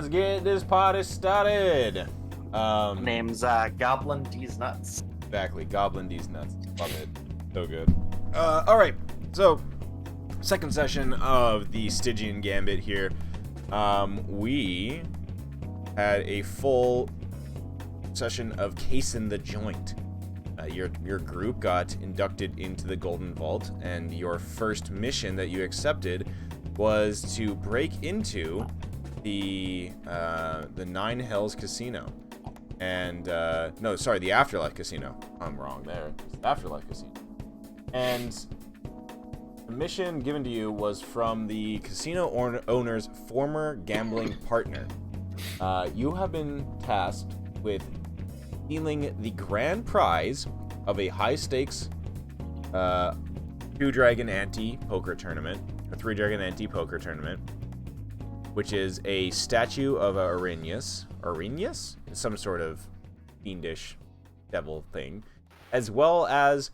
get this party started. Name's Goblin D's Nuts. Exactly, Goblin D's Nuts. Love it. So good. Alright, so second session of the Stygian Gambit here. We had a full session of casing the joint. Your group got inducted into the Golden Vault, and your first mission that you accepted was to break into the Nine Hells Casino. And, no, sorry, the Afterlife Casino. I'm wrong there. It's the Afterlife Casino. And the mission given to you was from the casino owner's former gambling partner. You have been tasked with stealing the grand prize of a high-stakes Two-Dragon Ante-Poker Tournament, or Three-Dragon Ante-Poker Tournament, which is a statue of Arrhenius, some sort of fiendish devil thing, as well as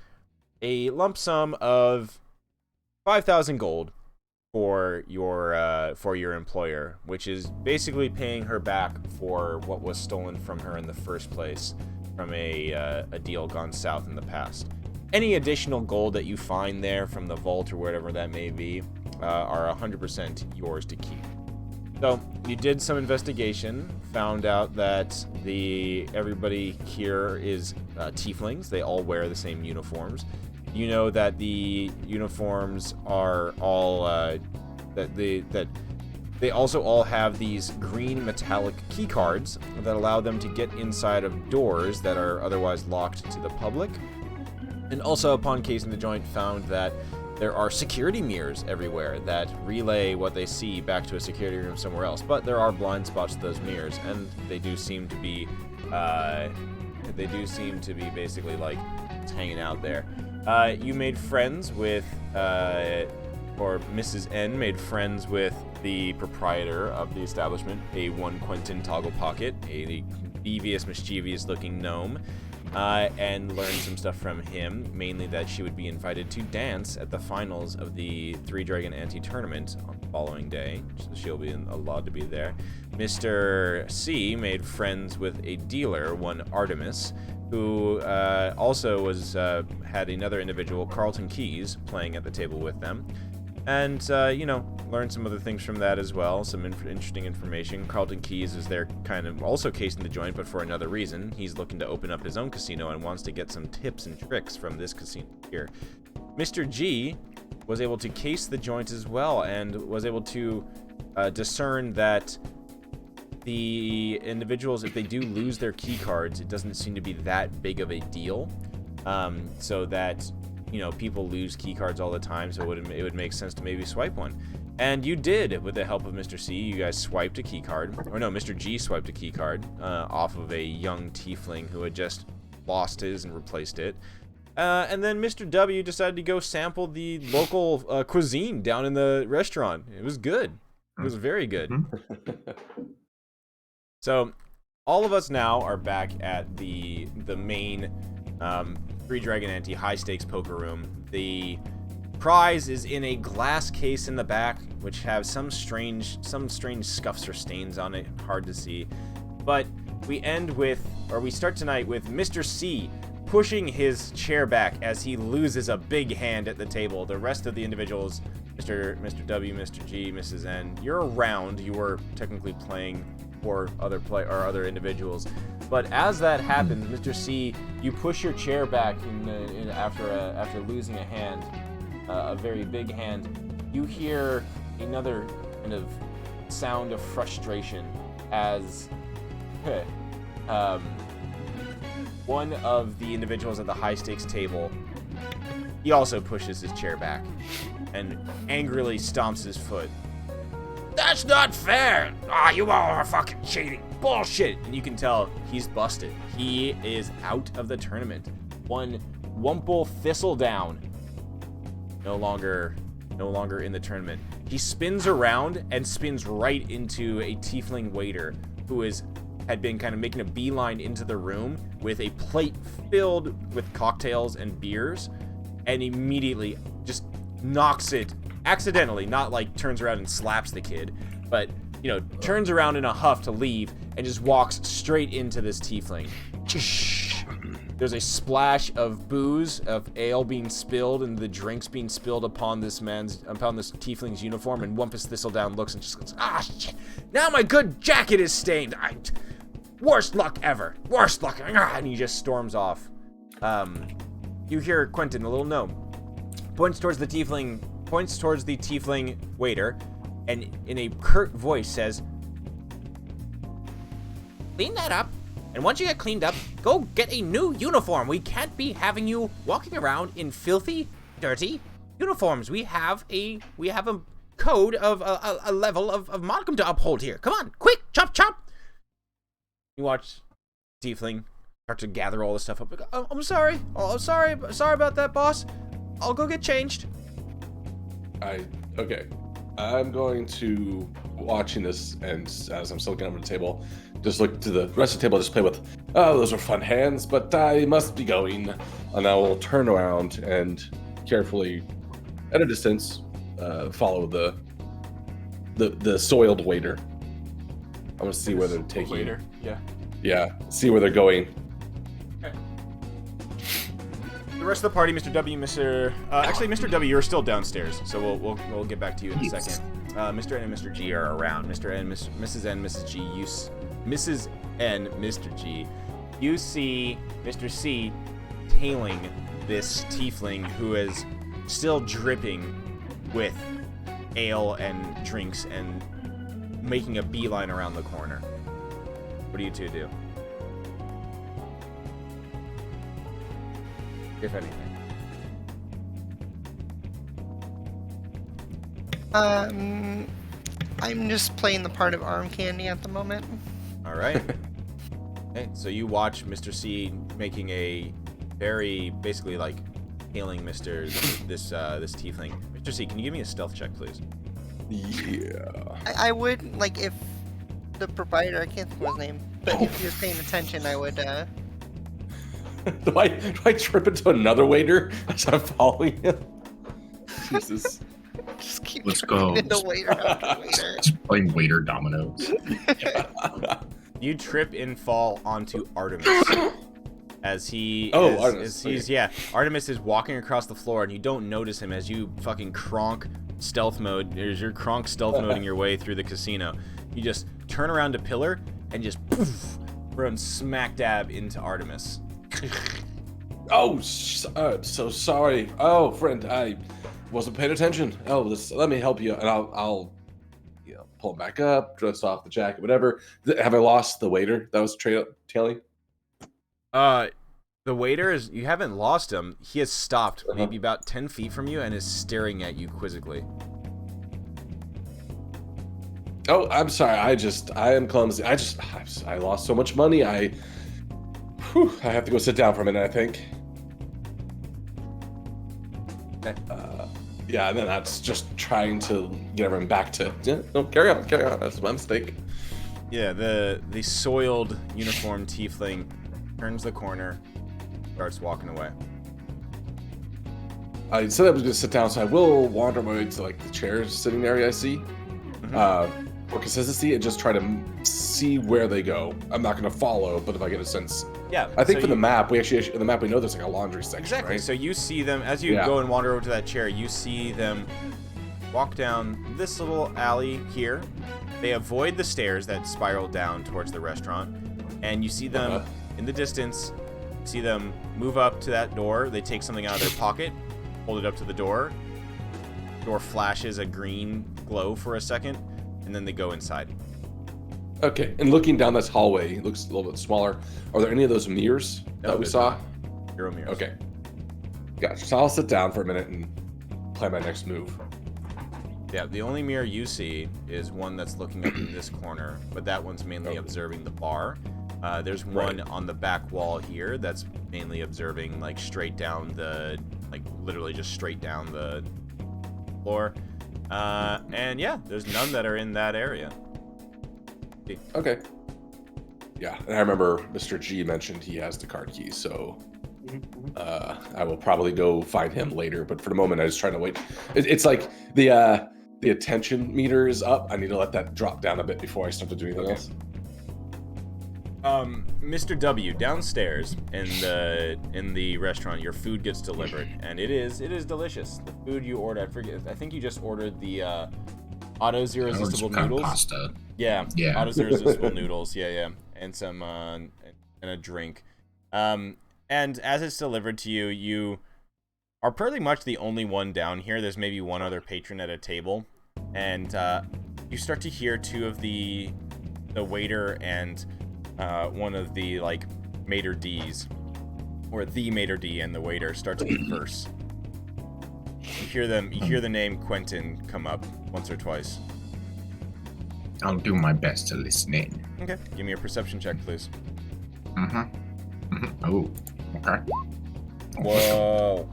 a lump sum of 5,000 gold for your employer, which is basically paying her back for what was stolen from her in the first place from a deal gone south in the past. Any additional gold that you find there from the vault or whatever that may be are 100% yours to keep. So you did some investigation, found out that everybody here is tieflings. They all wear the same uniforms. You know that the uniforms are all that they also all have these green metallic key cards that allow them to get inside of doors that are otherwise locked to the public. And also, upon casing the joint, found that there are security mirrors everywhere that relay what they see back to a security room somewhere else. But there are blind spots to those mirrors, and they do seem to be basically like hanging out there. You made friends with, or Mrs. N made friends with the proprietor of the establishment, a one Quentin Toggle Pocket, a devious, mischievous-looking gnome, and learned some stuff from him, mainly that she would be invited to dance at the finals of the Three-Dragon Ante-Tournament on the following day, so she'll be allowed to be there. Mr. C made friends with a dealer, one Artemis, who also had another individual, Carlton Keys, playing at the table with them. And, learned some other things from that as well, some interesting information. Carlton Keys is there kind of also casing the joint, but for another reason. He's looking to open up his own casino and wants to get some tips and tricks from this casino here. Mr. G was able to case the joint as well, and was able to discern that the individuals, if they do lose their key cards, it doesn't seem to be that big of a deal. So that, people lose key cards all the time, so it would make sense to maybe swipe one. And you did, with the help of Mr. C. You guys swiped a key card, or no, Mr. G swiped a key card off of a young tiefling who had just lost his and replaced it. And then Mr. W decided to go sample the local cuisine down in the restaurant. It was good. It was very good. So, all of us now are back at the main Three-Dragon Ante high-stakes poker room. The prize is in a glass case in the back, which have some strange scuffs or stains on it. Hard to see. But we start tonight with Mr. C pushing his chair back as he loses a big hand at the table. The rest of the individuals, Mr. W, Mr. G, Mrs. N, you're around. You were technically playing for other individuals. But as that happens, Mr. C, you push your chair back after losing a hand, a very big hand. You hear another kind of sound of frustration as one of the individuals at the high stakes table, he also pushes his chair back and angrily stomps his foot. That's not fair! You all are fucking cheating. Bullshit! And you can tell he's busted. He is out of the tournament. One Wumple Thistledown, no longer in the tournament. He spins around and spins right into a tiefling waiter who had been kind of making a beeline into the room with a plate filled with cocktails and beers, and immediately just knocks it accidentally, not like turns around and slaps the kid, but turns around in a huff to leave and just walks straight into this tiefling. There's a splash of booze, of ale being spilled, and the drinks being spilled upon this tiefling's uniform, and Wumpus Thistledown looks and just goes, shit, now my good jacket is stained. Worst luck ever. Worst luck. And he just storms off. You hear Quentin, a little gnome, points towards the tiefling waiter, and in a curt voice says, clean that up. And once you get cleaned up, go get a new uniform. We can't be having you walking around in filthy, dirty uniforms. We have a code of a level of modicum to uphold here. Come on, quick, chop, chop. You watch tiefling start to gather all the stuff up. I'm sorry. Oh, sorry about that, boss. I'll go get changed. Okay. I'm going to watching this, and as I'm still looking over the table, just look to the rest of the table, just play with, those were fun hands, but I must be going. And I will turn around and carefully, at a distance, follow the soiled waiter. I want to see where they're taking. Waiter, yeah. Yeah, see where they're going. Okay. The rest of the party, Mr. W, actually, Mr. W, you're still downstairs, so we'll get back to you in a second. Mr. N and Mr. G are around. Mr. N, Mrs. N, Mrs. G, Mrs. N, Mr. G. You see Mr. C tailing this tiefling who is still dripping with ale and drinks and making a beeline around the corner. What do you two do? If anything. I'm just playing the part of arm candy at the moment. All right. Okay, so you watch Mr. C making a very basically like hailing this tiefling. Mr. C, can you give me a stealth check, please? Yeah. I would, like, if the proprietor, I can't think of his name, but if he was paying attention, I would, Do I trip into another waiter as I'm following him? Jesus. just keep Let's go. the waiter after waiter. Just playing waiter dominoes. You trip and fall onto Artemis. As he Artemis. Artemis is walking across the floor, and you don't notice him as you fucking Kronk stealth mode. There's your Kronk stealth moding your way through the casino. You just turn around to pillar and just poof, run smack dab into Artemis. Oh, so sorry. Oh, friend, I wasn't paying attention. Oh, let me help you, and I'll pull him back up, dust off the jacket, whatever. Have I lost the waiter that was tailing? The waiter you haven't lost him. He has stopped maybe about 10 feet from you and is staring at you quizzically. Oh, I'm sorry. I am clumsy. I lost so much money. I have to go sit down for a minute, I think. Yeah, and then that's just trying to get everyone back to, carry on. That's my mistake. Yeah, the soiled uniformed tiefling turns the corner, starts walking away. I said I was going to sit down, so I will wander my way to like the chairs sitting area I see. For consistency, and just try to see where they go. I'm not going to follow, but if I get a sense. Yeah. I think the map, we know there's like a laundry section. Exactly. Right? So you see them as you go and wander over to that chair. You see them walk down this little alley here. They avoid the stairs that spiral down towards the restaurant, and you see them in the distance. You see them move up to that door. They take something out of their pocket, hold it up to the door. Door flashes a green glow for a second, and then they go inside. Okay, and looking down this hallway, it looks a little bit smaller. Are there any of those mirrors that we saw? Zero mirrors. Okay. Gotcha. So I'll sit down for a minute and plan my next move. Yeah, the only mirror you see is one that's looking up in this corner, but that one's mainly observing the bar. There's one on the back wall here that's mainly observing, like, straight down literally just straight down the floor. And yeah, there's none that are in that area. Okay. Yeah, and I remember Mr. G mentioned he has the card key, so I will probably go find him later. But for the moment, I was trying to wait. It's like the the attention meter is up. I need to let that drop down a bit before I start to do anything else. Mr. W, downstairs in the restaurant, your food gets delivered, and it is delicious. The food you ordered, I think you just ordered the auto zero resistible noodles. Pasta. Yeah. Auto zero resistible noodles. Yeah. And some and a drink. And as it's delivered to you, you are pretty much the only one down here. There's maybe one other patron at a table, and you start to hear two of the waiter and one of the maitre d's, or the maitre d and the waiter start to converse. You hear the name Quentin come up once or twice. I'll do my best to listen in. Okay, give me a perception check, please. Oh, okay. Whoa.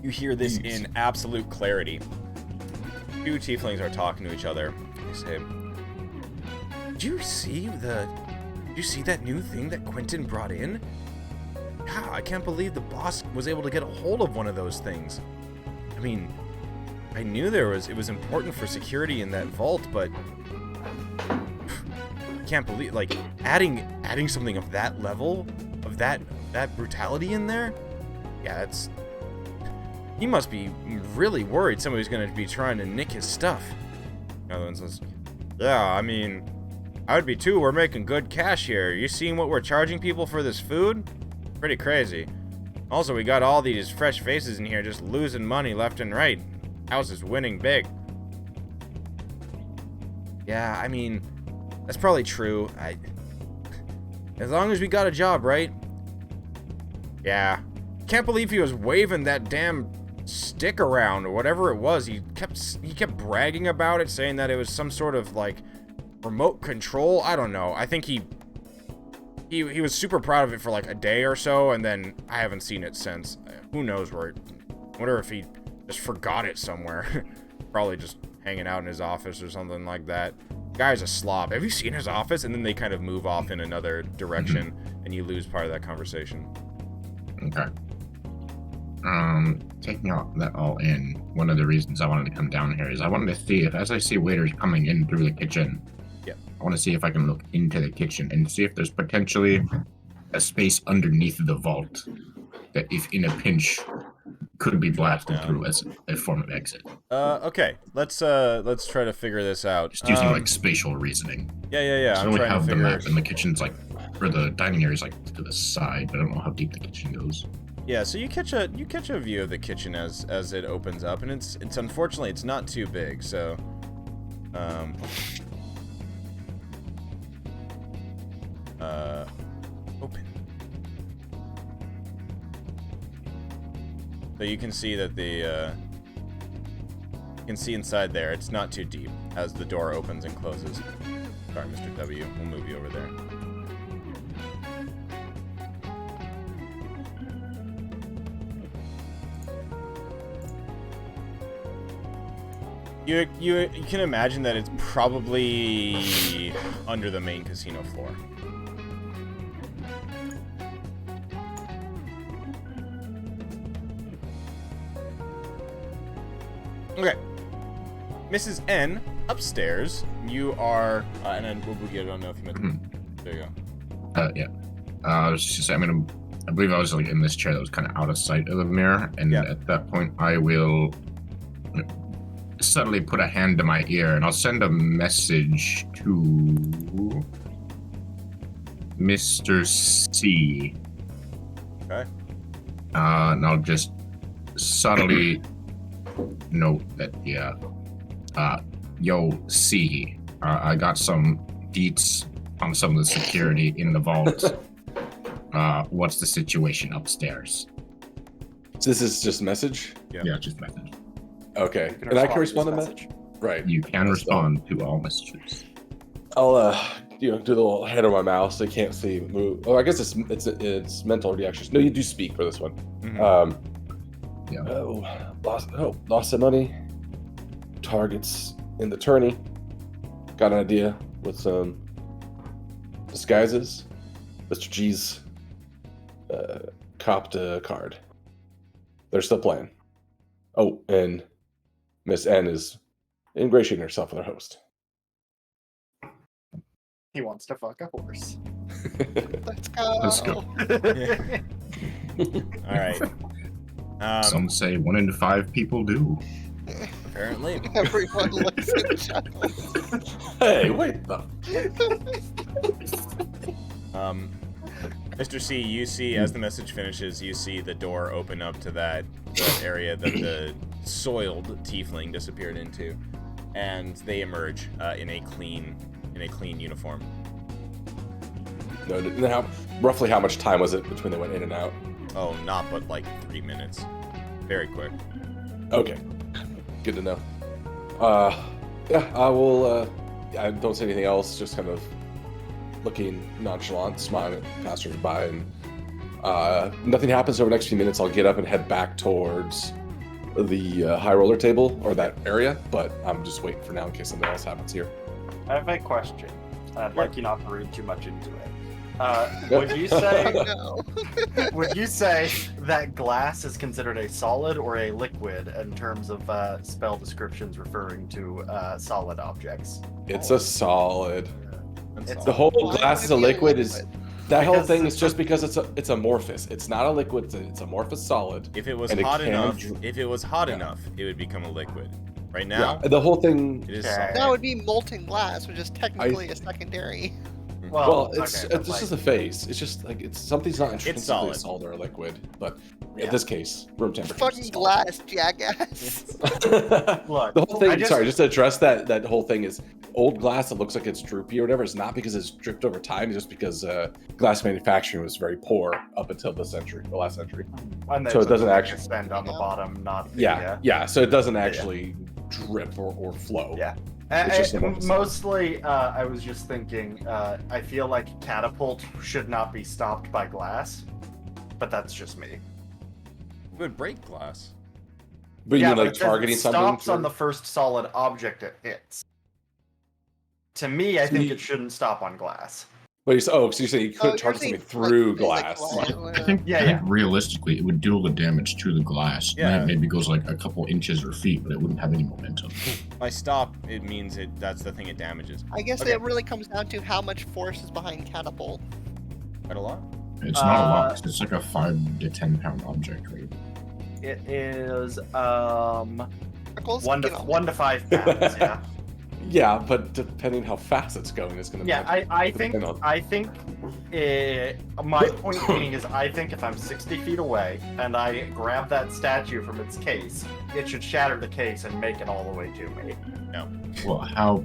You hear this in absolute clarity. Two tieflings are talking to each other. They say, Did you see that new thing that Quentin brought in? Yeah, I can't believe the boss was able to get a hold of one of those things. I mean, I knew it was important for security in that vault, but I can't believe, adding something of that level, of that brutality in there? Yeah, he must be really worried somebody's going to be trying to nick his stuff. Another one says, yeah, I mean, I would be too. We're making good cash here. You seeing what we're charging people for this food? Pretty crazy. Also, we got all these fresh faces in here just losing money left and right. House is winning big. Yeah, I mean, that's probably true. As long as we got a job, right? Yeah. Can't believe he was waving that damn stick around or whatever it was. He kept bragging about it, saying that it was some sort of remote control. I don't know. I think he was super proud of it for a day or so, and then I haven't seen it since. Who knows where? I wonder if he just forgot it somewhere. Probably just hanging out in his office or something like that. Guy's a slob. Have you seen his office? And then they kind of move off in another direction, and you lose part of that conversation. Okay. Taking that all in, one of the reasons I wanted to come down here is I wanted to see if, as I see waiters coming in through the kitchen, I want to see if I can look into the kitchen and see if there's potentially a space underneath the vault that, if in a pinch, could be blasted through as a form of exit. Okay. Let's try to figure this out. Just using spatial reasoning. Yeah. So I'm we trying have to the figure. map, and the kitchen's or the dining area is to the side, but I don't know how deep the kitchen goes. Yeah, so you catch a view of the kitchen as it opens up, and it's unfortunately it's not too big, so open. So you can see that you can see inside there. It's not too deep as the door opens and closes. Sorry, Mr. W. We'll move you over there. You can imagine that it's probably under the main casino floor. Okay. Mrs. N, upstairs, you are, and then I don't know if you meant, there you go. Yeah. I was just saying, I believe I was in this chair that was kind of out of sight of the mirror, and at that point I will subtly put a hand to my ear, and I'll send a message to Mr. C. Okay. And I'll just subtly note that, yo, C, I got some deets on some of the security in the vault. What's the situation upstairs? So this is just message? Yeah, just message. Okay. And I can respond to that? Right. You can respond to all messages. I'll do the little head on my mouse. They can't see move. Oh, I guess it's mental reactions. No, you do speak for this one. Yeah. Lost some money. Targets in the tourney. Got an idea with some disguises. Mr. G's copped a card. They're still playing. Oh, and Miss N is ingratiating herself with her host. He wants to fuck a horse. Let's go. Let's go. All right. Some say 1 in 5 people do. Apparently. Everyone looks at each other. Hey, wait the. Mr. C, you see, as the message finishes, you see the door open up to that area that the soiled tiefling disappeared into, and they emerge in a clean uniform. No, roughly how much time was it between they went in and out? Oh, not but like 3 minutes. Very quick. Okay, good to know. Yeah, I will. I don't say anything else. Just kind of looking nonchalant, smiling at passersby, and nothing happens over the next few minutes. I'll get up and head back towards the high roller table or that area. But I'm just waiting for now in case something else happens here. I have a question. I'd like you not to read too much into it. Would you say No. would you say that glass is considered a solid or a liquid in terms of spell descriptions referring to solid objects? It's a solid. It's The whole Why glass would is it a be a liquid. Is that whole Because thing it's is just because it's amorphous. It's not a liquid. It's amorphous solid. If it was And it hot can enough, dr- yeah. enough, it would become a liquid. Right Yeah, now, the whole thing. it is Okay. solid. That would be molten glass, which is technically a secondary. Well, it's okay, but this is a phase. It's just like something's not intrinsically solid. solid or a liquid, but Yeah. in this case, room temperature. Fucking glass, jackass. Look, The whole thing. I just- Sorry, just to address that whole thing is old glass that looks like it's droopy or whatever. It's not because it's dripped over time. It's just because glass manufacturing was very poor up until the last century. and so it there's doesn't a actually- spend on the bottom, not the, Yeah. So it doesn't actually drip or flow. Yeah. It's just amorphous. Mostly, I was just thinking, I feel like catapult should not be stopped by glass, but that's just me. It would break glass. But you mean but like it says it targeting something? stops on the first solid object it hits. To me, I think See- it shouldn't stop on glass. But so you're saying you could target something through glass? I think realistically, it would do the damage to the glass. Yeah. And it maybe goes like a couple inches or feet, but it wouldn't have any momentum. By stop, it means that's the thing it damages. I guess Okay. it really comes down to how much force is behind catapult. Quite a lot. It's not a lot. 'Cause it's like a 5 to 10 pound object, right? It is Circles, 1 you know. to 5 pounds. Yeah. Yeah, but depending how fast it's going, it's going to. Yeah, I think my point being is I think if I'm 60 feet away and I grab that statue from its case, it should shatter the case and make it all the way to me. Well, how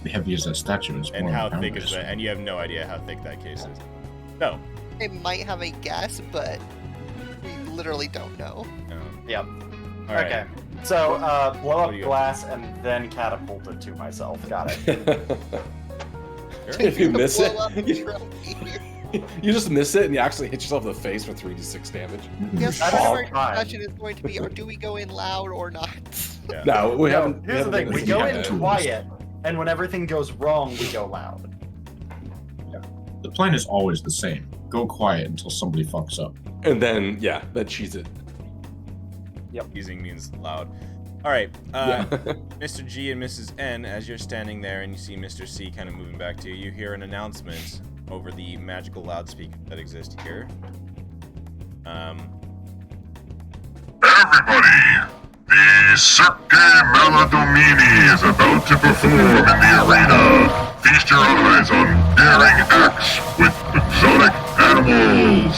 heavy is that statue? It's And more how than a thick pound, is so- that? And you have no idea how thick that case is. No. They might have a guess, but we literally don't know. No. Yep. All right. Okay. So blow What up do you glass and then catapult it to myself. Got it. If you miss Blow up the it, trophy. you just miss it and you actually hit yourself in the face for 3d6 damage. Yes, That's part of all our time. discussion is going to be, or do we go in loud or not? Yeah. No, we No, haven't. here's the thing: we haven't go done in that. quiet, and when everything goes wrong, we go loud. The plan is always the same. Go quiet until somebody fucks up. And then, yeah, then cheese it. Using means loud. All right. Yeah. Mr. G and Mrs. N, as you're standing there and you see Mr. C kind of moving back to you, you hear an announcement over the magical loudspeaker that exists here. Everybody, the Cirque Maladomini is about to perform in the arena. Feast your eyes on daring acts with exotic animals.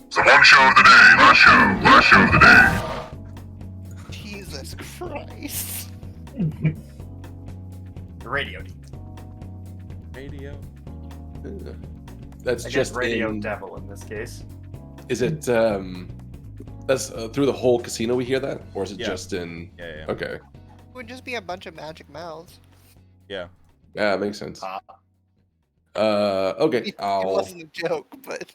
It's the one show of the day, last show of the day. Jesus Christ. The radio. Radio. That's I guess just radio in, devil in this case. Is it that's through the whole casino we hear that, or is it Yeah. just in? Yeah. Okay, It would just be a bunch of magic mouths. Yeah. yeah, makes sense. Ah. Okay, It I'll wasn't a joke, but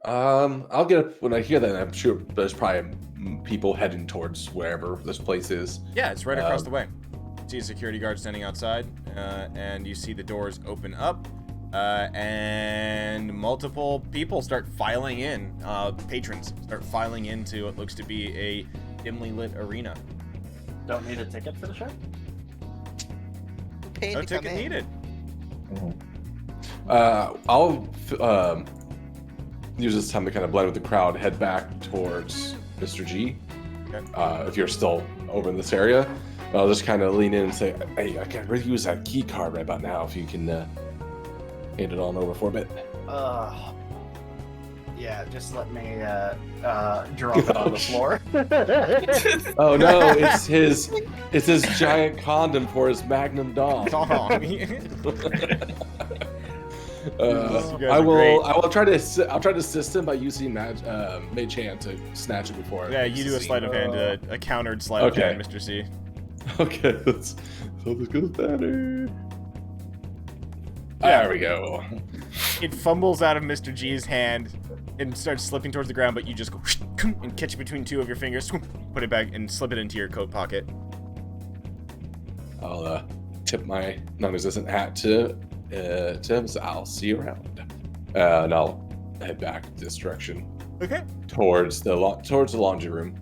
I'll get up when I hear that. I'm sure there's probably people heading towards wherever this place is. Yeah, it's right across the way. See a security guard standing outside, and you see the doors open up, and multiple people start filing in. Patrons start filing into what looks to be a dimly lit arena. Don't need a ticket for the show? Paying No to come ticket in. needed. I'll use this time to kind of blend with the crowd, head back towards Mr. G. Okay. If you're still over in this area, I'll just kind of lean in and say, hey, I can really use that key card right about now if you can hand it on over for a bit. Yeah, just let me drop it on the floor. Oh no, it's his giant condom for his Magnum Dom. I will try to assist him by using Mage Hand to snatch it before. Yeah, you do a sleight of hand, a countered sleight of hand, Mr. C. Okay, let's hope this goes better. There we go. It fumbles out of Mr. G's hand and starts slipping towards the ground, but you just go and catch it between two of your fingers, put it back, and slip it into your coat pocket. I'll tip my non-existent hat to him, so I'll see you around. And I'll head back this direction. Okay. Towards the laundry room.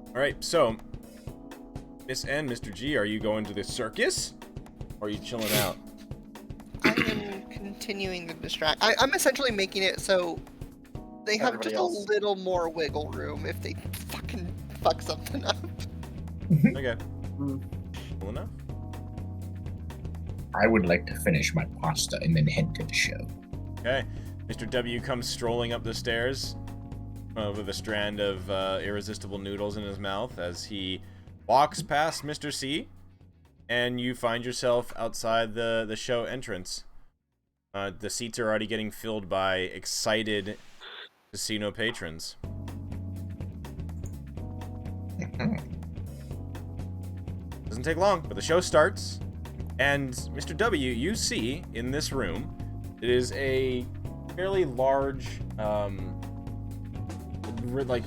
All right, so Miss N, Mr. G, are you going to the circus, or are you chilling out? I am continuing to distract. I'm essentially making it so they have Everybody just else. a little more wiggle room if they fucking fuck something up. Okay. Cool enough. I would like to finish my pasta and then head to the show. Okay. Mr. W comes strolling up the stairs with a strand of irresistible noodles in his mouth as he walks past Mr. C, and you find yourself outside the show entrance. The seats are already getting filled by excited casino patrons. Doesn't take long, but the show starts, and Mr. W, you see in this room, it is a fairly large, like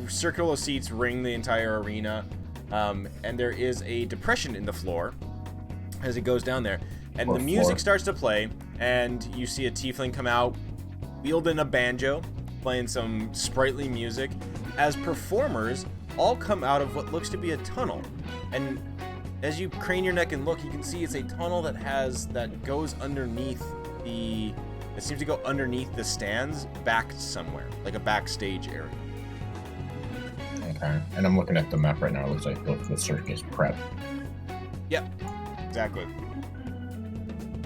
circle of seats ring the entire arena, and there is a depression in the floor as it goes down there, and the music starts to play, and you see a tiefling come out wielding a banjo, playing some sprightly music, as performers all come out of what looks to be a tunnel. And as you crane your neck and look, you can see it's a tunnel that goes underneath it seems to go underneath the stands back somewhere, like a backstage area. Okay. And I'm looking at the map right now. It looks like the circus prep. Yep, exactly.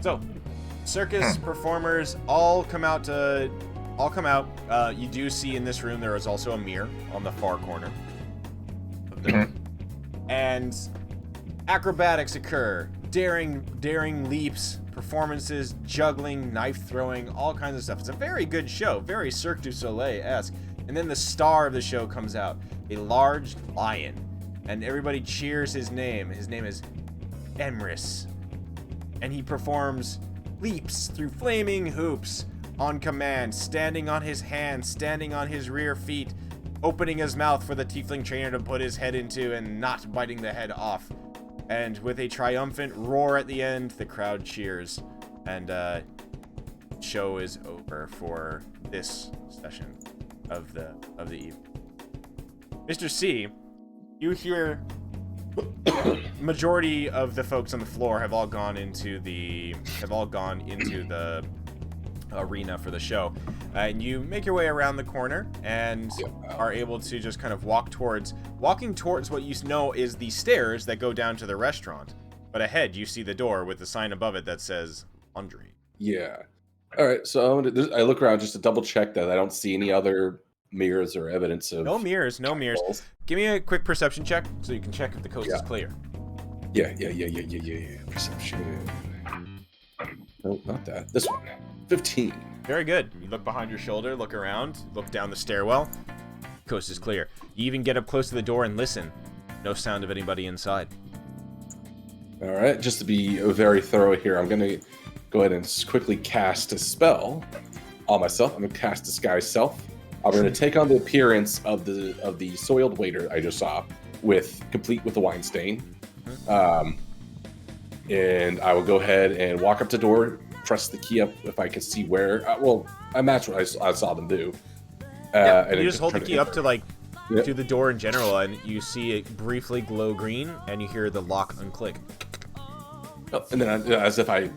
So, circus performers all come out. You do see in this room there is also a mirror on the far corner of the room. And acrobatics occur, daring leaps, performances, juggling, knife throwing, all kinds of stuff. It's a very good show, very Cirque du Soleil-esque. And then the star of the show comes out, a large lion, and everybody cheers his name. His name is Emrys, and he performs leaps through flaming hoops on command, standing on his hands, standing on his rear feet, opening his mouth for the tiefling trainer to put his head into and not biting the head off. And with a triumphant roar at the end, the crowd cheers, and show is over for this session of the evening. Mr. C, you hear majority of the folks on the floor have all gone into the arena for the show, and you make your way around the corner and are able to just kind of walking towards what you know is the stairs that go down to the restaurant. But ahead you see the door with the sign above it that says laundry. Yeah. All right. So I look around just to double check that I don't see any other mirrors or evidence of. No mirrors. Give me a quick perception check so you can check if the coast is clear. Yeah. Perception. Nope, not that. This one. 15. Very good. You look behind your shoulder, look around, look down the stairwell. Coast is clear. You even get up close to the door and listen. No sound of anybody inside. All right. Just to be very thorough here, I'm going to go ahead and quickly cast a spell on myself. I'm going to cast Disguise Self. I'm going to take on the appearance of the soiled waiter I just saw, complete with the wine stain. And I will go ahead and walk up to the door, press the key up if I can see where. I match what I saw them do. Yeah, and you it just hold the turn key it- up to like Yep. to the door in general, and you see it briefly glow green, and you hear the lock unclick. Oh, and then, as if I,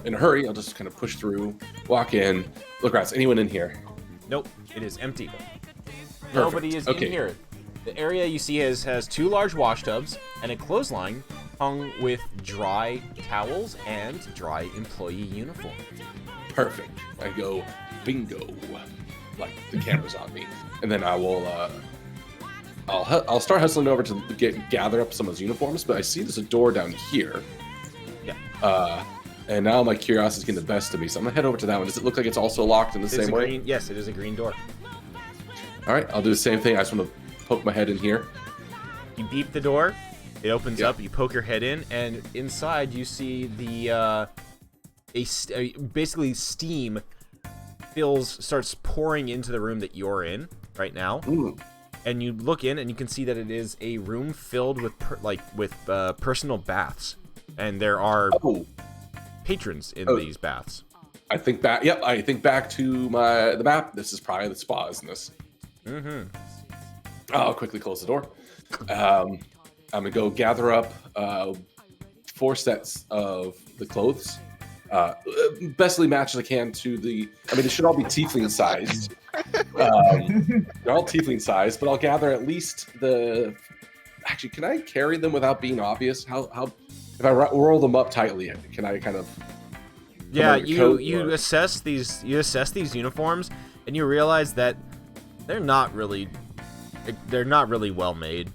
in a hurry, I'll just kind of push through, walk in, look around. Is anyone in here? Nope, it is empty. Nobody is Okay. in here. The area you see has 2 large wash tubs and a clothesline hung with dry towels and dry employee uniform. Perfect. I go bingo, like the camera's on me, and then I will. I'll start hustling over to gather up someone's uniforms, but I see there's a door down here. Yeah. And now my curiosity is getting the best of me, so I'm gonna head over to that one. Does it look like it's also locked in the It is same a way? green. Yes, it is a green door. All right, I'll do the same thing. I just want to poke my head in here. You beep the door. It opens Yeah. up. You poke your head in, and inside you see the basically steam starts pouring into the room that you're in right now. Ooh. And you look in, and you can see that it is a room filled with personal baths, and there are Oh, patrons in Oh. these baths. I think back. Yep, I think back to the map. This is probably the spa, isn't this? Mm-hmm. I'll quickly close the door. I'm gonna go gather up 4 sets of the clothes. Bestly match as I can to the. I mean, they should all be tiefling sized. They're all tiefling sized, but I'll gather at least the. Actually, can I carry them without being obvious? How if I roll them up tightly, can I kind of? Yeah, on the coat you or- assess these uniforms, and you realize that they're not really well made.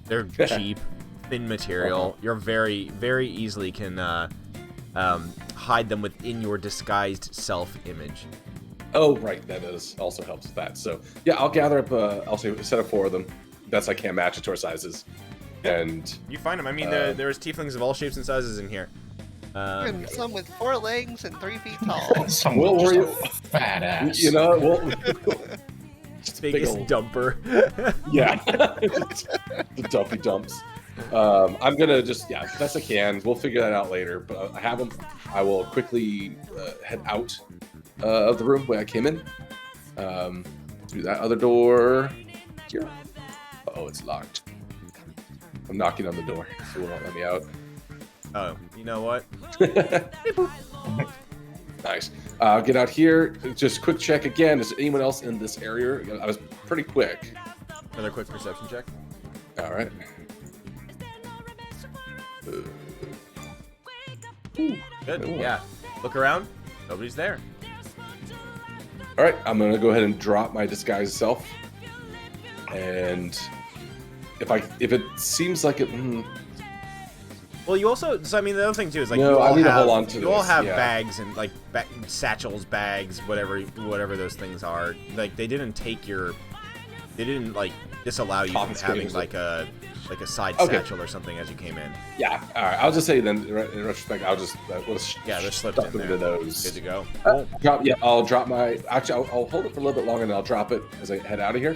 They're cheap, thin material. You're very easily can hide them within your disguised self-image. Oh, right, that also helps with that. So yeah, I'll gather up. I'll say a set of 4 of them. Best I can match it to our sizes, and You find them. I mean, there's tieflings of all shapes and sizes in here. And some with 4 legs and 3 feet tall. Someone We'll just worry- a fat ass. you know, well, Biggest old- dumper. yeah, the dumpy dumps. I'm gonna just best I can. We'll figure that out later. But I have them. I will quickly head out of the room where I came in. Through that other door here. Oh, it's locked. I'm knocking on the door, so it won't let me out. Oh, you know what? Nice. I'll get out here. Just quick check again. Is there anyone else in this area? I was pretty quick. Another quick perception check. All right. Good. Cool. Yeah. Look around. Nobody's there. All right. I'm gonna go ahead and drop my disguise self. And if it seems like it, Well, you also. So I mean, the other thing too is like No, you all I need to have hold on to you all this, have yeah. bags and like satchels, bags, whatever those things are. Like they didn't like disallow you from Confiscate having it. like a side Okay. satchel or something as you came in. yeah. All right. I'll just say then, in retrospect, I'll just Yeah, they're slipped stuff in them there. into those. Good to go. I'll drop my. Actually, I'll hold it for a little bit longer, and then I'll drop it as I head out of here.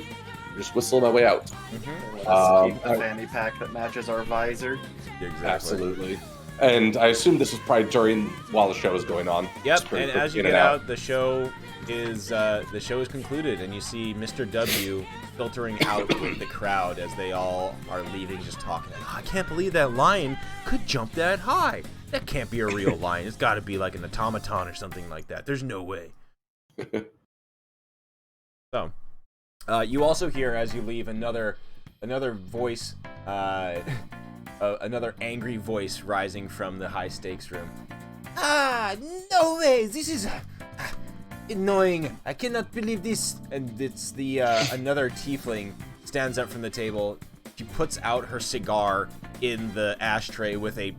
Just whistle my way out. Let's keep I- a fanny pack that matches our visor. Exactly. Absolutely. And I assume this was probably while the show was going on. Yep. Just pretty And quick as you in get and out, the show is concluded, and you see Mr. W filtering out with the crowd as they all are leaving, just talking. "Oh, I can't believe that lion could jump that high. That can't be a real lion. It's got to be like an automaton or something like that. There's no way." So, you also hear as you leave another voice, another angry voice rising from the high stakes room. "Ah, no way! This is annoying. I cannot believe this." And it's the another tiefling stands up from the table. She puts out her cigar in the ashtray with a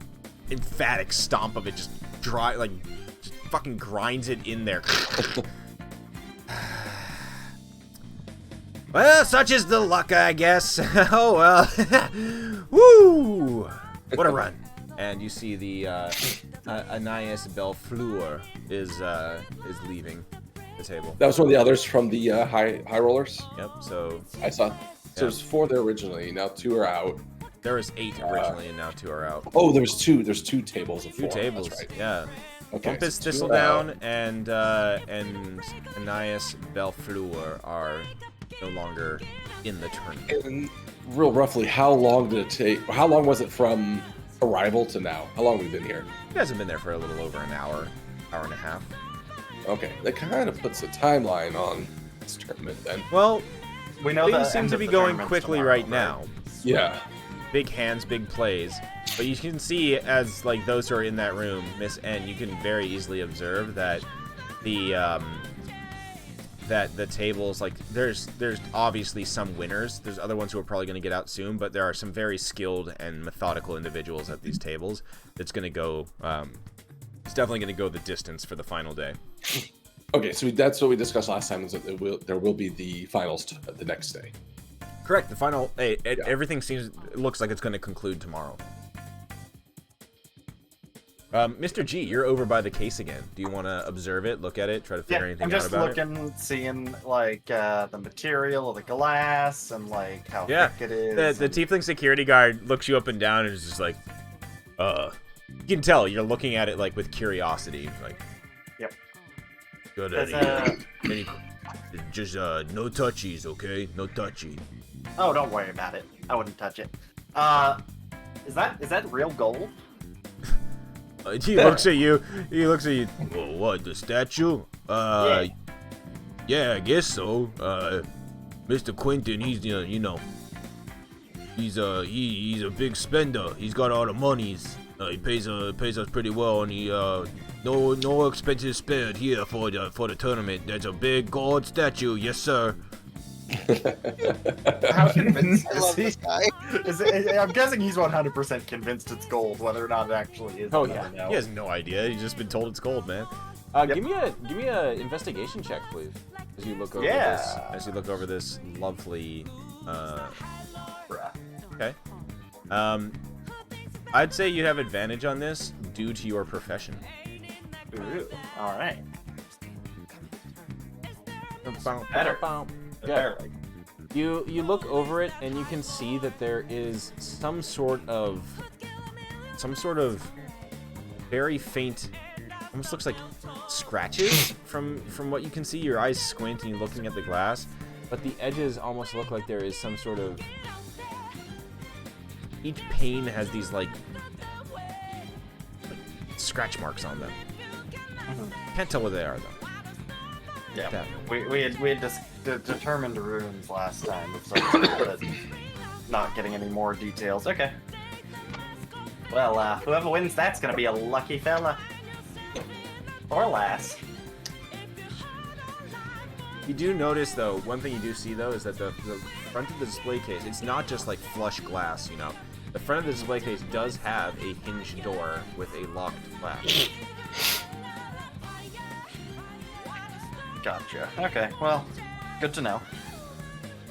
emphatic stomp of it, just fucking grinds it in there. "Well, such is the luck, I guess." Oh well. Woo! What a run! And you see the Anais Belfleur is leaving the table. That was one of the others from the high rollers. Yep. So I saw. So there's 4 there originally. Now 2 are out. There was 8 originally, and now 2 are out. Oh, there's two tables of 4. 2 tables, That's right. yeah. Okay. Bumpus so 2 Thistledown and Ananias Belfleur are no longer in the tournament. And real roughly, how long did it take? How long was it from arrival to now? How long have we been here? You guys have been there for a little over an hour and a half. Okay, that kind of puts a timeline on this tournament then. Well, We know things the seem end to of be the going tournament's quickly tomorrow, right now. Yeah. Big hands, big plays. But you can see, as like those who are in that room, Miss N, you can very easily observe that the tables, like there's obviously some winners. There's other ones who are probably going to get out soon, but there are some very skilled and methodical individuals at these tables. It's going to go. It's definitely going to go the distance for the final day. Okay, so that's what we discussed last time. Is that there will be the finals the next day. Correct. The final. Everything looks like it's going to conclude tomorrow. Mr. G, you're over by the case again. Do you want to observe it, look at it, try to figure anything I'm just out about it? looking, seeing like the material of the glass and like how Yeah, thick it is. the tiefling security guard looks you up and down and is just like, you can tell you're looking at it like with curiosity, like. Yep. Good There's idea. Just no touchies, okay? No touchy. Oh, don't worry about it. I wouldn't touch it. Is that real gold? He looks at you. He looks at you. Well, what, the statue? Yeah, I guess so. Mr. Quentin, he's you know, he's a big spender. He's got all the monies. He pays us pretty well, and he no expenses spared here for the tournament. There's a big gold statue, yes sir. How convinced I is love he? this guy. I'm guessing he's 100% convinced it's gold, whether or not it actually is. Oh we'll yeah, never know. he has no idea. He's just been told it's gold, man. Yep. Give me a investigation check, please, as you look over Yeah. this. As you look over this lovely. Bruh. Okay. I'd say you have advantage on this due to your profession. Ooh, all right. Better. Better. You look over it and you can see that there is some sort of very faint, almost looks like scratches from what you can see. Your eyes squint and you're looking at the glass, but the edges almost look like there is some sort of, each pane has these like scratch marks on them. Can't tell what they are though. Yeah. That- We had determined runes last time of some sort, but not getting any more details. Okay. Well, whoever wins that's gonna be a lucky fella. Or lass. You do notice, though, one thing you do see, though, is that the front of the display case, it's not just like flush glass, you know. The front of the display case does have a hinged door with a locked flap. Gotcha. Okay, well, good to know.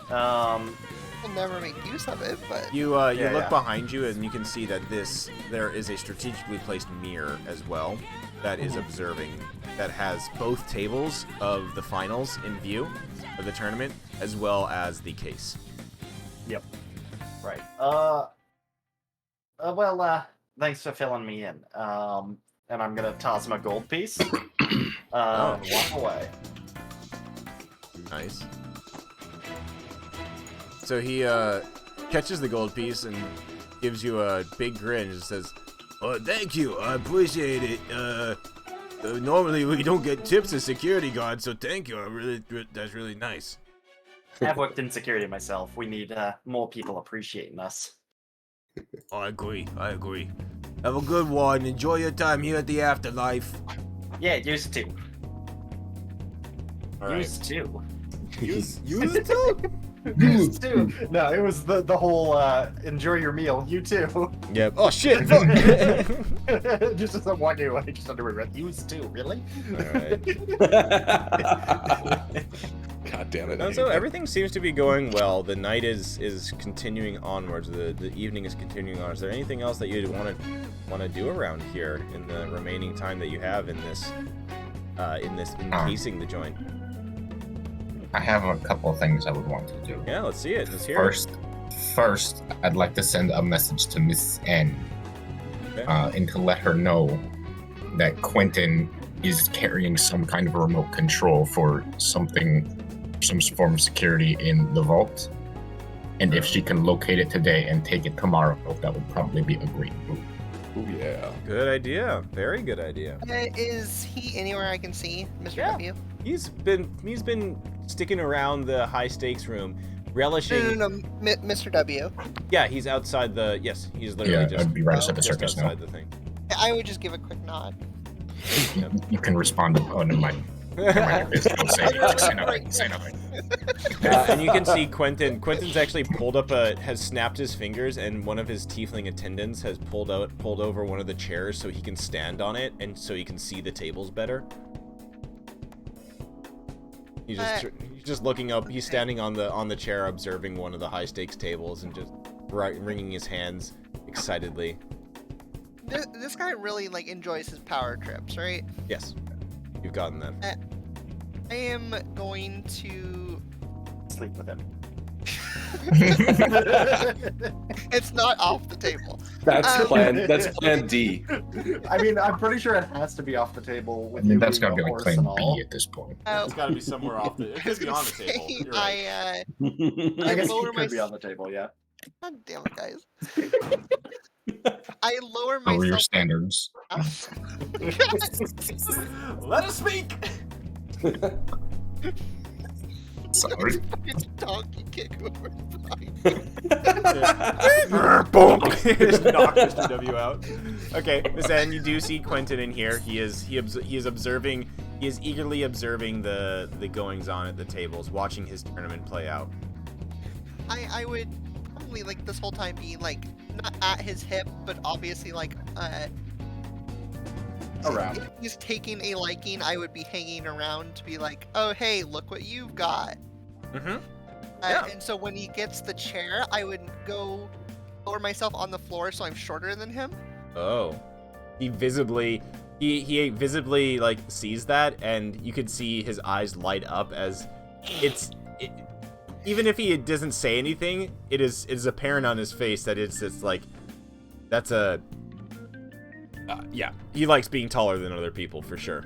We'll never make use of it, but You Yeah, look yeah. behind you, and you can see that there is a strategically placed mirror as well that is observing, that has both tables of the finals in view of the tournament, as well as the case. Yep. Right. Well, thanks for filling me in. And I'm gonna toss him a gold piece. Walk away. Nice. So he catches the gold piece and gives you a big grin and says, "Oh, thank you. I appreciate it. Normally we don't get tips as security guards, so thank you. That's really nice." I've worked in security myself. We need more people appreciating us. I agree. Have a good one. Enjoy your time here at the Afterlife. Yeah, used to. All right. Used to. Used to? Used to. No, it was the whole enjoy your meal. You too. Yep. Oh shit. Just as I'm walking away, just under my breath. Used to, really? God damn it. So everything seems to be going well. The night is continuing onwards. The evening is continuing on. Is there anything else that you'd want to do around here in the remaining time that you have in this encasing the joint? I have a couple of things I would want to do. Yeah, let's see it. Let's hear First, First, I'd like to send a message to Miss N, Okay. and to let her know that Quentin is carrying some kind of remote control for something, some form of security in the vault. And if she can locate it today and take it tomorrow, that would probably be a great move. Oh yeah. Good idea. Very good idea. Is he anywhere I can see, Mr. Yeah. W? He's been sticking around the high stakes room, relishing. No, Mr. W. Yeah, he's outside the. Yes, he's literally Yeah, just. I'd be right outside the just circus now. outside the thing. I would just give a quick nod. You can respond to, oh, never mind. Never mind your business. Don't say anything. Say nothing. Say nothing. And you can see Quentin's actually has snapped his fingers, and one of his tiefling attendants has pulled over one of the chairs so he can stand on it, and so he can see the tables better. He's just looking up. He's standing on the chair, observing one of the high stakes tables, and just wringing his hands excitedly. This guy really like enjoys his power trips, right? Yes, you've gotten that. I am going to. Sleep with him. It's not off the table. That's plan D. I mean, I'm pretty sure it has to be off the table. I With mean, you that's being gotta be a like horse plan and all. B at this point. It's got to be somewhere off the. It could be on the table. You're right. I guess lower it my could be on the table, yeah. God damn it, guys. I lower Lower your myself. standards. Let us speak. Sorry. It's donkey kick over fine. Bonk. Just knock Mr. W out. Okay, Miss N, you do see Quentin in here. He is observing. He is eagerly observing the goings on at the tables, watching his tournament play out. I would probably like this whole time be like not at his hip, but obviously like Around. if he's taking a liking, I would be hanging around to be like, oh hey, look what you've got. Mm-hmm. Yeah. And so when he gets the chair, I would go lower myself on the floor so I'm shorter than him. Oh, he visibly like sees that, and you could see his eyes light up as even if he doesn't say anything, it is apparent on his face that it's like that's a yeah, he likes being taller than other people for sure.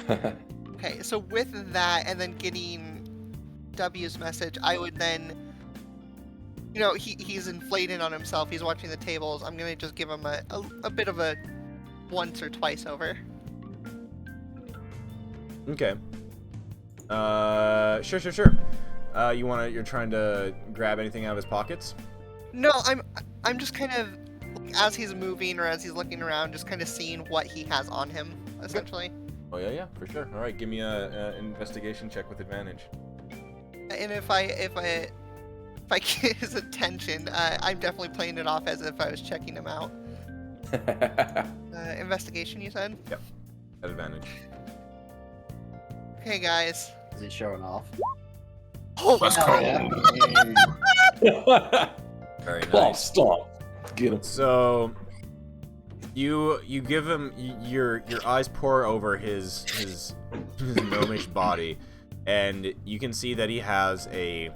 Okay, so with that and then getting W's message, I would then, you know, he's inflated on himself. He's watching the tables. I'm gonna just give him a bit of a once or twice over. Okay. Sure. You're trying to grab anything out of his pockets? No, I'm just kind of as he's moving or as he's looking around, just kind of seeing what he has on him, essentially. Oh yeah, for sure. All right, give me a investigation check with advantage. And if I get his attention, I'm definitely playing it off as if I was checking him out. Investigation, you said? Yep. At advantage. Okay, guys. Is he showing off? Oh, Let's hell go. yeah. Very Ball nice. stomp. Get him. So you give him your eyes pour over his gnomish body, and you can see that he has a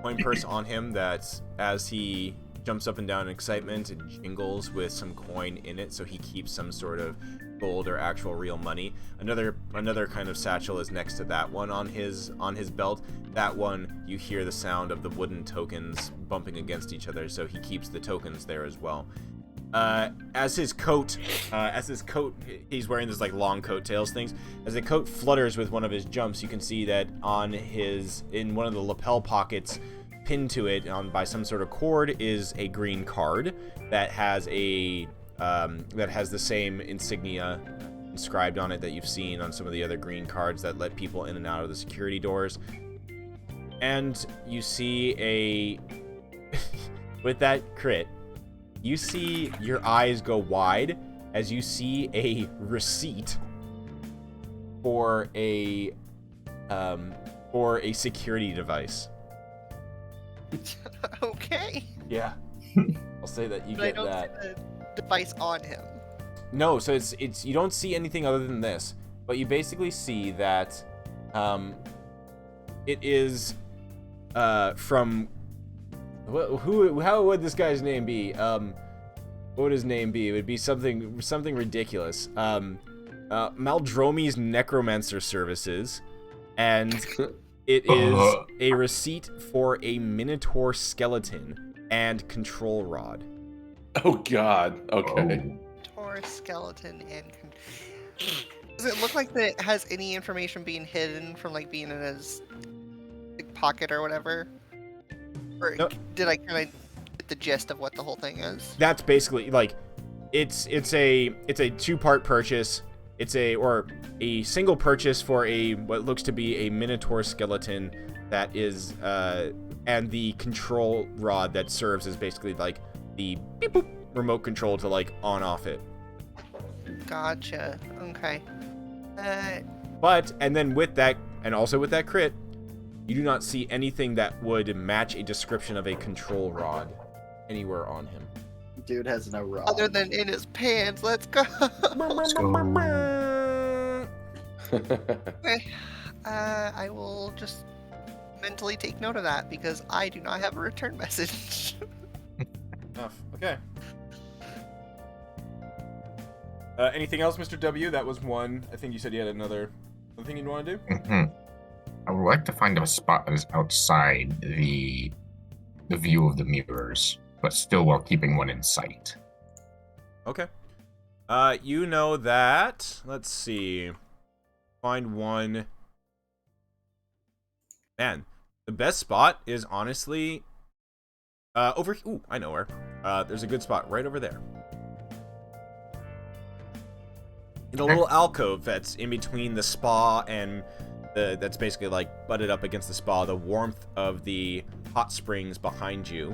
coin purse on him that as he jumps up and down in excitement, it jingles with some coin in it, so he keeps some sort of gold or actual real money. Another kind of satchel is next to that one on his belt. That one, you hear the sound of the wooden tokens bumping against each other, so he keeps the tokens there as well. As his coat, he's wearing this like long coattails things. As the coat flutters with one of his jumps, you can see that in one of the lapel pockets, pinned to it by some sort of cord, is a green card that has the same insignia inscribed on it that you've seen on some of the other green cards that let people in and out of the security doors. And you see with that crit, you see your eyes go wide as you see a receipt for a security device. Okay. Yeah. I'll say that you But I get don't that. see the device on him. No, so it's you don't see anything other than this, but you basically see that it is from how would this guy's name be? What would his name be? It would be something ridiculous. Maldromi's Necromancer Services, and it is a receipt for a Minotaur skeleton and control rod. Oh God. Okay. Minotaur skeleton and. Does it look like that it has any information being hidden from like being in his like, pocket or whatever? Or No. did I kind of get the gist of what the whole thing is? That's basically like, it's a two-part purchase. It's a single purchase for what looks to be a Minotaur skeleton that is and the control rod that serves as basically like the beep boop remote control to like on off it. Gotcha. Okay. But and then with that and also with that crit, you do not see anything that would match a description of a control rod anywhere on him. Dude has no rod. Other than in his pants. Let's go. Okay. I will just mentally take note of that because I do not have a return message. Enough. Okay. Anything else, Mr. W? That was one. I think you said you had another thing you'd want to do? I would like to find a spot that is outside the view of the mirrors, but still while keeping one in sight. Okay. You know that. Let's see. Find one. Man, the best spot is honestly over. Ooh, I know where. There's a good spot right over there. In a little alcove that's in between the spa and that's basically like butted up against the spa. The warmth of the hot springs behind you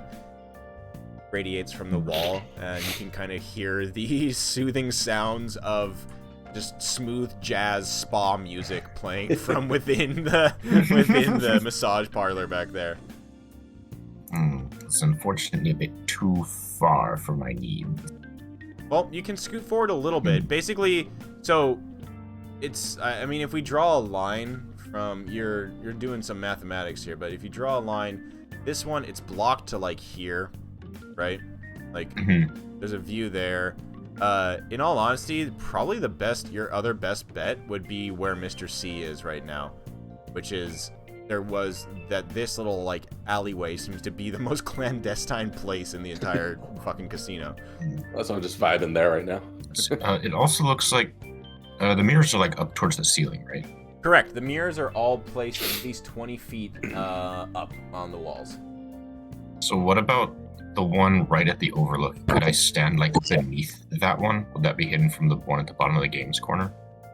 radiates from the wall, and you can kind of hear the soothing sounds of just smooth jazz spa music playing from within the massage parlor back there. It's unfortunately a bit too far for my needs. Well, you can scoot forward a little bit. Basically, so it's, I mean, if we draw a line from, you're doing some mathematics here, but if you draw a line, this one, it's blocked to like here, right? Like, there's a view there. In all honesty, probably your other best bet would be where Mr. C is right now, which is, this little like alleyway seems to be the most clandestine place in the entire fucking casino. That's why I'm just vibing there right now. It also looks like the mirrors are like up towards the ceiling, right? Correct. The mirrors are all placed at least 20 feet up on the walls. So what about the one right at the overlook? Could I stand like beneath that one? Would that be hidden from the one at the bottom of the games corner?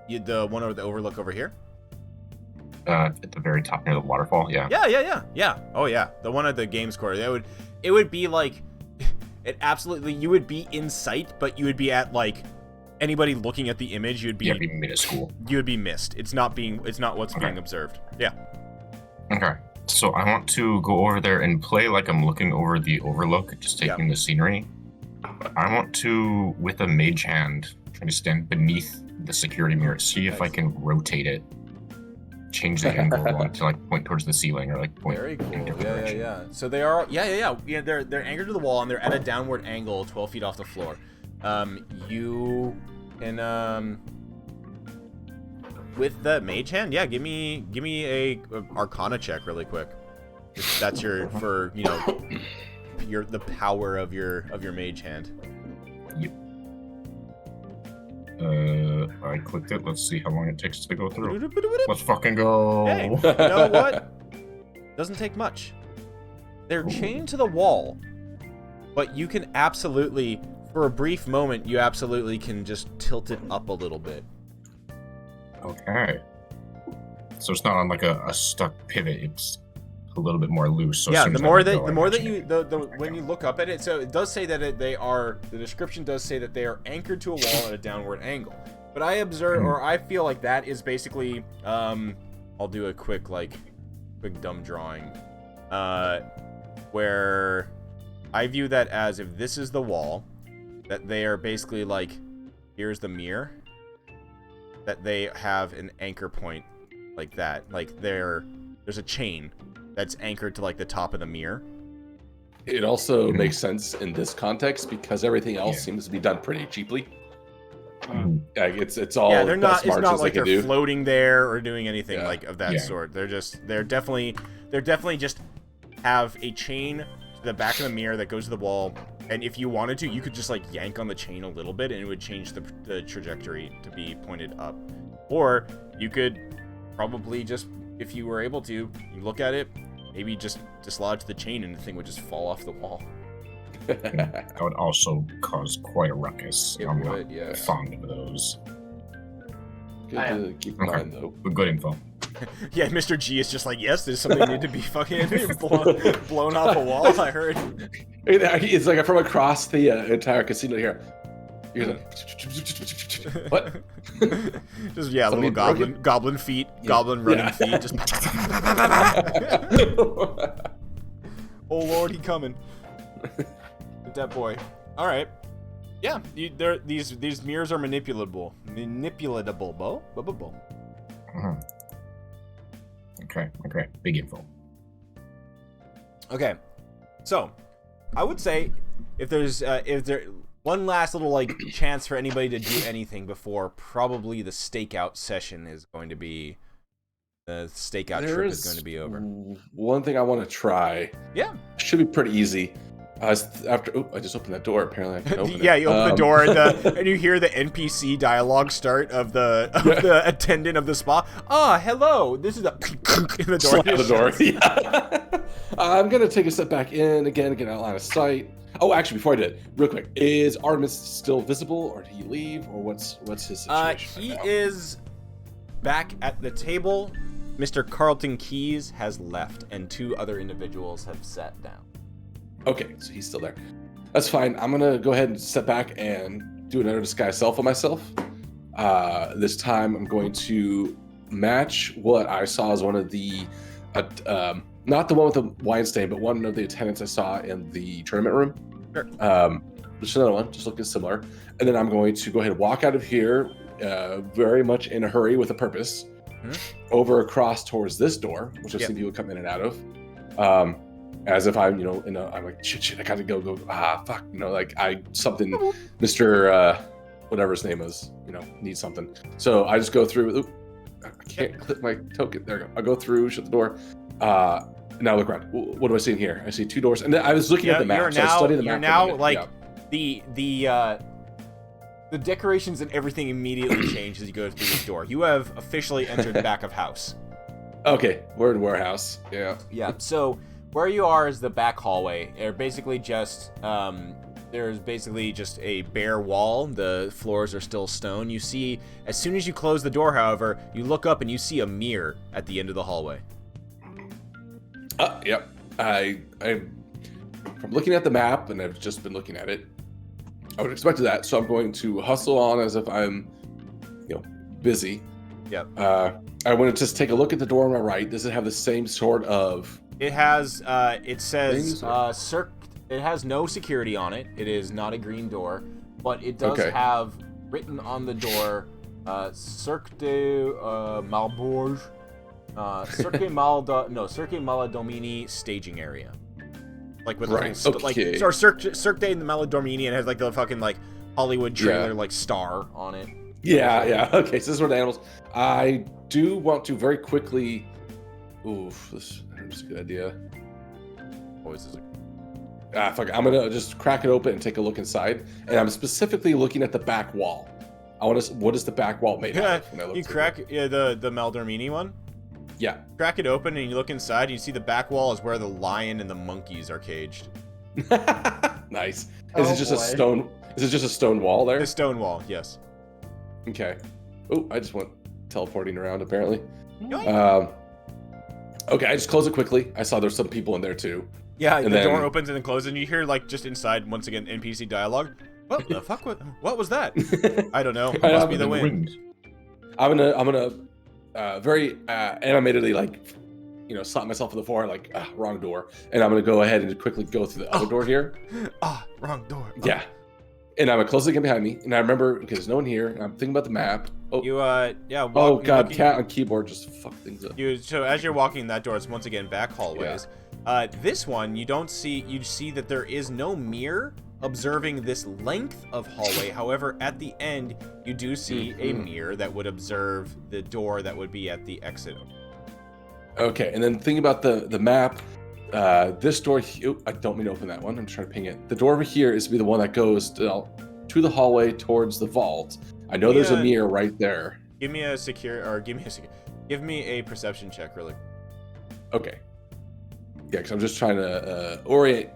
The one over the overlook over here? At the very top near the waterfall, yeah. Yeah. Oh yeah, the one at the games corner. It would be like, it absolutely, you would be in sight, but you would be at like, anybody looking at the image, you'd be minuscule. You would be missed. It's not what's being observed. Yeah. Okay. So I want to go over there and play like I'm looking over the overlook, just taking the scenery. But I want to, with a mage hand, try to stand beneath the security mirror, see if I can rotate it, change the angle to like point towards the ceiling or like point Very cool. in a different direction. Yeah. So they are, yeah. They're anchored to the wall and they're at a downward angle, 12 feet off the floor. You can with the mage hand, yeah. Give me a Arcana check really quick. That's the power of your mage hand. Yep. I clicked it. Let's see how long it takes to go through. Let's fucking go. Hey, you know what? Doesn't take much. They're chained to the wall, but you can absolutely, for a brief moment, you absolutely can just tilt it up a little bit. Okay. So it's not on like a stuck pivot. It's a little bit more loose. So yeah, the more that when you look up at it, so it does say that the description does say that they are anchored to a wall at a downward angle. But I observe, or I feel like that is basically, I'll do a quick dumb drawing, where I view that as if this is the wall, that they are basically like, here's the mirror, that they have an anchor point like that, like there's a chain that's anchored to like the top of the mirror. It also makes sense in this context because everything else Yeah. seems to be done pretty cheaply. Mhm. Like it's all Yeah, they're not. best It's not margins like they they're can do. floating there or doing anything Yeah. like of that Yeah. sort. They're definitely just have a chain to the back of the mirror that goes to the wall. And if you wanted to, you could just like yank on the chain a little bit, and it would change the trajectory to be pointed up. Or you could probably just, if you were able to, you look at it, maybe just dislodge the chain, and the thing would just fall off the wall. That would also cause quite a ruckus. It I'm would, not yeah. fond of those. Good I to keep in Okay. mind though. But good info. Yeah, Mr. G is just like, yes, there's something need to be fucking blown off a wall. I heard. It's like from across the entire casino here. You're like, what? Just little Something goblin feet, Yeah. goblin running Yeah. feet. Just. Oh Lord, he coming. Get that boy. All right. Yeah, these mirrors are manipulatable. Bo. Mhm. Okay. Big info. Okay, so I would say if there one last little like chance for anybody to do anything before probably the stakeout session is going to be the stakeout trip is going to be over. One thing I want to try. Yeah. Should be pretty easy. I just opened that door. Apparently, I can open it. Yeah, you open the door and you hear the NPC dialogue start of the attendant of the spa. Ah, hello. This is a in the door. Slam the door. Yeah. I'm gonna take a step back in again, get out line of sight. Oh, actually, before I did, real quick, is Artemis still visible, or did he leave, or what's his situation? He right now? is back at the table. Mr. Carlton Keys has left, and 2 other individuals have sat down. Okay, so he's still there. That's fine. I'm gonna go ahead and step back and do another disguise self on myself. This time, I'm going to match what I saw as one of the, not the one with the wine stain, but one of the attendants I saw in the tournament room. Sure. Just another one, just looking similar. And then I'm going to go ahead and walk out of here, very much in a hurry with a purpose, over across towards this door, which I've seen people come in and out of. As if I'm, I'm like, shit, I gotta go, fuck, like Mr. Whatever his name is, needs something. So I just go through, I can't click my token, there we go. I go through, shut the door, now look around. What do I see in here? I see 2 doors, and then I was looking at the map, so I studied the map. You're now, like, the decorations and everything immediately change as you go through this door. You have officially entered the back of house. Okay, we're in warehouse, yeah. Yeah, so where you are is the back hallway. They're basically just, there's basically just a bare wall. The floors are still stone. You see, as soon as you close the door, however, you look up and you see a mirror at the end of the hallway. Yep. I'm from looking at the map, and I've just been looking at it, I would expect that, so I'm going to hustle on as if I'm, busy. Yep. I want to just take a look at the door on my right. Does it have the same sort of... It has, it says, things? it has no security on it. It is not a green door, but it does Okay. have written on the door, Cirque de Malbourge, Cirque Maladomini staging area. Like with Right, a little, okay. like, Cirque de Maladomini, and it has like the fucking like Hollywood trailer like star on it. Yeah. Okay, so this is where the animals... I do want to very quickly... Oof, this is a good idea. Always is Fuck it. I'm gonna just crack it open and take a look inside. And I'm specifically looking at the back wall. I want to... What is the back wall made out of? When I look You through crack the Maldormini one. Yeah. Crack it open and you look inside. And you see the back wall is where the lion and the monkeys are caged. Nice. Oh, Is it just a boy. stone? Is it just a stone wall there? The stone wall, yes. Okay. Oh, I just went teleporting around apparently. Yoink. Okay, I just close it quickly. I saw there's some people in there too. Yeah, And the door then- opens and then closes, and you hear like just inside once again NPC dialogue. What the fuck? What was that? I don't know. It I must be know, the wind. I'm gonna very animatedly slap myself on the floor like wrong door, and I'm gonna go ahead and quickly go through the other door here. Wrong door. Yeah, And I'm closing again behind me, and I remember because there's no one here. And I'm thinking about the map. Oh, You yeah. oh God, cat on keyboard just fuck things up. So as you're walking that door, it's once again back hallways. This one you don't see. You see that there is no mirror observing this length of hallway. However, at the end, you do see a mirror that would observe the door that would be at the exit. Okay, and then thinking about the map, this door. I don't mean to open that one. I'm trying to ping it. The door over here is to be the one that goes to the hallway towards the vault. I know there's a mirror right there. Give me a give me a perception check, really. Okay. Yeah, because I'm just trying to orient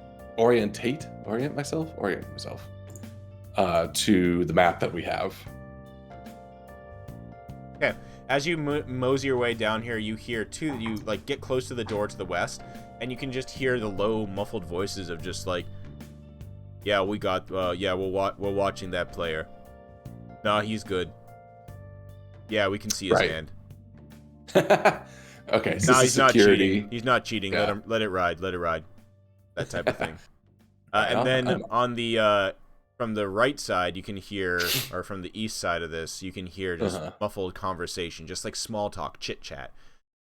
myself to the map that we have. Okay. As you mosey your way down here, you hear you like get close to the door to the west, and you can just hear the low, muffled voices of just like, yeah, we got, yeah, we're watching that player. Nah, he's good. Yeah, we can see his hand. Okay, so no, he's not security. cheating. He's not cheating. Yeah. Let it ride. That type of thing. And then on the from the right side, you can hear, or from the east side of this, you can hear just muffled conversation, just like small talk, chit chat.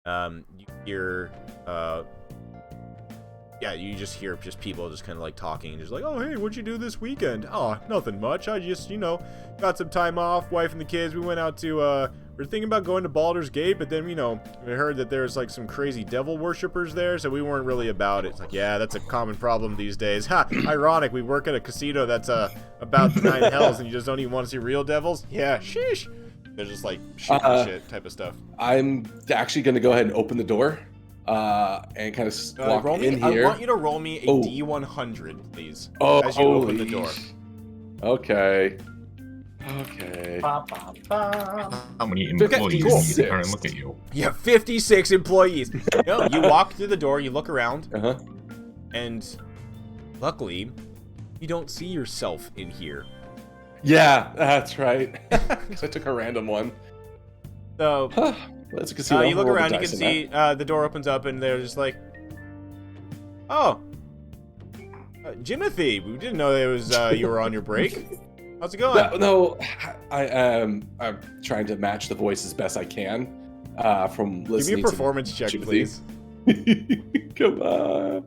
You hear, yeah, you just hear just people just kind of like talking, just like, oh, hey, what'd you do this weekend? Oh, nothing much. I just, got some time off, wife and the kids. We went out to, we're thinking about going to Baldur's Gate, but then, we heard that there's like some crazy devil worshippers there, so we weren't really about it. It's like, yeah, that's a common problem these days. Ha, ironic, we work at a casino that's, about 9 hells, and you just don't even want to see real devils? Yeah, sheesh. They're just like shooting shit type of stuff. I'm actually going to go ahead and open the door. And kind of walk in here. I want you to roll me a D100, please. Oh, as you open the door. Okay. How many employees need to turn and look at you? Yeah, 56 employees. You walk through the door, you look around, and luckily, you don't see yourself in here. Yeah, that's right. So I took a random one. So. That's a casino. You look around, you can see the door opens up, and they're just like, "Oh, Jimothy, we didn't know you were on your break. How's it going?" No, I'm trying to match the voice as best I can from listening. Give me a performance check, please. Come on,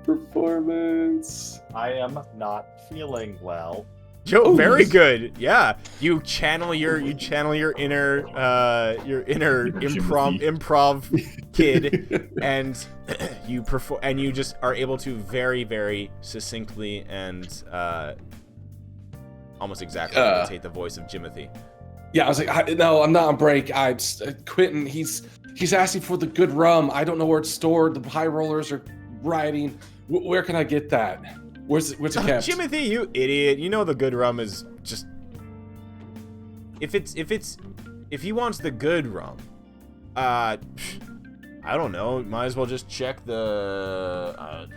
performance. I am not feeling well. Joe, very good. Yeah, you channel your inner improv kid, and you perform, and you just are able to very, very succinctly and almost exactly imitate the voice of Jimothy. Yeah, I was like, no, I'm not on break. Quentin, he's asking for the good rum. I don't know where it's stored. The high rollers are rioting. Where can I get that? Where's it kept? Jimothy, you idiot! You know the good rum is just if he wants the good rum, I don't know. Might as well just check the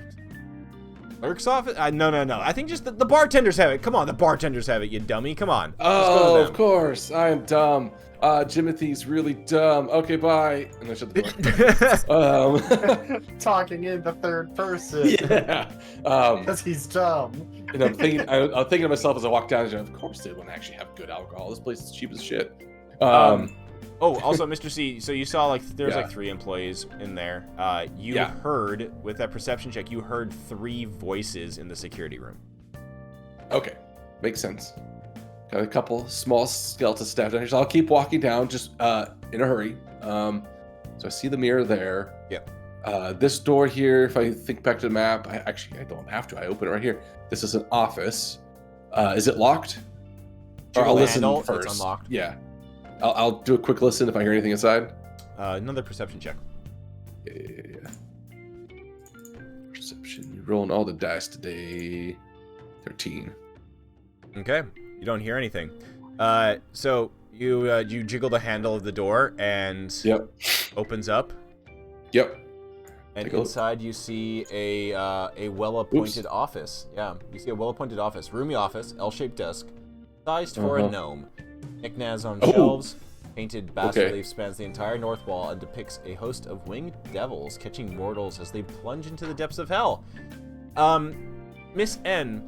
clerk's office. No. I think just the bartenders have it. Come on, the bartenders have it. You dummy! Come on. Oh, of course. I am dumb. Jimothy's really dumb. Okay, bye. And I shut the door. Talking in the third person. Yeah. Because he's dumb. And I'm thinking to myself as I walk down, of course they wouldn't actually have good alcohol. This place is cheap as shit. Also, Mr. C, so you saw like there's like 3 employees in there. You heard with that perception check, you heard 3 voices in the security room. Okay, makes sense. Got a couple small skeleton staff down here, so I'll keep walking down, just in a hurry. So I see the mirror there. Yep. This door here, if I think back to the map, I don't have to. I open it right here. This is an office. Is it locked? Or I'll listen first. It's unlocked. Yeah. I'll do a quick listen if I hear anything inside. Another perception check. Yeah. Perception. You're rolling all the dice today. 13. Okay. You don't hear anything. So you jiggle the handle of the door and opens up. Yep. And inside you see a well-appointed office. Yeah, you see a well-appointed office, roomy office, L-shaped desk, sized for a gnome. Knickknacks on shelves. Painted bas-relief spans the entire north wall and depicts a host of winged devils catching mortals as they plunge into the depths of hell. Miss N,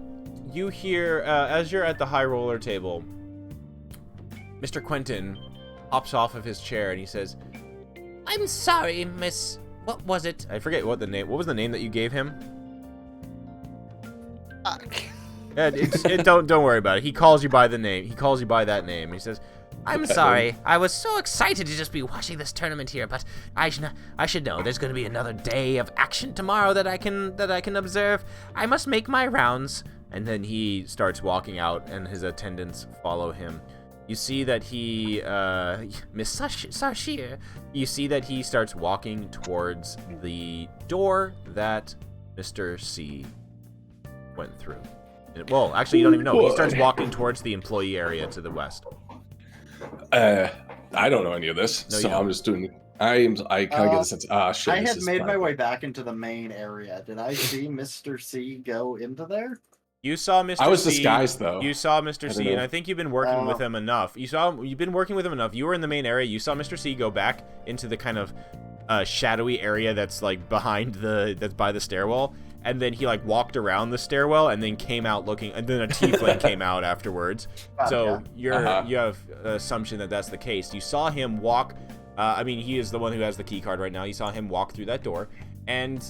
you hear, as you're at the high roller table, Mr. Quentin hops off of his chair and he says, "I'm sorry, Miss... What was it? I forget what was the name that you gave him? Don't worry about it. He calls you by the name. He calls you by that name. He says, "I'm sorry. I was so excited to just be watching this tournament here, but I should know there's going to be another day of action tomorrow that I can observe. I must make my rounds." And then he starts walking out, and his attendants follow him. You see that he, Miss Sarshir, you see that he starts walking towards the door that Mr. C went through. Well, actually, you don't even know. He starts walking towards the employee area to the west. I don't know any of this, No, so you don't. I'm just doing. I kind of get the sense. Shit. I this had is made fine. my way back into the main area. Did I see Mr. C go into there? You saw Mr. I was C. disguised though. You saw Mr. don't C, know. and I think you've been working with him enough. You've been working with him enough. You were in the main area. You saw Mr. C go back into the kind of shadowy area that's like that's by the stairwell, and then he like walked around the stairwell and then came out looking, and then a tiefling came out afterwards. So you have an assumption that that's the case. You saw him walk. I mean, he is the one who has the key card right now. You saw him walk through that door, and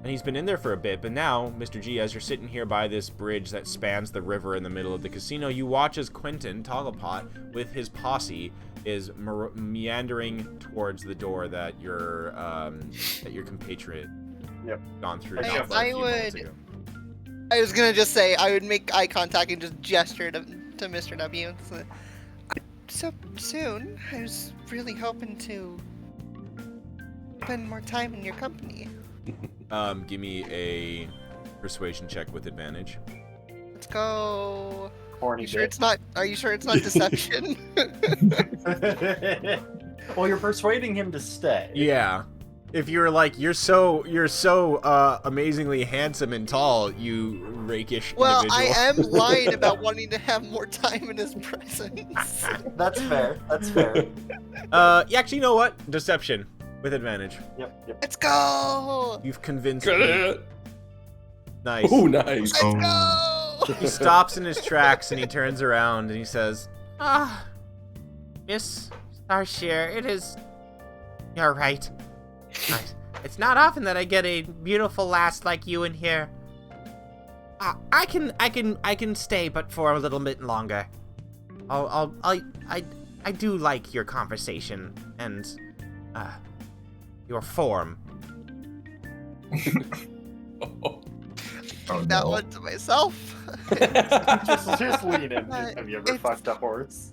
he's been in there for a bit. But now, Mr. G, as you're sitting here by this bridge that spans the river in the middle of the casino, you watch as Quentin Togglepot with his posse is meandering towards the door that your compatriot gone through. I was gonna just say I would make eye contact and just gesture to Mr. W. So soon, I was really hoping to spend more time in your company. Give me a persuasion check with advantage. Let's go. Corny Are you sure it's not deception? Well, you're persuading him to stay. Yeah. If you're like, you're so amazingly handsome and tall, you rakish Well, individual. I am lying about wanting to have more time in his presence. That's fair. That's fair. Actually, you know what? Deception with advantage. Yep. Let's go! You've convinced Get me. it? Nice. Oh, nice. Let's go! He stops in his tracks and he turns around and he says, Miss Starshare, it is... You're right. It's not often that I get a beautiful lass like you in here. I can stay, but for a little bit longer. I do like your conversation and your form. Oh, That no. one to myself. just lean in. Uh, Have you ever it's- fucked a horse?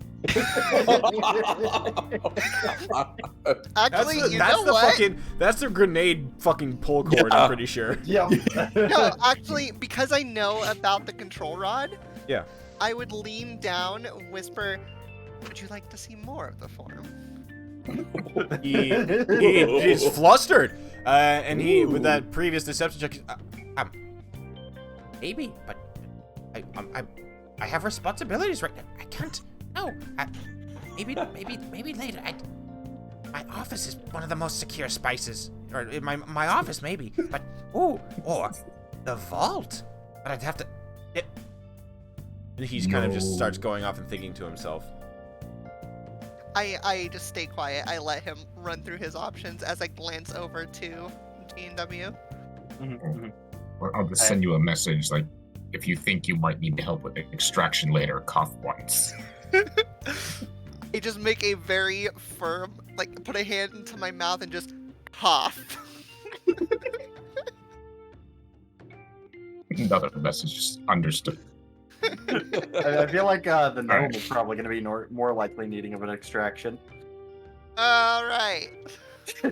Actually, you know the what? that's the grenade fucking pull cord, Yeah. I'm pretty sure. Yep. No, actually, because I know about the control rod, Yeah. I would lean down, whisper, "Would you like to see more of the form?" He is flustered, and he with that previous deception check. Maybe, but I have responsibilities right now. I can't. No, maybe later. My office is one of the most secure spaces, or in my office maybe. But or the vault. But I'd have to. And he's kind of just No. starts going off and thinking to himself. I just stay quiet. I let him run through his options as I glance over to G&W. Or I'll just send you a message like, if you think you might need help with extraction later, cough once. I just make a very firm, like, put a hand into my mouth and just cough. Another message, just understood. I feel like the gnome is probably going to be more likely needing of an extraction. All right. You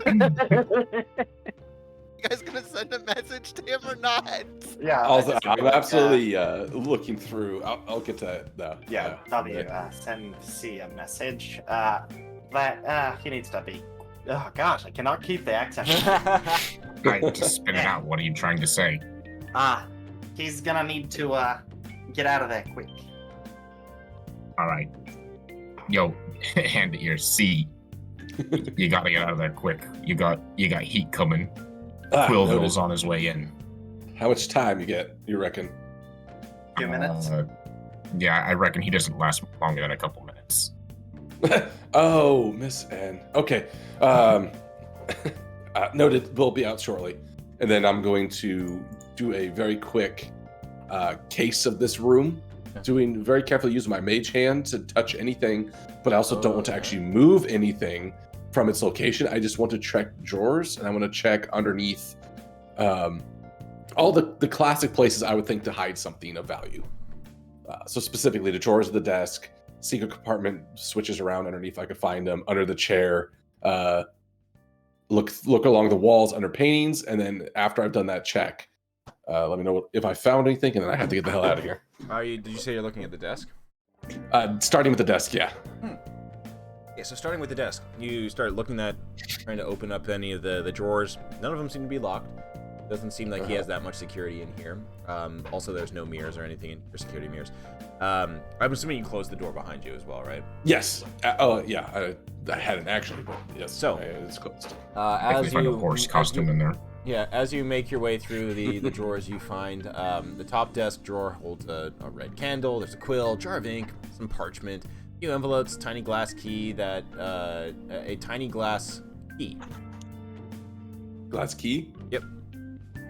guys gonna send a message to him or not? Yeah. I'm absolutely looking through. I'll get to that though. Yeah, W, send C a message. That he needs to be. Oh gosh, I cannot keep the accent. Right, just spit it out. What are you trying to say? He's gonna need to get out of there quick. All right. Yo, hand it here. C. You gotta get out of there quick. You got heat coming. Quillville's on his way in. How much time you reckon? few minutes. Yeah, I reckon he doesn't last longer than a couple minutes. Oh, Miss N. Okay. Noted. We'll be out shortly. And then I'm going to do a very quick case of this room, doing very carefully using my mage hand to touch anything, but I also don't want to actually move anything from its location. I just want to check drawers, and I want to check underneath all the classic places I would think to hide something of value. So specifically the drawers of the desk, secret compartment switches around underneath if I could find them, under the chair, look along the walls under paintings, and then after I've done that check, let me know if I found anything, and then I have to get the hell out of here. Did you say you're looking at the desk? Starting with the desk, yeah. Yeah, so starting with the desk, you start looking at, trying to open up any of the drawers. None of them seem to be locked. Doesn't seem like he has that much security in here. Also, there's no mirrors or anything in your security mirrors. I'm assuming you closed the door behind you as well, right? Yes. Yeah. I hadn't actually, but yes. So it's closed. As you find a horse costume in there. Yeah, as you make your way through the drawers, you find the top desk drawer holds a red candle. There's a quill, jar of ink, some parchment, a few envelopes, tiny glass key that a tiny glass key. Glass key? Yep.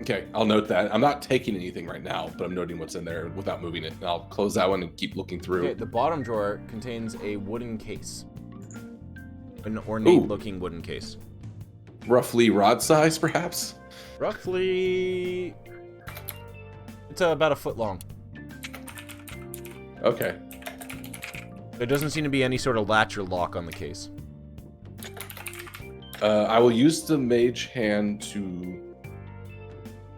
Okay, I'll note that. I'm not taking anything right now, but I'm noting what's in there without moving it. And I'll close that one and keep looking through. Okay, the bottom drawer contains a wooden case. An ornate-looking wooden case. Roughly rod size, perhaps? Roughly... It's about a foot long. Okay. There doesn't seem to be any sort of latch or lock on the case. I will use the mage hand to...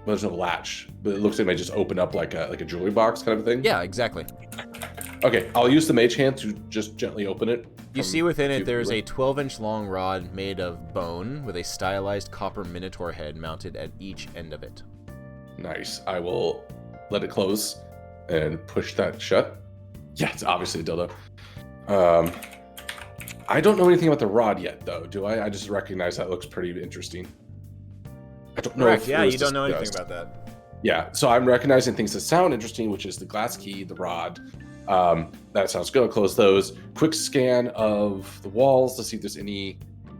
Well, there's no latch, but it looks like it might just open up like a jewelry box kind of thing. Yeah, exactly. Okay, I'll use the mage hand to just gently open it. You see within it there's a 12-inch long rod made of bone with a stylized copper minotaur head mounted at each end of it. Nice. I will let it close and push that shut. Yeah, it's obviously a dildo. I don't know anything about the rod yet, though, do I? I just recognize that looks pretty interesting. I don't know. Correct. Yeah, you don't know anything about that. Yeah, so I'm recognizing things that sound interesting, which is the glass key, the rod. That sounds good. I'll close those. Quick scan of the walls to see if there's any.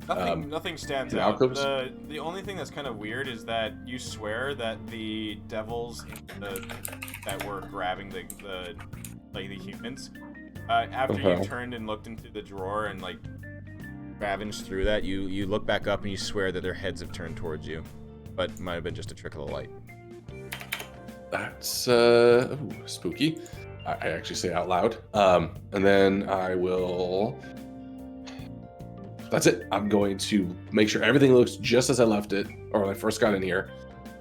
Nothing stands out. alcoves? The only thing that's kind of weird is that you swear that the devils that were grabbing the humans, after you turned and looked into the drawer and like ravaged through that, you look back up and you swear that their heads have turned towards you, but it might have been just a trick of the light. That's spooky. I actually say out loud. And then I will. That's it. I'm going to make sure everything looks just as I left it, or when I first got in here.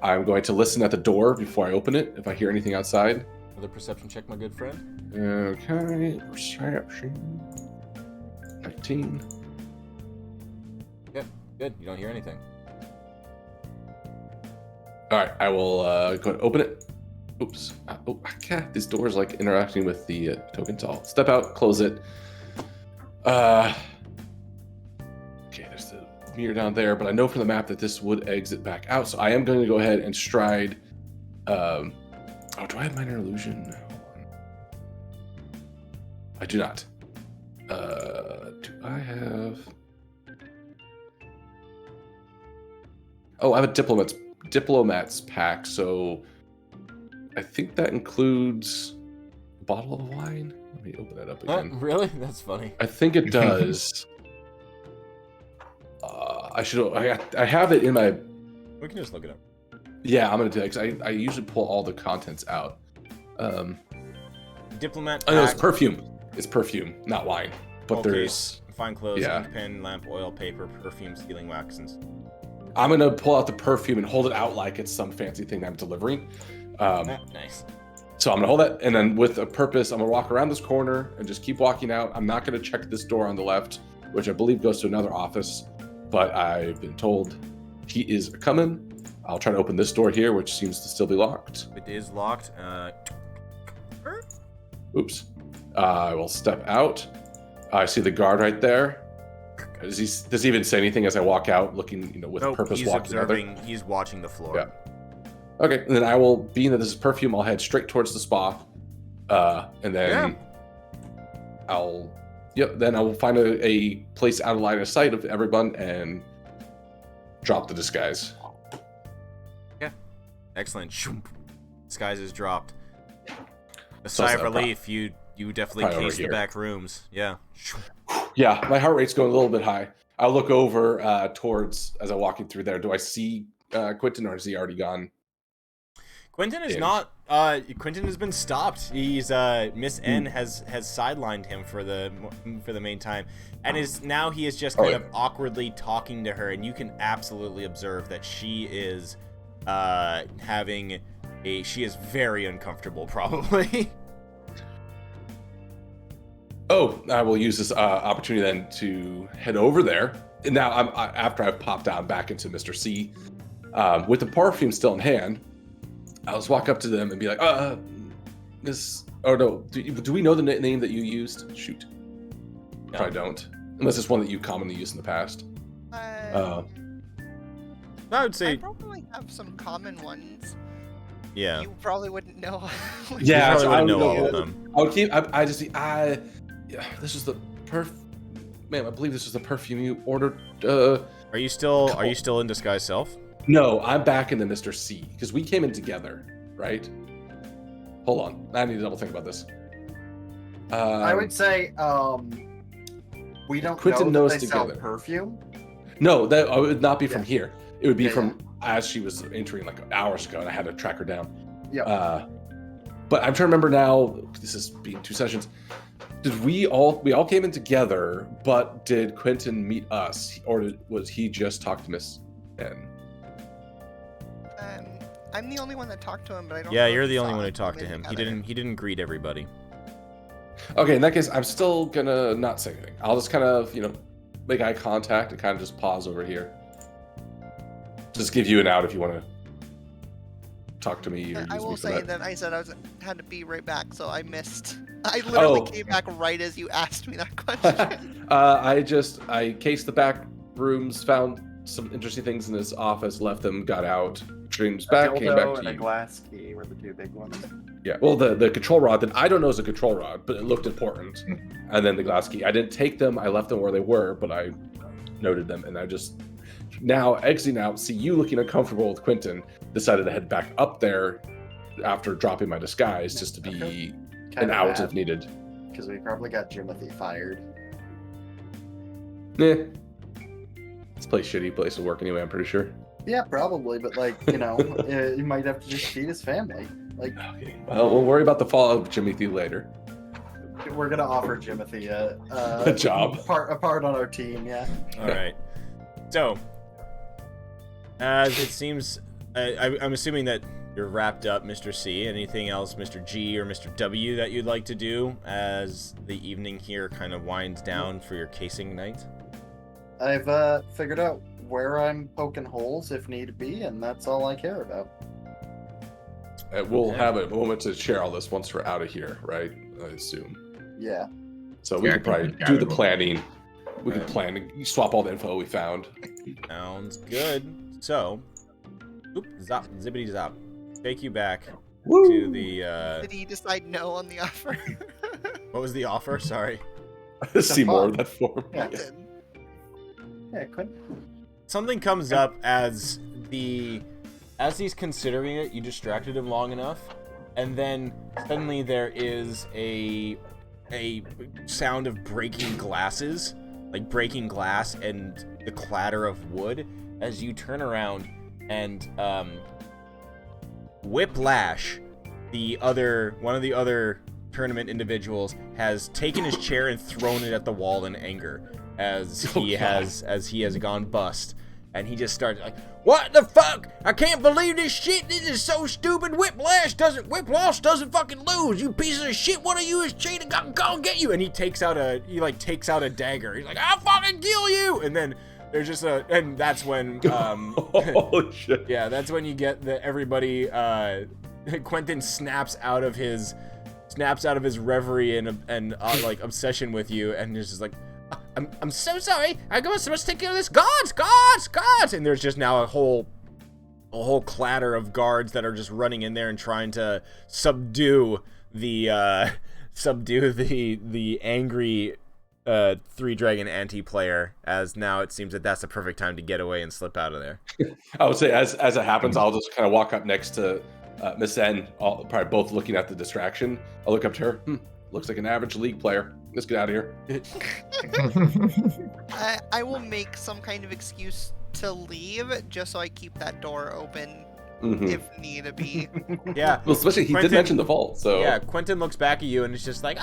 I'm going to listen at the door before I open it if I hear anything outside. Another perception check, my good friend. Okay, perception. 19. Yep, good. You don't hear anything. All right, I will go and open it. Oops. God, this door's like interacting with the token. So I'll step out, close it. Okay, there's the mirror down there, but I know from the map that this would exit back out. So I am going to go ahead and stride. Oh, do I have minor illusion? No. I do not. Do I have? Oh, I have a diplomat's pack, so I think that includes a bottle of wine. Let me open that up again. Really? That's funny. I think it does. I have it in my. We can just look it up. Yeah, I'm gonna do it because I usually pull all the contents out. Diplomat. Oh no, it's perfume. It's perfume, not wine. But there's fine clothes, yeah. ink pen, lamp, oil, paper, perfume, sealing wax, and. I'm gonna pull out the perfume and hold it out like it's some fancy thing that I'm delivering. Nice. So I'm gonna hold that, and then with a purpose, I'm gonna walk around this corner and just keep walking out. I'm not gonna check this door on the left, which I believe goes to another office, but I've been told he is coming. I'll try to open this door here, which seems to still be locked. It is locked. Oops. I will step out. I see the guard right there. Does he even say anything as I walk out, looking, with purpose he's walking observing. He's watching the floor. Yeah. Okay, and then I will, being that this is perfume, I'll head straight towards the spa, And then then I will find a place out of line of sight of everyone and drop the disguise. Yeah. Excellent. Disguise is dropped. A So sigh it's of not relief. You definitely probably over case the here. back rooms. Yeah. Yeah, my heart rate's going a little bit high. I'll look over towards as I'm walking through there. Do I see Quentin, or is he already gone? Quentin is In. not. Quentin has been stopped. He's Miss N has sidelined him for the main time, and he is just kind of awkwardly talking to her, and you can absolutely observe that she is she is very uncomfortable, probably. Oh, I will use this opportunity then to head over there. And now, after I've popped down back into Mr. C, with the perfume still in hand, I'll just walk up to them and be like, Miss... Oh, no. Do we know the name that you used? Shoot. No. Probably don't. Unless it's one that you commonly used in the past. I would say, I probably have some common ones. yeah. You probably wouldn't know. Yeah, You so probably I wouldn't know would all of go- them. I would keep... this is the Man, I believe this is the perfume you ordered. Are you still in disguise self? No, I'm back into Mr. C, because we came in together, right? Hold on. I need to double think about this. I would say we don't Quentin know knows that they sell together. perfume. No, that would not be from Yeah. here. It would be Yeah, from as she was entering like hours ago, and I had to track her down. Yep. But I'm trying to remember now. This is being 2 sessions. Did we all came in together? But did Quentin meet us, or was he just talk to Miss N? I'm the only one that talked to him, but I don't. Yeah, know if you're he the only saw one who us talked to come in him. He together. didn't greet everybody. Okay, in that case, I'm still gonna not say anything. I'll just kind of make eye contact and kind of just pause over here. Just give you an out if you want to talk to me. Or I use will me for say that. that I said had to be right back, so I missed. I literally Oh. came back right as you asked me that question. I cased the back rooms, found some interesting things in his office, left them, got out, dreams back, a came dildo back and to a you. glass key were the two big ones. Yeah, well, the control rod that I don't know is a control rod, but it looked important. And then the glass key. I didn't take them, I left them where they were, but I noted them, and I just now exiting out, see you looking uncomfortable with Quentin, decided to head back up there after dropping my disguise just to be an out if needed. Because we probably got Jimothy fired. This place shitty place to work anyway, I'm pretty sure. Yeah, probably, but you might have to just feed his family. Like, Okay. Well, we'll worry about the fallout of Jimmy Thee later. we're gonna offer Jimothy a A job. a part on our team. Yeah. All right. So, as it seems, I'm assuming that you're wrapped up, Mr. C. Anything else, Mr. G or Mr. W, that you'd like to do as the evening here kind of winds down for your casing night? I've figured out where I'm poking holes if need be, and that's all I care about. We'll have a moment to share all this once we're out of here, right? I assume. Yeah. So we Yeah, could probably got do it. the planning. We could plan and swap all the info we found. Sounds good. So, zop, zippity zop. Take you back Woo! to the, Did he decide no on the offer? what was the offer? Sorry. See more of that form. Yeah. Did. Yeah, Quinn. Something comes up as he's considering it, you distracted him long enough, and then suddenly there is a sound of breaking glasses, like breaking glass and the clatter of wood as you turn around and Whiplash, one of the other tournament individuals, has taken his chair and thrown it at the wall in anger as he has gone bust. And he just started like, "What the fuck? I can't believe this shit. This is so stupid. Whiplash doesn't fucking lose. You pieces of shit. One of you is cheating. I'm gonna get you." And he takes out a dagger. He's like, "I'll fucking kill you." And then there's just and that's when Holy shit. yeah, that's when you get everybody. Quentin snaps out of his reverie and like obsession with you, and is just like, I'm so sorry. I must take care of this. Guards! And there's just now a whole clatter of guards that are just running in there and trying to subdue subdue the angry 3-dragon anti-player, as now it seems that that's the perfect time to get away and slip out of there. I would say as it happens, I'll just kind of walk up next to Miss N, probably both looking at the distraction. I'll look up to her. Looks like an average league player. Let's get out of here. I will make some kind of excuse to leave just so I keep that door open if need be. Yeah. Well, especially he did mention the vault, so yeah. Quentin looks back at you and it's just like,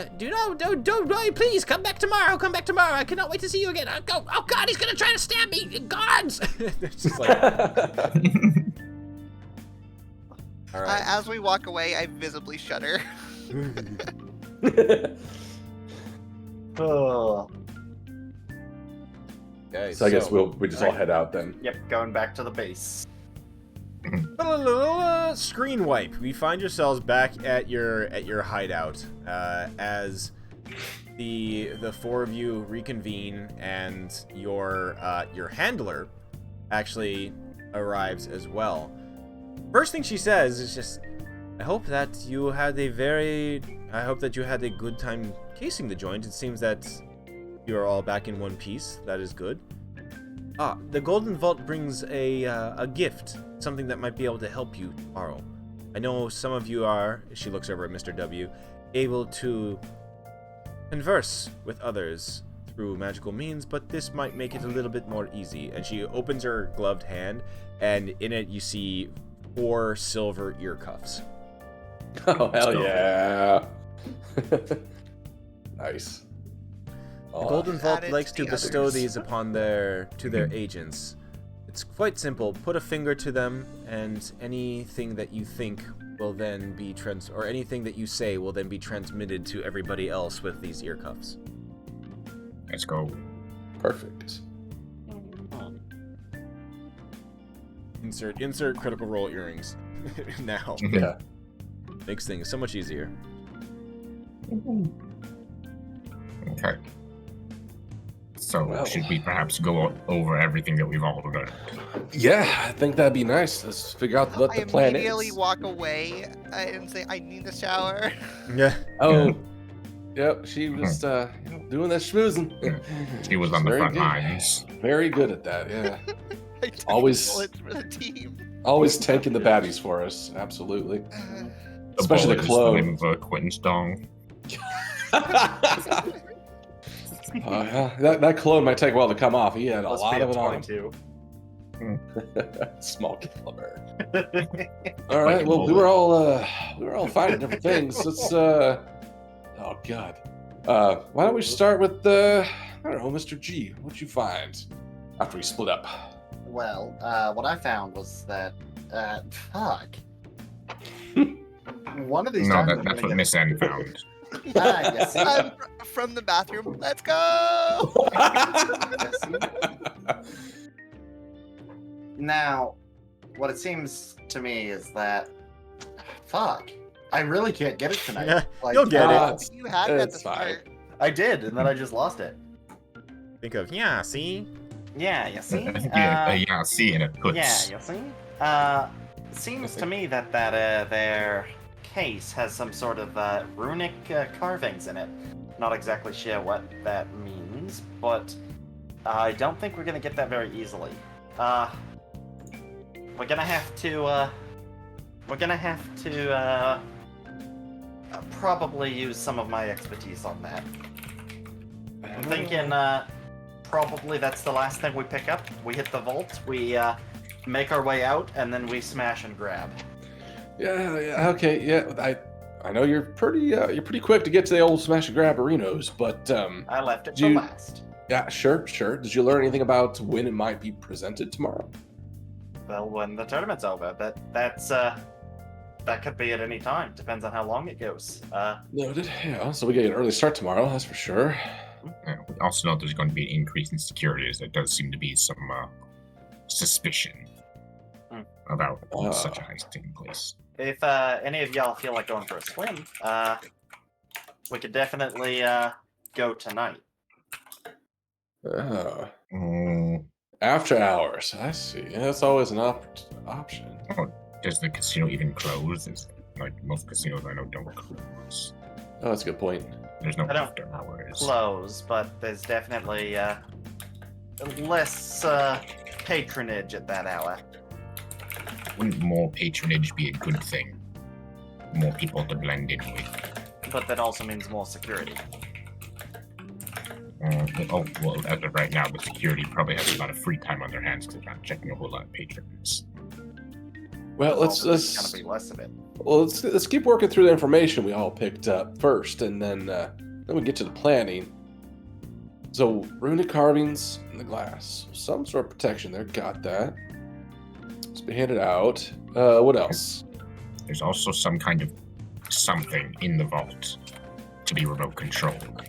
don't please come back tomorrow. Come back tomorrow. I cannot wait to see you again. Oh God, he's gonna try to stab me. Guards. It's just like. All right. As we walk away, I visibly shudder. Oh. Okay, so I guess we just all head out then. Yep, going back to the base. Screen wipe. We find yourselves back at your hideout as the four of you reconvene, and your handler actually arrives as well. First thing she says is just, I hope that you had a good time casing the joint. It seems that you are all back in one piece. That is good. The Golden Vault brings a gift, something that might be able to help you tomorrow. I know some of you are, she looks over at Mr. W, able to converse with others through magical means, but this might make it a little bit more easy. And she opens her gloved hand, and in it you see 4 silver ear cuffs. Oh, hell yeah. Nice. The Golden Vault Added likes to to the bestow others. these upon their agents. It's quite simple. Put a finger to them, and anything that you think will then be anything that you say will then be transmitted to everybody else with these ear cuffs. Let's go. Perfect. Insert critical role earrings now. Yeah. Makes things so much easier. Okay. So Well. should we perhaps go over everything that we've all learned? Yeah, I think that'd be nice. Let's figure out what the I plan immediately is. walk away and say, I need a shower. Yeah. Oh, yep. She was doing that schmoozing. She was on the Very front good. lines. Very good at that. Yeah. I took Always- bullets for the team. Always taking the baddies for us. Absolutely. Uh, Especially the bullet is clone. name of Quentin's dong. Yeah. That clone might take a while to come off. He had a Must lot be of a it on him. 22. Small caliber. All right. Well, we were all fighting different things. Let's. Oh God. Why don't we start with I don't know, Mr. G. What'd you find after we split up? Well, what I found was that, fuck. One of these No, times I'm that's gonna what get- Miss N found. You see? I'm from the bathroom. Let's go! Now, what it seems to me is that, fuck, I really can't get it tonight. Yeah, you'll get it. It's- You had it at the it's fine. start. I did, and then I just lost it. Think of, see? Yeah, you see? Yeah, see, and it puts. Yeah, you see? Seems to me that their case has some sort of runic carvings in it. Not exactly sure what that means, but I don't think we're gonna get that very easily. We're gonna have to. Probably use some of my expertise on that. I'm thinking probably that's the last thing we pick up. We hit the vault, we make our way out, and then we smash and grab. Yeah. Okay. Yeah. I know you're pretty quick to get to the old smash and grab arenas, but I left it Do you- for last. yeah, sure. Did you learn anything about when it might be presented tomorrow? Well, when the tournament's over, that could be at any time. Depends on how long it goes. Noted. Yeah. So we get an early start tomorrow. That's for sure. Yeah, we also know there's going to be an increase in security, as there does seem to be some suspicion about such a heist taking place. If any of y'all feel like going for a swim, we could definitely go tonight. Oh. Oh, After hours. I see. Yeah, that's always an option. does the casino even close? Like most casinos I know don't close. Oh, that's a good point. There's no I don't after hours. Close, but there's definitely less patronage at that hour. Wouldn't more patronage be a good thing? More people to blend in with. But that also means more security. Well, as of right now, the security probably has a lot of free time on their hands because they're not checking a whole lot of patrons. Well, There's let's gonna be less of it. Well, let's keep working through the information we all picked up first, and then we get to the planning. So, runic carvings in the glass, some sort of protection there. Got that. Let's be handed out. What else? There's also some kind of something in the vault to be remote controlled.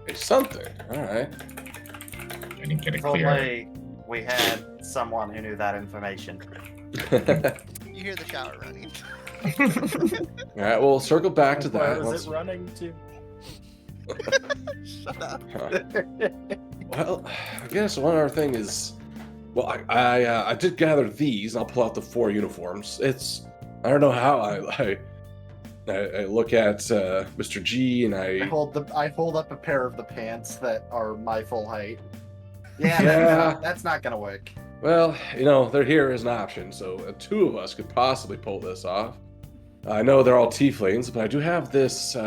Hey, something. All right. I didn't get it If clear. only we had someone who knew that information. You hear the shower running. All right. We'll circle back to that. Where once- is it running to? Shut up. Well, I guess one other thing is, well, I did gather these. I'll pull out the 4 uniforms. I don't know how I look at Mr. G and I hold up a pair of the pants that are my full height. Yeah, Yeah. that's not gonna work. Well, they're here as an option, so 2 of us could possibly pull this off. I know they're all tieflings, but I do have this,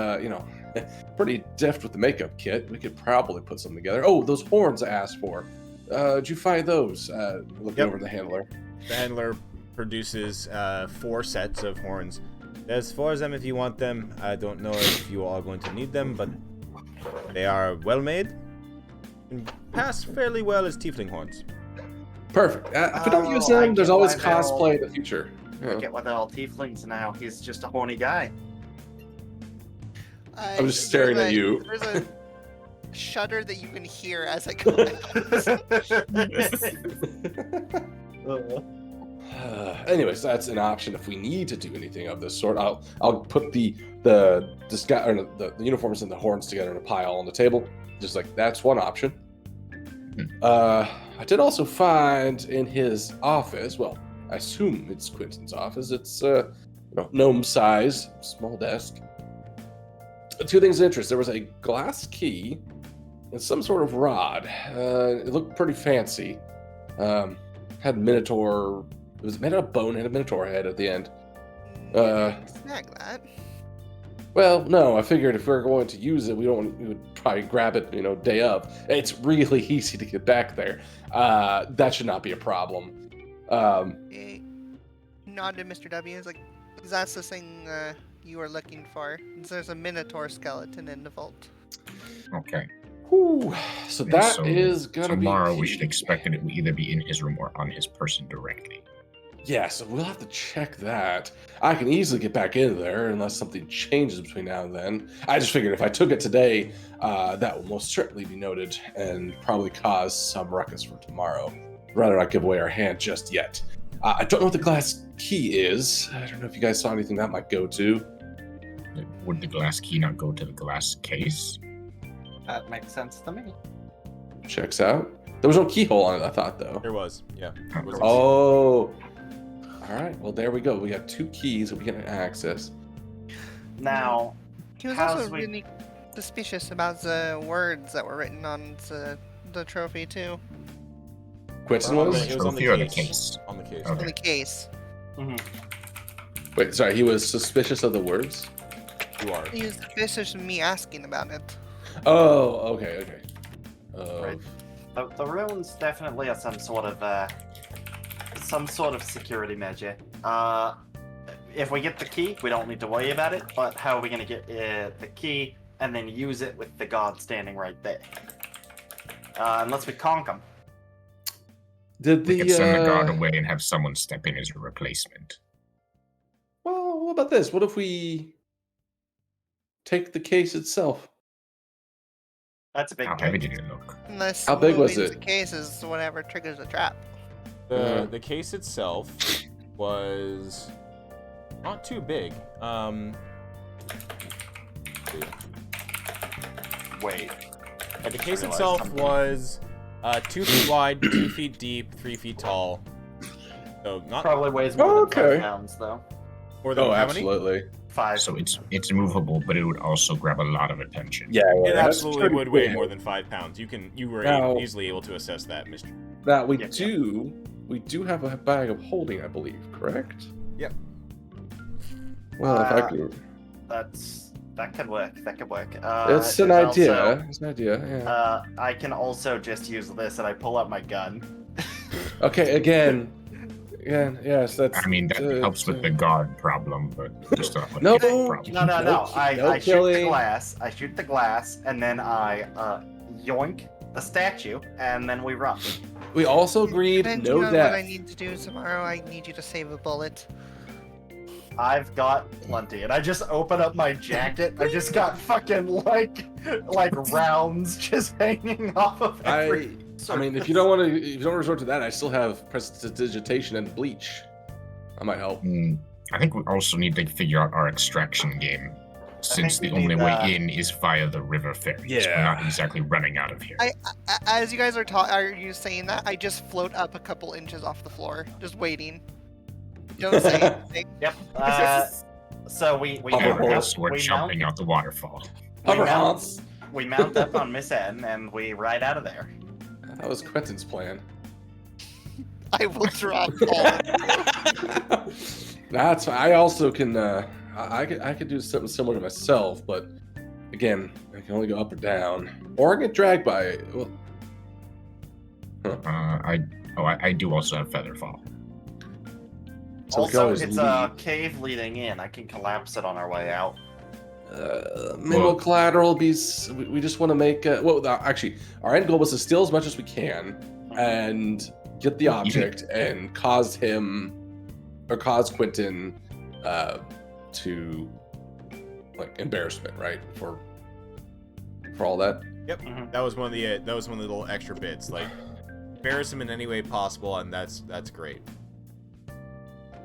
pretty deft with the makeup kit. We could probably put something together. Oh, those horns I asked for. Did you find those? Looking Yep. over the handler. The handler produces 4 sets of horns. There's 4 of them if you want them. I don't know if you are going to need them, but they are well made and pass fairly well as tiefling horns. Perfect. If we don't use Oh, I them, there's get always why they're all- cosplay in the future. Yeah. Get why they're all tieflings now. He's just a horny guy. I'm just staring at you. There's a shudder that you can hear as I go out. Anyways, that's an option if we need to do anything of this sort. I'll put the uniforms and the horns together in a pile on the table. Just like that's one option. I did also find in his office. Well, I assume it's Quentin's office. It's gnome size, small desk. 2 things of interest. There was a glass key and some sort of rod. It looked pretty fancy. Had minotaur. It was made out of bone, had a minotaur head at the end. Snag that. Well, no, I figured if we were going to use it, we would probably grab it, day of. It's really easy to get back there. That should not be a problem. Nod to Mr. W. Is like, that's the thing you were looking for. There's a minotaur skeleton in the vault. Okay. Whew. So Yeah, that so is gonna be tomorrow. We key. should expect that it will either be in his room or on his person directly. Yeah, so we'll have to check that. I can easily get back into there unless something changes between now and then. I just figured if I took it today, that will most certainly be noted and probably cause some ruckus for tomorrow. Rather not give away our hand just yet. I don't know what the glass key is. I don't know if you guys saw anything that might go to. Would the glass key not go to the glass case? That makes sense to me. Checks out. There was no keyhole on it, I thought, though. There was, yeah. It was- Oh. All right. Well, there we go. We got 2 keys that we can access. Now, He was How's also we- really suspicious about the words that were written on the trophy too. Quentin on was? the- it was on Trophy or the the case? case. On the case. Okay. On the case. Wait, sorry. He was suspicious of the words? You are. He was suspicious of me asking about it. Oh, okay. Right. The runes definitely are some sort of security measure. If we get the key, we don't need to worry about it. But how are we going to get the key and then use it with the guard standing right there? Unless we conk them. Did We the could send the guard away and have someone step in as a replacement. Well, what about this? What if we take the case itself? That's a big How heavy case. did it look? Unless How big was moving it? the case is whatever triggers the trap. The case itself was not too big. Wait. The case itself was 2 feet wide, 2 feet deep, 3 feet tall. So not Probably weighs more Okay. than 5 pounds, though. Or the Oh, how many? absolutely. 5. So it's movable, but it would also grab a lot of attention. Yeah, It that's absolutely pretty would weigh big. more than 5 pounds. You were Now- easily able to assess that, Mr. Now we Yep, do have a bag of holding, I believe, correct? Yep. Well, if I could, That could work. That could work. it's an there's idea. also- It's an idea. Yeah. I can also just use this, and I pull out my gun. Okay. Again. Yes. That's. I mean, that helps with the guard problem, but just not with No, the problem. No. No I shoot the killing. glass. I shoot the glass, and then I yoink the statue, and then we run. We also agreed Depending no on death. what I need to do tomorrow, I need you to save a bullet. I've got plenty, and I just open up my jacket. I just got fucking like rounds just hanging off of every. I mean, if you don't want to, if you don't resort to that, I still have prestidigitation and bleach. That might help. I think we also need to figure out our extraction game, since the think we only need way that. in is via the river ferries. Yeah. We're not exactly running out of here. As you guys are you saying that, I just float up a couple inches off the floor, just waiting. Don't say anything. Yep. So we Everyone's we're we jumping out the waterfall. Hover mount- Hans. We mount up on Miss N, and we ride out of there. That was Quentin's plan. I will drop all. That's. I also can. I could do something similar to myself, but again, I can only go up or down, or I get dragged by it. Well, I do also have featherfall. so we can Also, always it's leave. a cave leading in. I can collapse it on our way out. Minimal collateral be. We just want to make. Actually, our end goal was to steal as much as we can and get the object and cause him or cause Quentin to like embarrassment, right? For all that. Yep. That was one of the little extra bits. Like, embarrass him in any way possible, and that's great.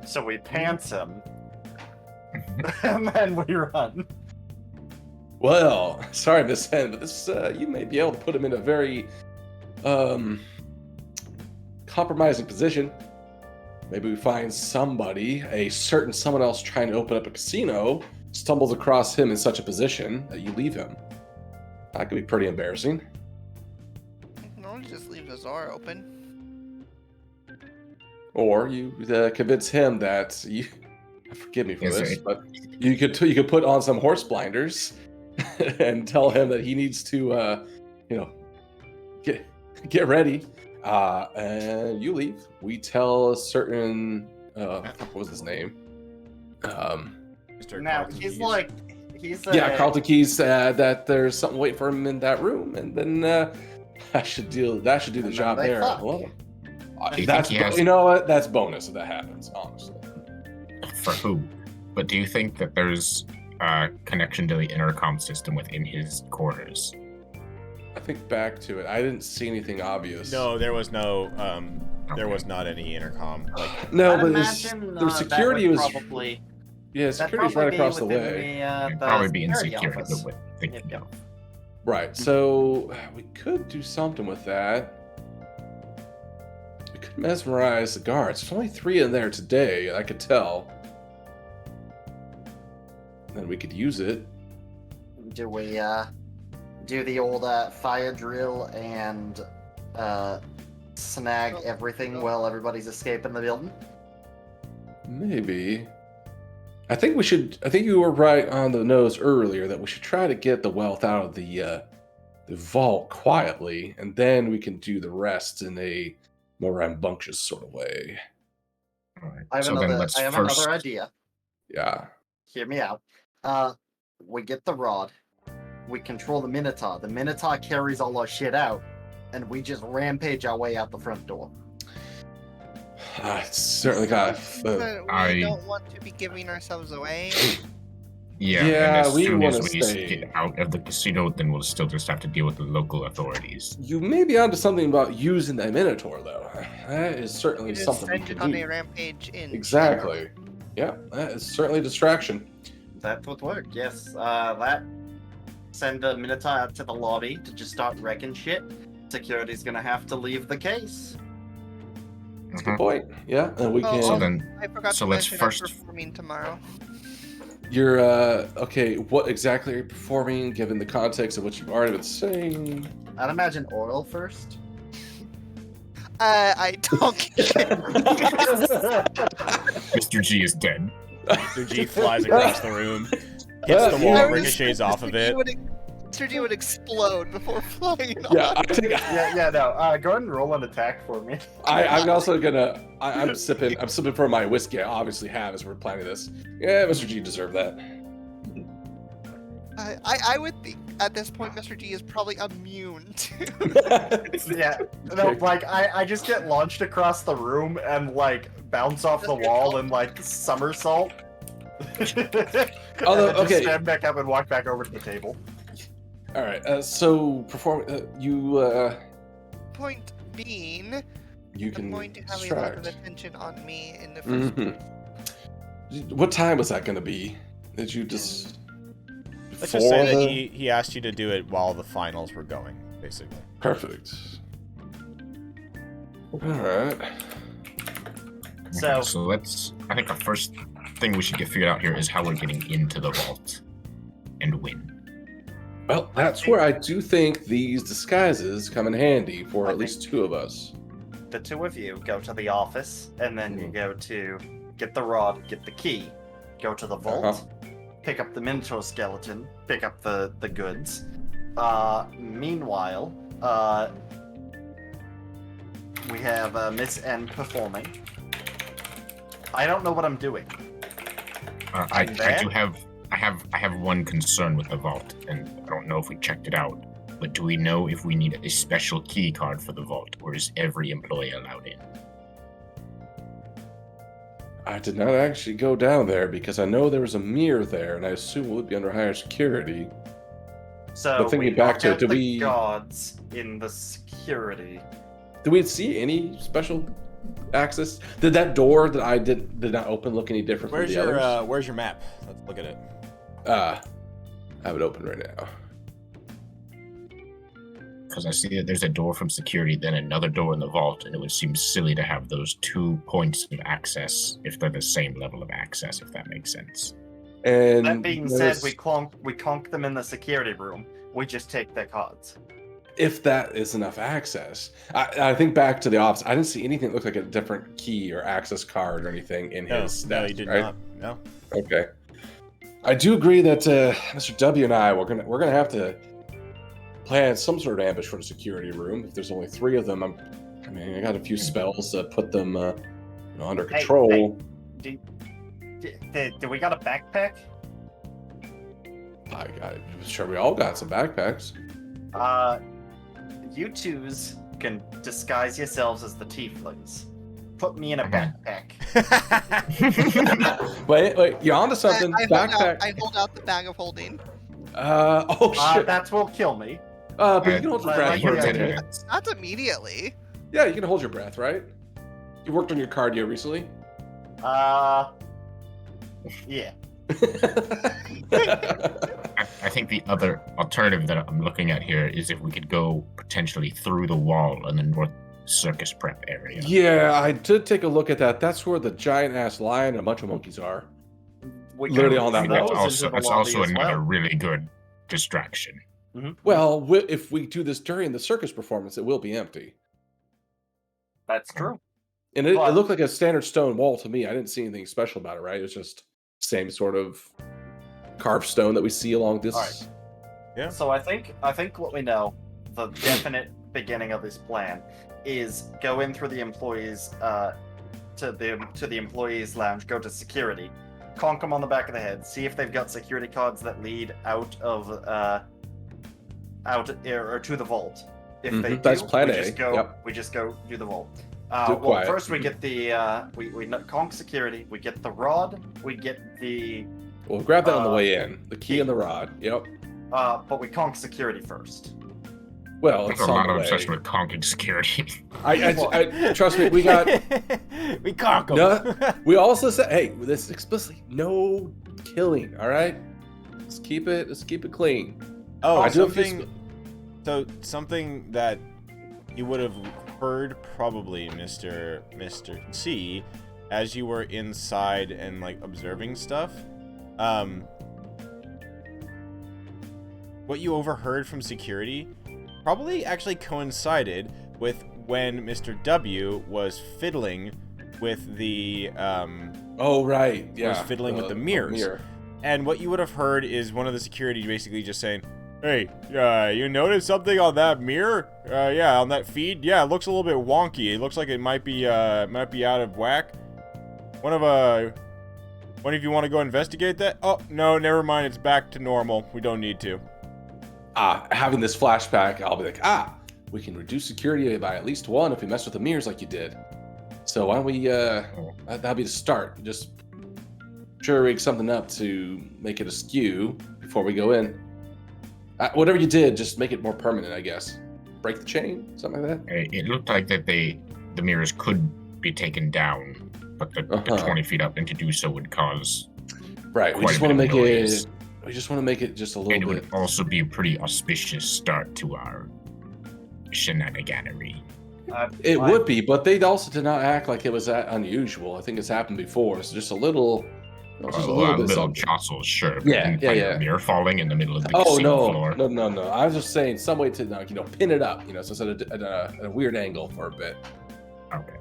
So we pants him, and then we run. Well, sorry, Miss Hen, but this you may be able to put him in a very compromising position. Maybe we find somebody, a certain someone else trying to open up a casino, stumbles across him in such a position that you leave him. That could be pretty embarrassing. No, just leave the door open. Or you convince him that you. Forgive me for Yes, this, sir. but you could put on some horse blinders and tell him that he needs to, get ready. And you leave. We tell a certain what was his name? Mr. Now Carlton he's Keys. like, he's Carlton Keys said that there's something waiting for him in that room, and then that should do the then job they there. fuck. Well, Do you that's think he has- you know what? That's bonus if that happens, honestly. For who? But do you think that there's a connection to the intercom system within his quarters? I think back to it. I didn't see anything obvious. No, there was no. There was not any intercom. Like, No, I'd but imagine, the security was probably security's right across the way. It'd probably be in security security, office. but with thinking Yep. of. Right. So we could do something with that. We could mesmerize the guards. There's only 3 in there today, I could tell. Then we could use it. Do we do the old fire drill and snag everything while everybody's escaping the building? Maybe. I think you were right on the nose earlier that we should try to get the wealth out of the vault quietly, and then we can do the rest in a more rambunctious sort of way. All right. I have, So then another, let's I have first. another idea. Yeah. Hear me out. We get the rod. We control the Minotaur. The Minotaur carries all our shit out, and we just rampage our way out the front door. It's certainly got. But we I- don't want to be giving ourselves away. Yeah, Yeah, and as we soon as wanna we stay. get out of the casino, then we'll still just have to deal with the local authorities. You may be onto something about using the Minotaur, though. That is certainly We just something we send could it on do. a rampage in. Exactly. Yeah, that is certainly a distraction. That would work, yes. That send the Minotaur out to the lobby to just start wrecking shit. Security's gonna have to leave the case. That's a good point. Yeah, and we Oh, can. So then, I forgot so to let's mention first- I'm performing tomorrow. You're okay. What exactly are you performing, given the context of what you've already been saying? I'd imagine oil first. I don't care. Mr. G is dead. Mr. G flies across the room, hits the I wall, was- ricochets off of it. Mr. G would explode before flying Yeah, off. I think Yeah, no. Go ahead and roll an attack for me. I'm also gonna. I'm sipping from my whiskey. I obviously have as we're planning this. Yeah, Mr. G deserved that. I would think at this point Mr. G is probably immune to. Yeah, no, like I just get launched across the room and like bounce off the wall and like somersault. Although, and then just okay. stand back up and walk back over to the table. All right. So perform. You Point being, you I'm can going to have a lot of distract. attention on me in the first. Mhm. What time was that going to be? Did you just? Let's just say that before he asked you to do it while the finals were going, basically. Perfect. All right. So- So let's. I think the first thing we should get figured out here is how we're getting into the vault and when. Well, that's where I do think these disguises come in handy for at least two of us. The two of you go to the office, and then you go to get the rod, get the key, go to the vault, pick up the Minotaur skeleton, pick up the goods. Meanwhile, we have Miss N performing. I don't know what I'm doing. I there? do have. I have one concern with the vault, and I don't know if we checked it out. But do we know if we need a special key card for the vault, or is every employee allowed in? I did not actually go down there because I know there was a mirror there, and I assume it would be under higher security. So But thinking we back knock to it, out do the we- gods in the security. Do we see any special access? Did that door that I did not open look any different Where's from the your others? Where's your map? Let's look at it. I have it open right now. Because I see that there's a door from security, then another door in the vault, and it would seem silly to have those 2 points of access if they're the same level of access, if that makes sense. And That being said, there's- we conk them in the security room. We just take their cards. if that is enough access, I think back to the office. I didn't see anything that looked like a different key or access card or anything in No, his. no, desk, you did right? not. No. Okay. I do agree that Mr. W and I we're gonna have to plan some sort of ambush for the security room. If there's only 3 of them, I got a few spells to put them under Hey, control. Do we got a backpack? I'm sure we all got some backpacks. You twos can disguise yourselves as the tieflings. Put me in a Okay. backpack. Wait, you're onto something. Backpack. I hold out the bag of holding. Oh shit. That will kill me. But you can hold your I breath like for a the idea. minute. Not immediately. Yeah, you can hold your breath, right? You worked on your cardio recently. Yeah. I think the other alternative that I'm looking at here is if we could go potentially through the wall in the North Circus Prep area. Yeah, I did take a look at that. That's where the giant ass lion and a bunch of monkeys are. We Literally can on that move wall. those into the That's lobby also as another well. really good distraction. Well, if we do this during the circus performance, it will be empty. That's true. And it But- looked like a standard stone wall to me. I didn't see anything special about it, right? It was just same sort of carved stone that we see along this. All right. Yeah. So I think what we know, the definite beginning of this plan, is go in through the employees to the employees lounge, go to security, conk them on the back of the head, see if they've got security cards that lead out or to the vault. If they do, That's plan we A. just go Yep. we just go do the vault. Do it Well, quiet. first we get the we conk security, we get the rod, we get the We'll grab that on the Uh, way in. The key and the rod. Yep. but we conk security first. Well, There's it's a on lot the of way. obsession with conking security. I trust me. We got. we conk 'em. No, we also said, hey, this is explicitly no killing. All right. Let's keep it clean. Oh, I do have something. So something that you would have heard probably, Mr. C, as you were inside and like observing stuff. What you overheard from security probably actually coincided with when Mr. W was fiddling with the Oh right, yeah. was fiddling with the mirrors. mirror. And what you would have heard is one of the security basically just saying, "Hey, you noticed something on that mirror? Yeah, on that feed? Yeah, it looks a little bit wonky. It looks like it might be out of whack. One of you want to go investigate that? Oh, no, never mind. It's back to normal. We don't need to." Having this flashback, I'll be like, we can reduce security by at least 1 if we mess with the mirrors like you did. So why don't we, that'll be the start. Just rig something up to make it askew before we go in. Whatever you did, just make it more permanent, I guess. Break the chain, something like that. It looked like that the mirrors could be taken down, but the 20 feet up, and to do so would cause right. We just want to make it. We just want to make it just a little and it bit. would also be a pretty auspicious start to our shenaniganery. It would be, but they also did not act like it was that unusual. I think it's happened before, so just a little. Just a little bit jostles, sure. Yeah. A mirror falling in the middle of the floor. No. No. I was just saying some way to pin it up, so it's at a weird angle for a bit. Okay.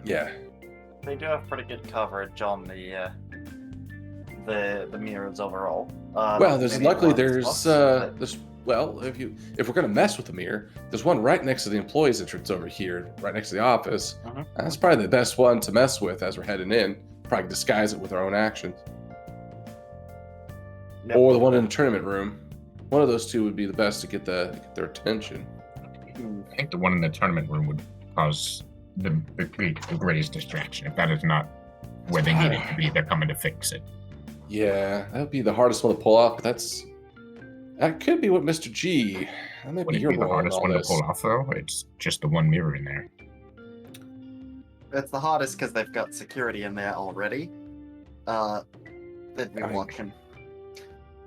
Yeah. They do have pretty good coverage on the mirrors overall. Well, there's if we're gonna mess with the mirror, there's one right next to the employees entrance over here, right next to the office. That's probably the best one to mess with as we're heading in. Probably disguise it with our own actions. Yep. Or the one in the tournament room. One of those two would be the best to get their attention. I think the one in the tournament room would cause the greatest distraction. If that is not where they need it to be, they're coming to fix it. Yeah, that would be the hardest one to pull off, but that could be what Mr. G. That might be your role. The hardest one to pull off, though. It's just the one mirror in there. It's the hardest because they've got security in there already. They'd be watching.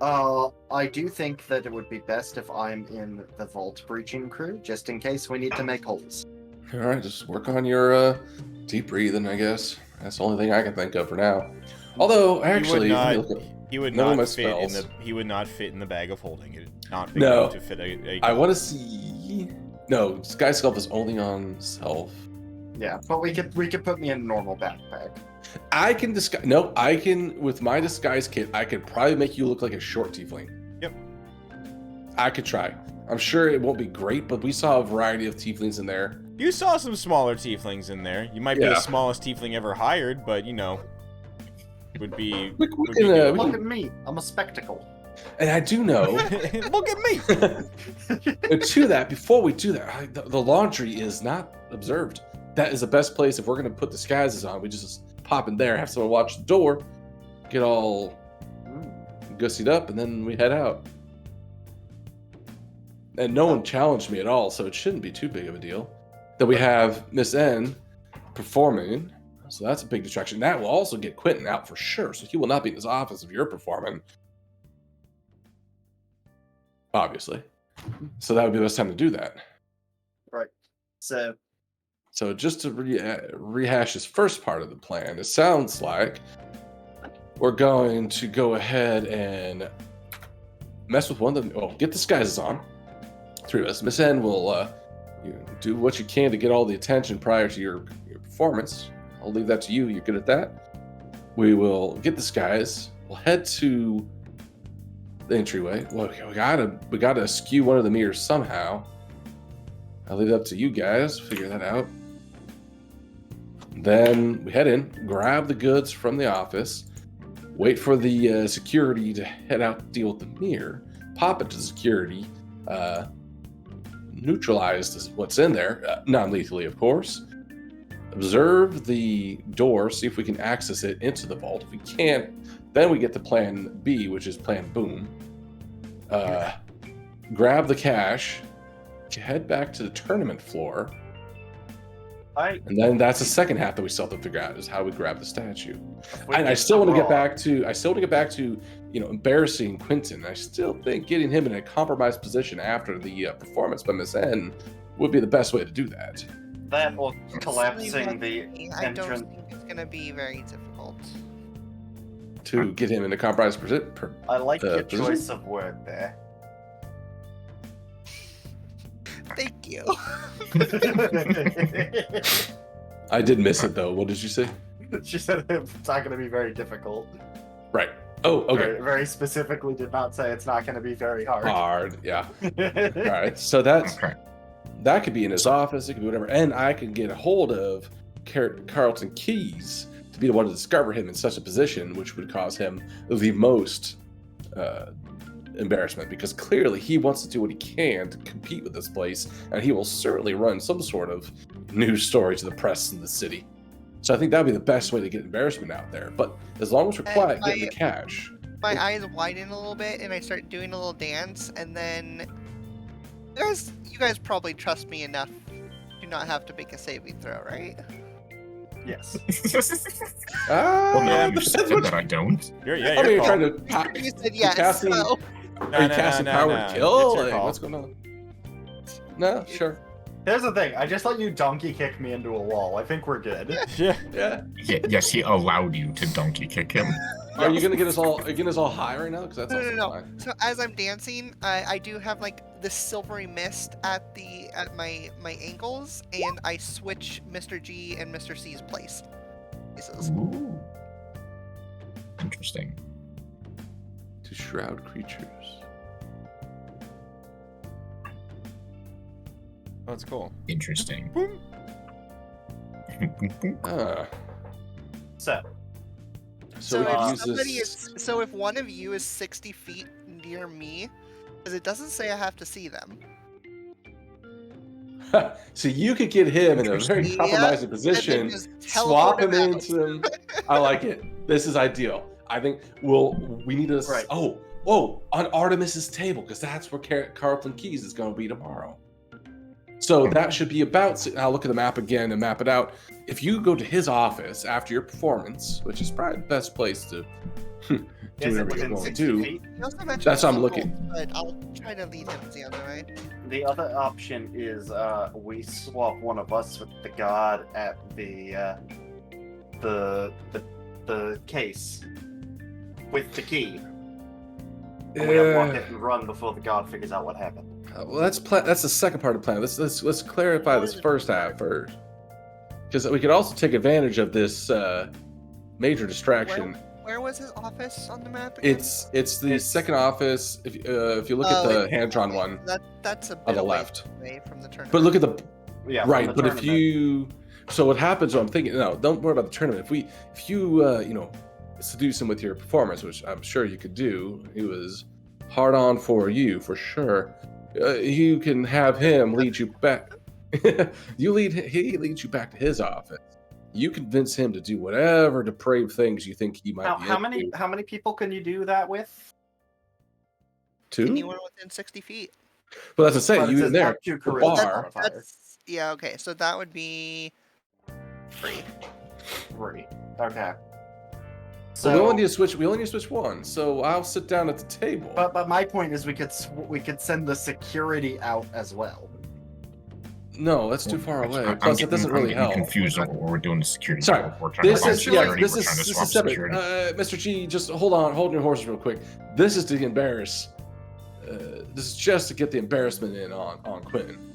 I do think that it would be best if I'm in the vault breaching crew, just in case we need to make holes. All right, just work on your deep breathing, I guess. That's the only thing I can think of for now. Although, actually, he would not fit in the bag of holding. It not big enough to fit a I want to see. No, Sky Sculpt is only on self. Yeah, but we could put me in a normal backpack. I can disguise. No, I can with my disguise kit. I could probably make you look like a short tiefling. Yep. I could try. I'm sure it won't be great, but we saw a variety of tieflings in there. You saw some smaller tieflings in there. You might be the smallest tiefling ever hired, but would be. Look at me. I'm a spectacle. And I do know. Look at me. And to that, before we do that, the laundry is not observed. That is the best place if we're going to put disguises on. We just pop in there, have someone watch the door, get all gussied up, and then we head out. And no one challenged me at all, so it shouldn't be too big of a deal. Then we have Miss N performing, so that's a big distraction. That will also get Quentin out for sure, so he will not be in his office if you're performing. Obviously. So that would be the best time to do that. Right. So just to rehash this first part of the plan, it sounds like we're going to go ahead and mess with one of them. Well, get disguises on. 3 of us. Miss N will do what you can to get all the attention prior to your performance. I'll leave that to you. You're good at that. We will get disguise. We'll head to the entryway. Well, we gotta skew one of the mirrors somehow. I'll leave it up to you guys. Figure that out. Then we head in, grab the goods from the office, wait for the security to head out to deal with the mirror, pop it to security, neutralize what's in there, non-lethally, of course. Observe the door, see if we can access it into the vault. If we can't, then we get to plan B, which is plan boom. Grab the cash, head back to the tournament floor. And then that's the second half that we still have to figure out is how we grab the statue. And I still want to get back to, embarrassing Quentin. I still think getting him in a compromised position after the performance by Miss N would be the best way to do that. That or collapsing the I don't entrance. think it's gonna be very difficult. To get him in a compromised I like your position? choice of word there. Thank you. I did miss it though. What did you say? She said it's not going to be very difficult. Right. Oh, okay. Very specifically did not say it's not going to be very hard. Hard, yeah. All right. So that could be in his office. It could be whatever, and I can get a hold of Carlton Keys to be the one to discover him in such a position, which would cause him the most embarrassment, because clearly he wants to do what he can to compete with this place, and he will certainly run some sort of news story to the press in the city. So I think that would be the best way to get embarrassment out there. But as long as we're quiet, getting the cash. My eyes widen a little bit, and I start doing a little dance, and then you guys probably trust me enough to not have to make a saving throw, right? Yes. Well, no, Yeah, you said that I don't. You're trying to. You said yes. casting- So. Are you casting power to It's kill? your Like, call. what's going on? No, sure. Here's the thing. I just let you donkey kick me into a wall. I think we're good. Yeah. Yeah. Yes, he allowed you to donkey kick him. Are you gonna get us all? Are you getting us all high right now? Because that's also No. fine. So as I'm dancing, I do have like this silvery mist at my ankles, and I switch Mr. G and Mr. C's places. Ooh. Interesting. To shroud creatures. Oh, that's cool. Interesting. Ah. So, So if it somebody uses. is, so if one of you is 60 feet near me, because it doesn't say I have to see them. So you could get him in a very Yep, compromising and then position, just swap teleport him out. into him. I like it. This is ideal. I think we need to. Right. Oh, on Artemis's table, because that's where Carlton Keys is going to be tomorrow. So that should be about. I'll look at the map again and map it out. If you go to his office after your performance, which is probably the best place to do is it whatever you're within going to 60 do. feet? He also mentioned That's what I'm people, looking. But I'll try to lead him the other way. The other option is we swap one of us with the guard at the case with the key. And we unlock it and run before the guard figures out what happened. Well, that's the second part of the plan. Let's clarify this first half first, because we could also take advantage of this major distraction. Where was his office on the map? Again? It's the second office. If you look at the hand-drawn one That's a bit on the away left. from the tournament. But look at the Yeah, from right. the But if tournament. you, so what happens? What I'm thinking. No, don't worry about the tournament. If you seduce him with your performance, which I'm sure you could do. He was hard on for you for sure. You can have him lead you back. He leads you back to his office. You convince him to do whatever depraved things you think he might be how into. many people can you do that with? Two? Anyone within 60 feet. Well, that's what I'm But saying. it You says in there, up to the charisma bar. modifier. Yeah, okay. So that would be 3. 3. Okay. So we only need to switch. We only need to switch one. So I'll sit down at the table. But my point is we could send the security out as well. No, that's too far away. I'm Plus, it getting- doesn't I'm really getting help. confused on what we're doing to security. Sorry, We're trying to This find is security, this we're is trying to this swap is separate. security. Mr. G, just hold your horses real quick. This is to embarrass. This is just to get the embarrassment in on Quentin.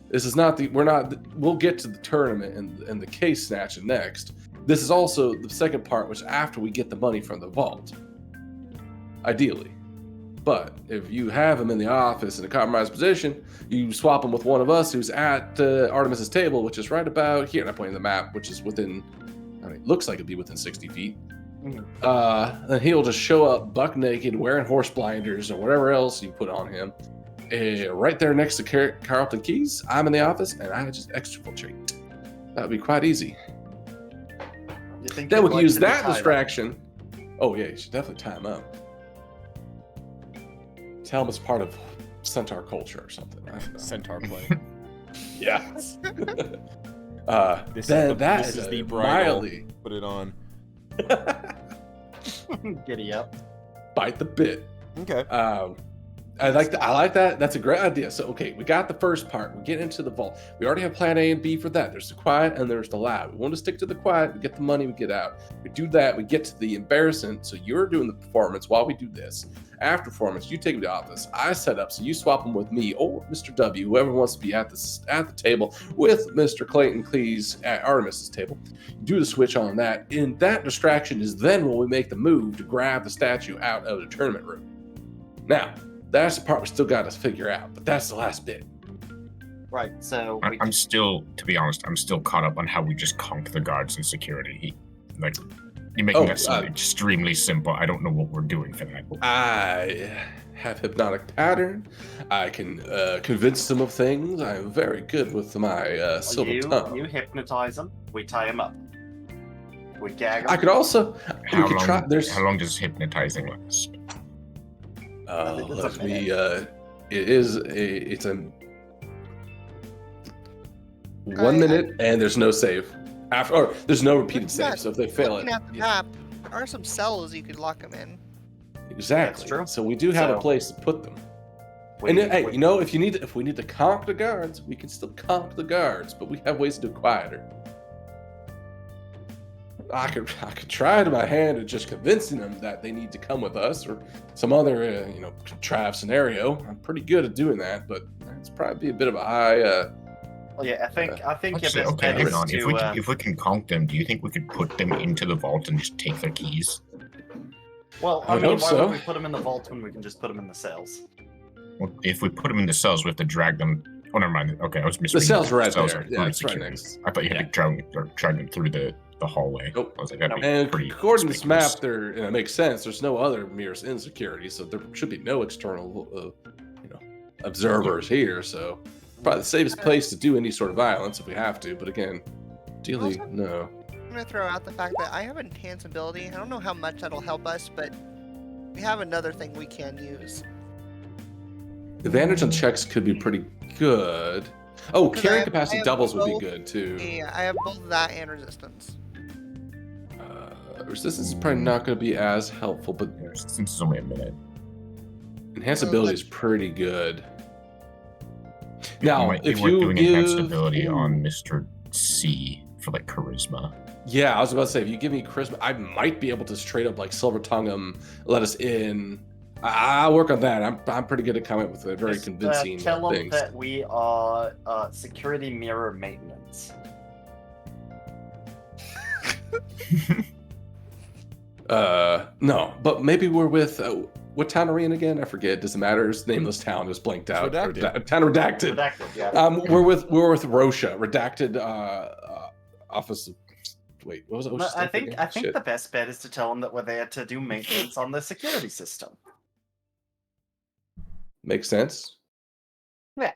This is not the. We're not. We'll get to the tournament and the case snatching next. This is also the second part, which after we get the money from the vault. Ideally. But if you have him in the office in a compromised position, you swap him with one of us who's at Artemis's table, which is right about here. And I'm pointing the map, which is within, looks like it'd be within 60 feet. Then he'll just show up buck naked, wearing horse blinders or whatever else you put on him, right there next to Carlton Keys. I'm in the office, and I just exfiltrate. That would be quite easy. You think Then you'd we can like use to be that tied up? distraction. Oh yeah, you should definitely tie him up. Tell him it's part of centaur culture or something. I don't know. Centaur play. Yeah. This This is the bridal. mildly Put it on. Giddy up. bite the bit. Okay. I like that. I like that. That's a great idea. So, okay, we got the first part. We get into the vault. We already have plan A and B for that. There's the quiet and there's the loud. We want to stick to the quiet. We get the money. We get out. We do that. We get to the embarrassment. So you're doing the performance while we do this. After performance, you take me to the office. I set up. So you swap them with me or Mr. W, whoever wants to be at the table with Mr. Clayton Cleese at Artemis's table. You do the switch on that. And that distraction is then when we make the move to grab the statue out of the tournament room. Now, that's the part we still got to figure out, but that's the last bit. Right, so... I'm still, to be honest, I'm still caught up on how we just conked the guards and security. You're making that sound extremely simple. I don't know what we're doing for that. I have hypnotic pattern. I can convince them of things. I'm very good with my silver tongue. You hypnotize them, we tie them up. We gag them. I could also... How long does hypnotizing last? It's a 1 minute and there's no save or there's no repeated save. So if they fail it, at the map, there are some cells you could lock them in. Exactly. That's true. So we do have a place to put them. If we need to conk the guards, we can still conk the guards, but we have ways to do it quieter. I could try to my hand at just convincing them that they need to come with us or some other, contrived scenario. I'm pretty good at doing that, but it's probably be a bit of a high. Well, yeah, I think Actually, okay, hang on. If we can conk them, do you think we could put them into the vault and just take their keys? Well, I mean, why would we put them in the vault when we can just put them in the cells? Well, if we put them in the cells, we have to drag them. Oh, never mind. Okay, I was misreading. The cells are right cells there. Are Yeah, it's security. right next. I thought you had to drag them through the hallway. Nope. I was like, that'd be And pretty according to this conspicuous. map, it makes sense. There's no other mirrors in security, so there should be no external, observers here. So probably the safest place to do any sort of violence if we have to. But again, ideally, no. I'm gonna throw out the fact that I have enhance ability. I don't know how much that'll help us, but we have another thing we can use. Advantage on checks could be pretty good. Oh, 'Cause carrying I capacity have doubles would be both- good too. Yeah, I have both that and resistance. Resistance is probably not going to be as helpful, but Since it's only a minute. enhanced ability is pretty good. Now, might be if worth you doing give enhanced ability on Mr. C for like charisma. Yeah, I was about to say, if you give me charisma, I might be able to straight up like silver tongue him, let us in. I'll work on that. I'm pretty good at coming up with a very convincing Tell them things. that we are security mirror maintenance. No, but maybe we're with what town are we in again? I forget. Doesn't matter. It's nameless town. Just blanked out. Redacted. Town redacted. Redacted, yeah. We're with Rosha. Redacted. Office. Wait, what was it? I think the best bet is to tell them that we're there to do maintenance on the security system. Makes sense. Yeah.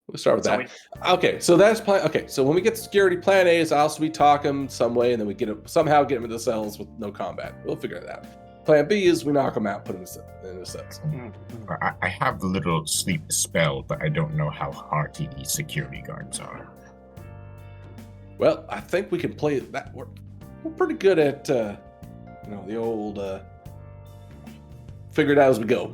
We'll start with So that. Okay, so that's plan. Okay, so when we get to security, plan A is also we talk them some way, and then we somehow get them into the cells with no combat. We'll figure it out. Plan B is we knock them out, put them in the cells. I have the little sleep spell, but I don't know how hearty these security guards are. Well, I think we can play that. We're pretty good at the old figure it out as we go.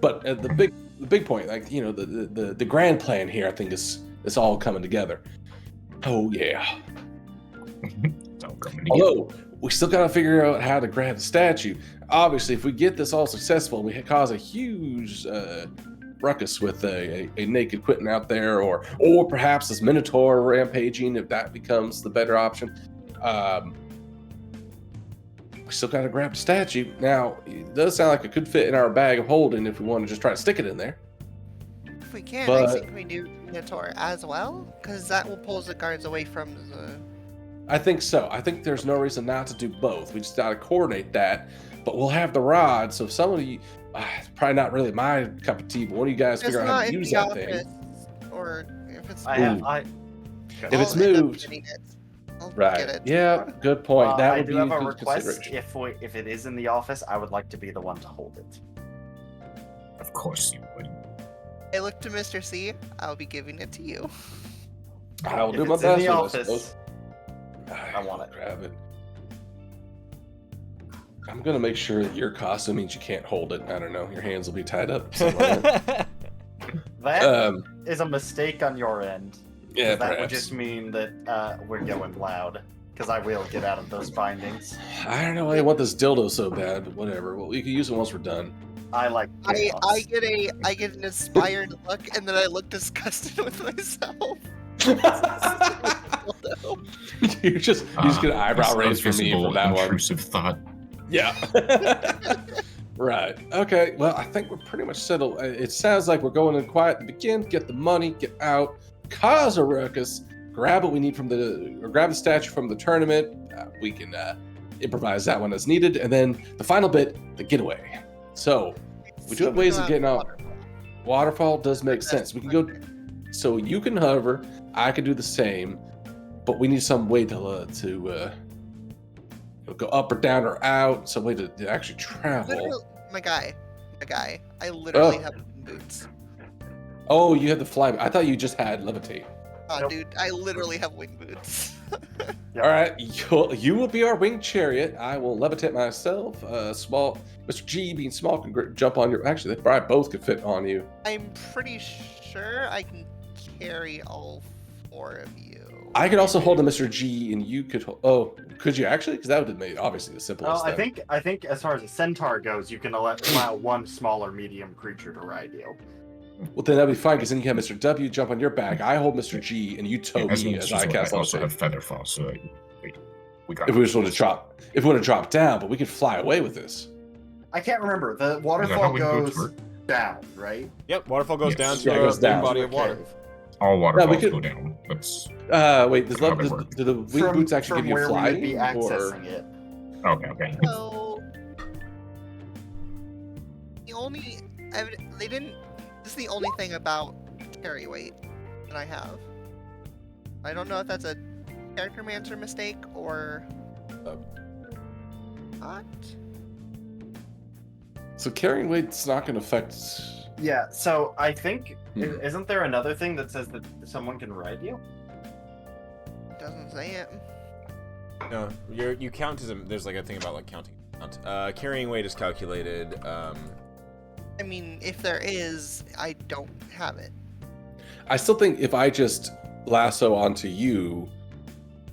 But the big point, like the grand plan here, I think is all coming together. Oh yeah. It's all coming together. Although we still gotta figure out how to grab the statue. Obviously, if we get this all successful, we cause a huge ruckus with a naked Quentin out there, or perhaps this Minotaur rampaging, if that becomes the better option. We still gotta grab the statue. Now, it does sound like it could fit in our bag of holding if we want to just try to stick it in there. If we can, But- I think we do Minotaur as well, because that will pull the guards away from the. I think so. I think there's no reason not to do both. We just gotta coordinate that. But we'll have the rod, so if some of you, it's probably not really my cup of tea, but one of you guys It's figure out how not to in use the that office, thing. or if it's. If it's I'll end up moved. getting it. I'll Right. get it. Yeah, good point. That I would do be have a a good request. consideration. If it is in the office, I would like to be the one to hold it. Of course you would. I look to Mr. C. I'll be giving it to you. I'll If do my it's in best. the with it, I office, suppose. I want it. Grab it. I'm gonna make sure that your costume means you can't hold it. I don't know. Your hands will be tied up. Something like that. That is a mistake on your end. Yeah, That would perhaps. just mean that we're going loud. Because I will get out of those bindings. I don't know why I want this dildo so bad, but whatever. Well, we can use it once we're done. I like chaos. I get an inspired look, and then I look disgusted with myself. you just get an eyebrow raised for me from that one. Intrusive thought. Yeah. Right. Okay. Well, I think we're pretty much settled. It sounds like we're going in quiet to begin. Get the money. Get out. Cause a ruckus. Grab what we need from grab the statue from the tournament. We can improvise that one as needed, and then the final bit, the getaway. So we do have ways of getting out. Waterfall does make sense. We can go. So you can hover. I can do the same, but we need some way to go up or down or out. Some way to actually travel. My guy. I literally have boots. Oh, you have the fly. I thought you just had levitate. Oh, Nope. dude, I literally have wing boots. Yep. All right, you will be our winged chariot. I will levitate myself. Small, Mr. G, being small, can jump on your. Actually, they probably both could fit on you. I'm pretty sure I can carry all 4 of you. I could also hold a Mr. G, and you could. Oh, could you actually? Because that would have made obviously the simplest. Well, I think as far as a centaur goes, you can allow one smaller medium creature to ride you. Well, then that'd be fine. Because then you have Mr. W jump on your back. I hold Mr. G, and you tow As me much as as I cast I also levitate. have feather fall, so we got. If we just want to drop, down, but we could fly away with this. I can't remember. The Is that how waterfall wing boots goes work? down, right? Yep, waterfall goes Yes. down to Yeah, it a goes big down. body of water. All waterfalls could- go down. That's Wait, does How they work. do the wing boots actually give you where we would be flying? Or accessing it. okay. So the only they didn't. This is the only thing about carry weight that I have. I don't know if that's a character mancer mistake or not. so carrying weight's not going to affect. Yeah, so I think Hmm. isn't there another thing that says that someone can ride you? It doesn't say it. No, you count as there's like a thing about like counting. Carrying weight is calculated. I mean, if there is, I don't have it. I still think if I just lasso onto you,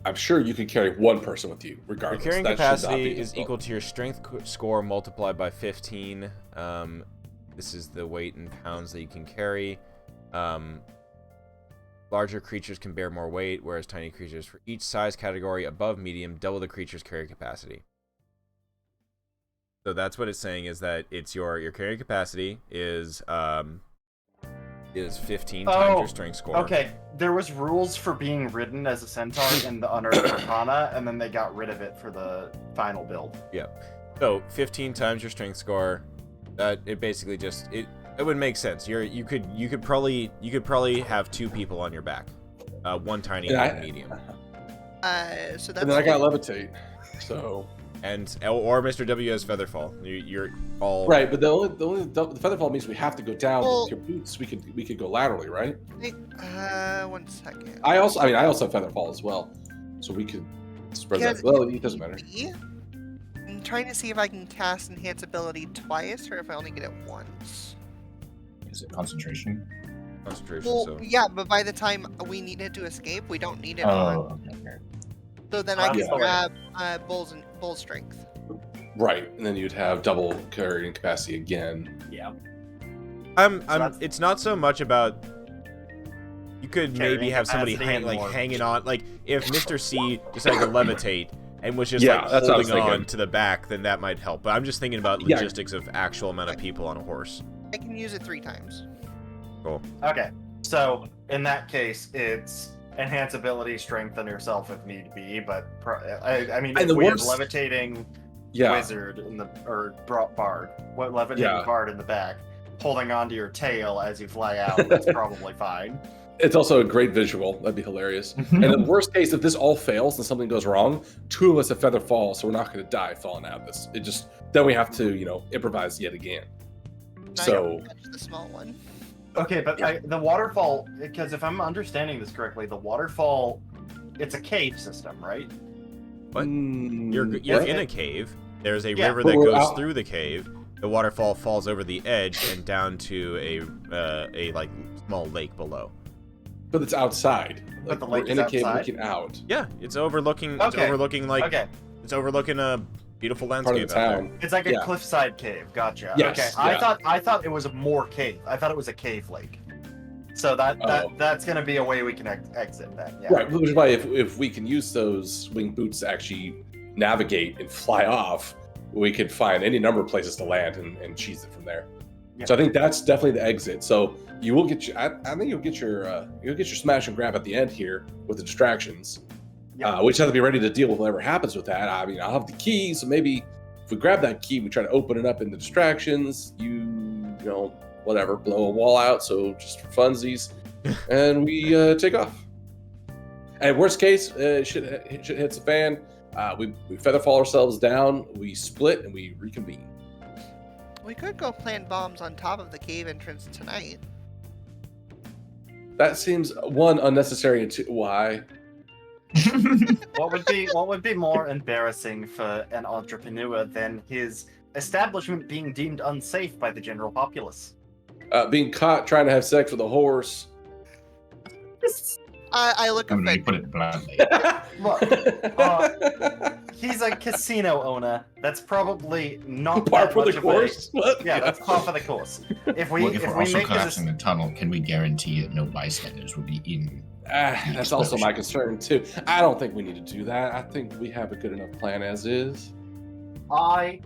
I'm sure you could carry one person with you, Your regardless. carrying That should not capacity be is difficult. equal to your strength score multiplied by 15. This is the weight in pounds that you can carry. Larger creatures can bear more weight, whereas tiny creatures for each size category above medium double the creature's carry capacity. So that's what it's saying, is that it's your carrying capacity is 15 times your strength score. Okay, there was rules for being ridden as a centaur in the Unearthed Arcana, and then they got rid of it for the final build. So 15 times your strength score. That it basically just it would make sense. You could probably have 2 people on your back, one tiny and one medium, So that's. And then I got levitate. So or Mr. W has featherfall. You're all right, but the featherfall means we have to go down. Well- With your boots, we could go laterally, right? 1 second. I also have featherfall as well, so we could spread Because that. Well, it doesn't matter. I'm trying to see if I can cast enhance ability twice or if I only get it once. Is it concentration? concentration. Well, So yeah, but by the time we need it to escape, we don't need it on. Oh, okay. So then I can Yeah. grab bull strength. Right, and then you'd have double carrying capacity again. Yeah. I'm it's not so much about you could Carrying maybe have somebody capacity and more. hanging on, like if Mr. C decided to levitate and was just Yeah, like that's what I was holding on thinking. to the back, then that might help. But I'm just thinking about Yeah. logistics of actual amount of people on a horse. I can use it 3 times. Okay. So in that case, it's enhance ability, strengthen yourself if need be. But I mean, And if the we have worst- levitating Yeah, wizard in the bard, what levitating Yeah. bard in the back, holding onto your tail as you fly out, that's probably fine. it's also a great visual. That'd be hilarious. And in the worst case, if this all fails and something goes wrong, 2 of us have feather fall, so we're not going to die falling out of this. It just then we have to, improvise yet again. Now So- you can catch the small one. Okay, but the waterfall, because if I'm understanding this correctly, the waterfall, it's a cave system, right? What? Mm, You're what? in a cave. There's a Yeah. river But that we're goes out- through the cave. The waterfall falls over the edge and down to a like small lake below. But it's outside. But the we're lake in is a cave outside? looking out. Yeah, it's overlooking. It's Okay. overlooking like Okay. it's overlooking a beautiful Part landscape of the out town. It's like a Yeah. cliffside cave. Gotcha. Yes, Okay. yeah. I thought it was more cave. I thought it was a cave lake. So that's gonna be a way we can exit that. Yeah. Right, which is why if we can use those wing boots to actually navigate and fly off, we could find any number of places to land and cheese it from there. Yeah. So I think that's definitely the exit. So you will get I think you'll get your smash and grab at the end here with the distractions. Yeah. We just have to be ready to deal with whatever happens with that. I mean, I'll have the key, so maybe if we grab that key, we try to open it up in the distractions. You know, whatever, blow a wall out. So just for funsies, and we take off. And worst case, shit hits the fan. We feather fall ourselves down. We split and we reconvene. We could go plant bombs on top of the cave entrance tonight. That seems one unnecessary and two why. What would be more embarrassing for an entrepreneur than his establishment being deemed unsafe by the general populace? Being caught trying to have sex with a horse. I look I mean, you offended. put it bluntly. Look, he's a casino owner. That's probably not Par that for much the of course. A, What? yeah, that's par for the course. If we Well, if if we're we also make collapsing this, the tunnel, can we guarantee that no bystanders will be in? That's also my concern too. I don't think we need to do that. I think we have a good enough plan as is. I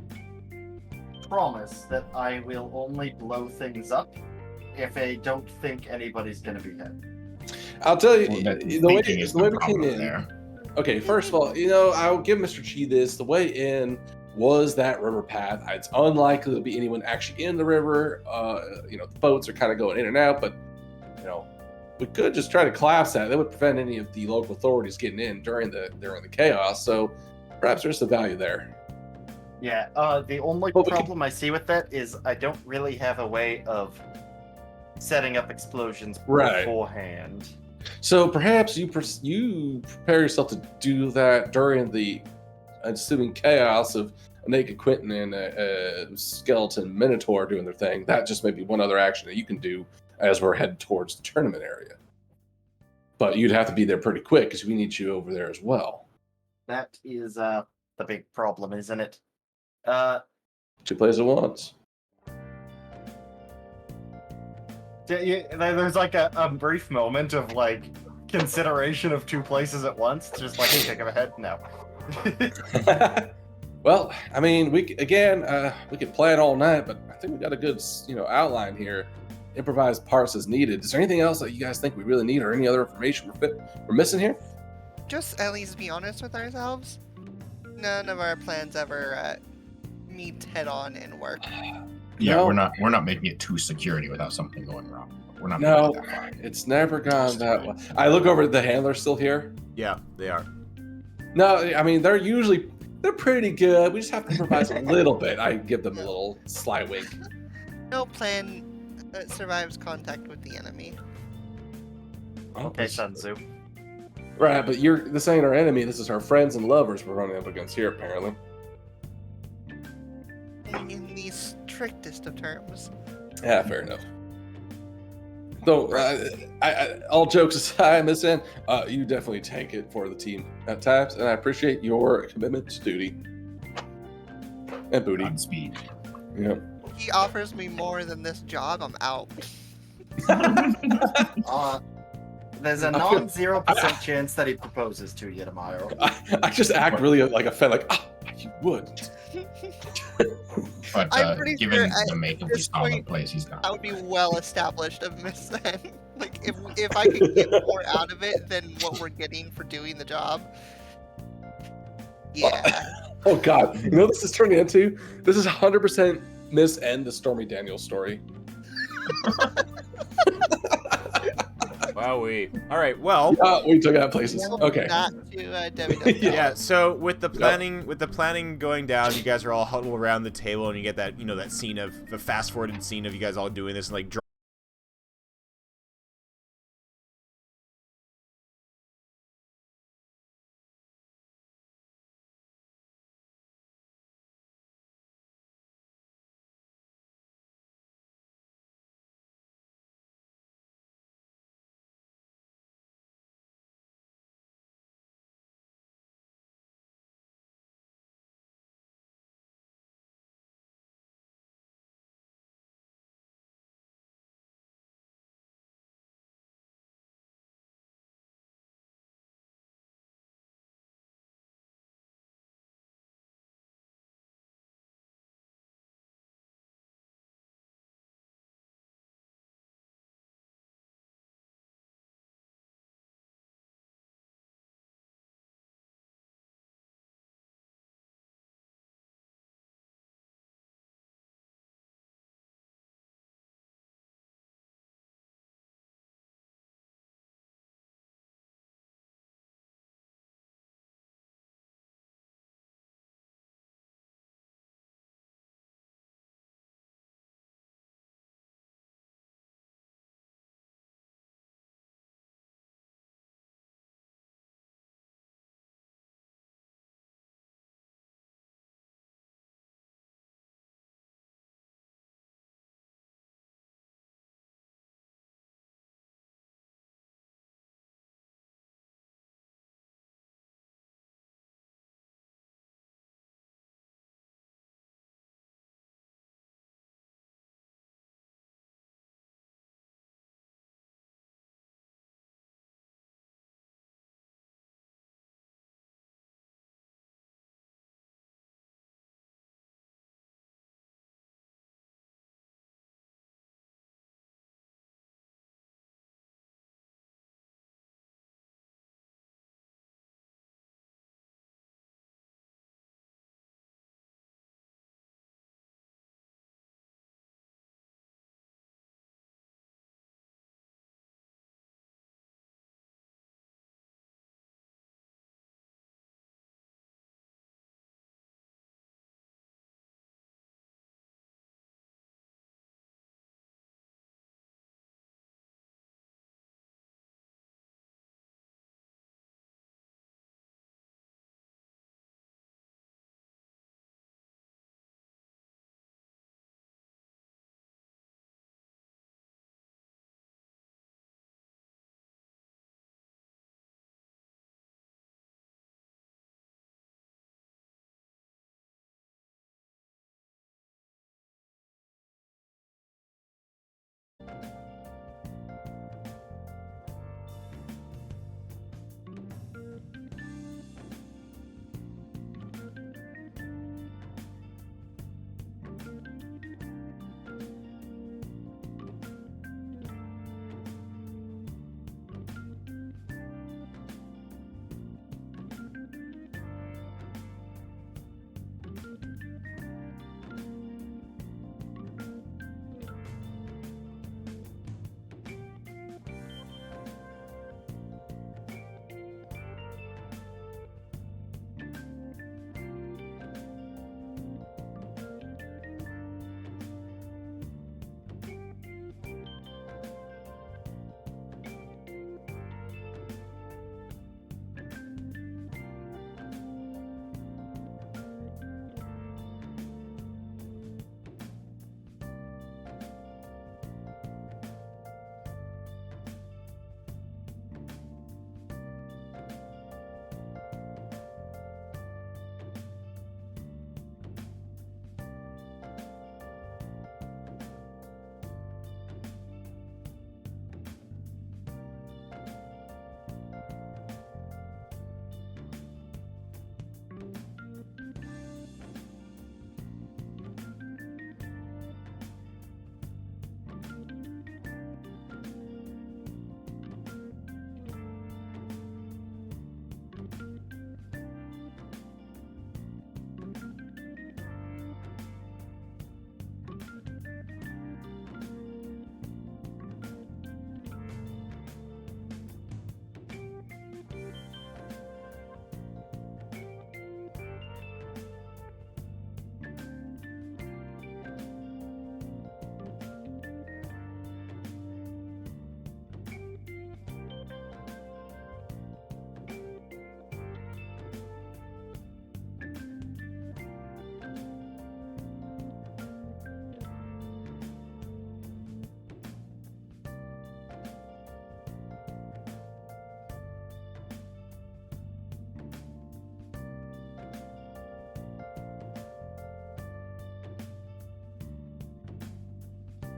promise that I will only blow things up if I don't think anybody's gonna be hit. I'll tell you Well, that the way thinking is the way the we came problem in. there. Okay, first of all, I'll give Mr. Chi this. The way in was that river path. It's unlikely to be anyone actually in the river. The boats are kind of going in and out, but we could just try to collapse that. That would prevent any of the local authorities getting in during the chaos. So perhaps there's some value there. Yeah. The only Well, we problem I see with that is I don't really have a way of setting up explosions Right. beforehand. So perhaps you prepare yourself to do that during the ensuing chaos of a naked Quentin and a skeleton Minotaur doing their thing. That just may be one other action that you can do as we're heading towards the tournament area. But you'd have to be there pretty quick because we need you over there as well. That is the big problem, isn't it? Two plays at once. There's like a brief moment of like consideration of two places at once. It's just like, hey, think of a head now. Well, I mean, we could plan all night, but I think we got a good outline here. Improvised parts as needed. Is there anything else that you guys think we really need, or any other information we're missing here? Just at least be honest with ourselves. None of our plans ever meet head on and work. Yeah, No. we're not making it to security without something going wrong. We're not No, making it that far. it's never gone that way. I look over at the handlers still here. Yeah, they are. No, I mean they're pretty good. We just have to improvise a little bit. I give them a little sly wink. No plan survives contact with the enemy. Okay, Sun Tzu. Right, but this ain't our enemy. This is our friends and lovers we're running up against here, apparently. In the strictest of terms. Yeah, fair enough. So, all jokes aside, Miss N, you definitely take it for the team at times, and I appreciate your commitment to duty and booty. Godspeed. Yeah. He offers me more than this job, I'm out. There's a non-0% chance that he proposes to you tomorrow. I just act really like a fan, like you would. But I'm pretty given sure the at make of this this solid point, place, he's not. I would be well established of Miss Then. Like if I could get more out of it than what we're getting for doing the job. Yeah. Oh God, you know what this is turning into? This is 100% Miss N, the Stormy Daniels story. Wow, all right. Well, We took out places. Okay. Not to WWE. yeah. So with the planning going down, you guys are all huddled around the table, and you get that that scene of the fast-forwarded scene of you guys all doing this and like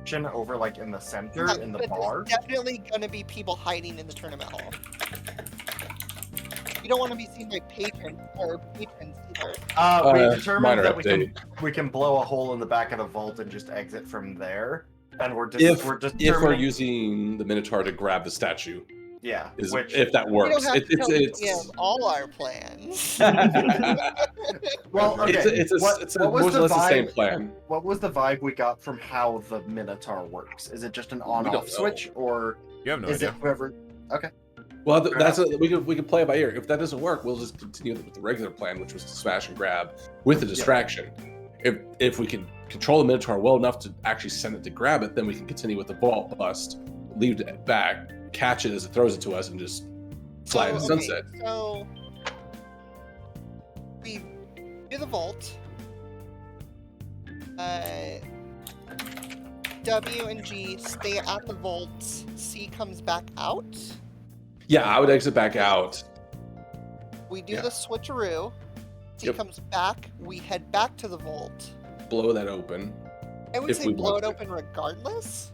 distraction over like in the center in the but bar. There's definitely gonna be people hiding in the tournament hall. You don't want to be seen by patrons either. We determined minor that update. we can blow a hole in the back of the vault and just exit from there. And we're just If we're we're determining using the Minotaur to grab the statue, yeah, if that We works, don't have to tell it's GM all our plans. well, okay. it's what was more or the less the same vibe? plan. What was the vibe we got from how the Minotaur works? Is it just an on-off know. switch, or You have no is idea. it whoever? Okay. Well, we could play it by ear. If that doesn't work, we'll just continue with the regular plan, which was to smash and grab with the distraction. If we can control the Minotaur well enough to actually send it to grab it, then we can continue with the vault bust, leave it back, catch it as it throws it to us, and just fly to the sunset. So we do the vault. W and G stay at the vault. C comes back out. Yeah, I would exit back out. We do Yeah. the switcheroo. C Yep. comes back. We head back to the vault. Blow that open. I would If say we blow want it to. open regardless.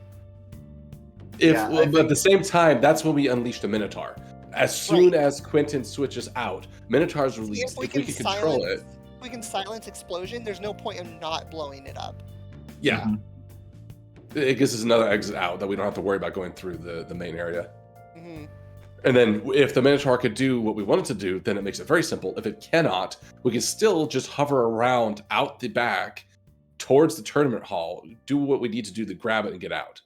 Yeah, But at the same time, that's when we unleash the Minotaur. As soon as Quentin switches out, Minotaur's released. If we can control it, if we can silence explosion, there's no point in not blowing it up. yeah. It gives us another exit out that we don't have to worry about going through the main area. Mm-hmm. And then if the Minotaur could do what we want it to do, then it makes it very simple. If it cannot, we can still just hover around out the back towards the tournament hall, do what we need to do to grab it and get out.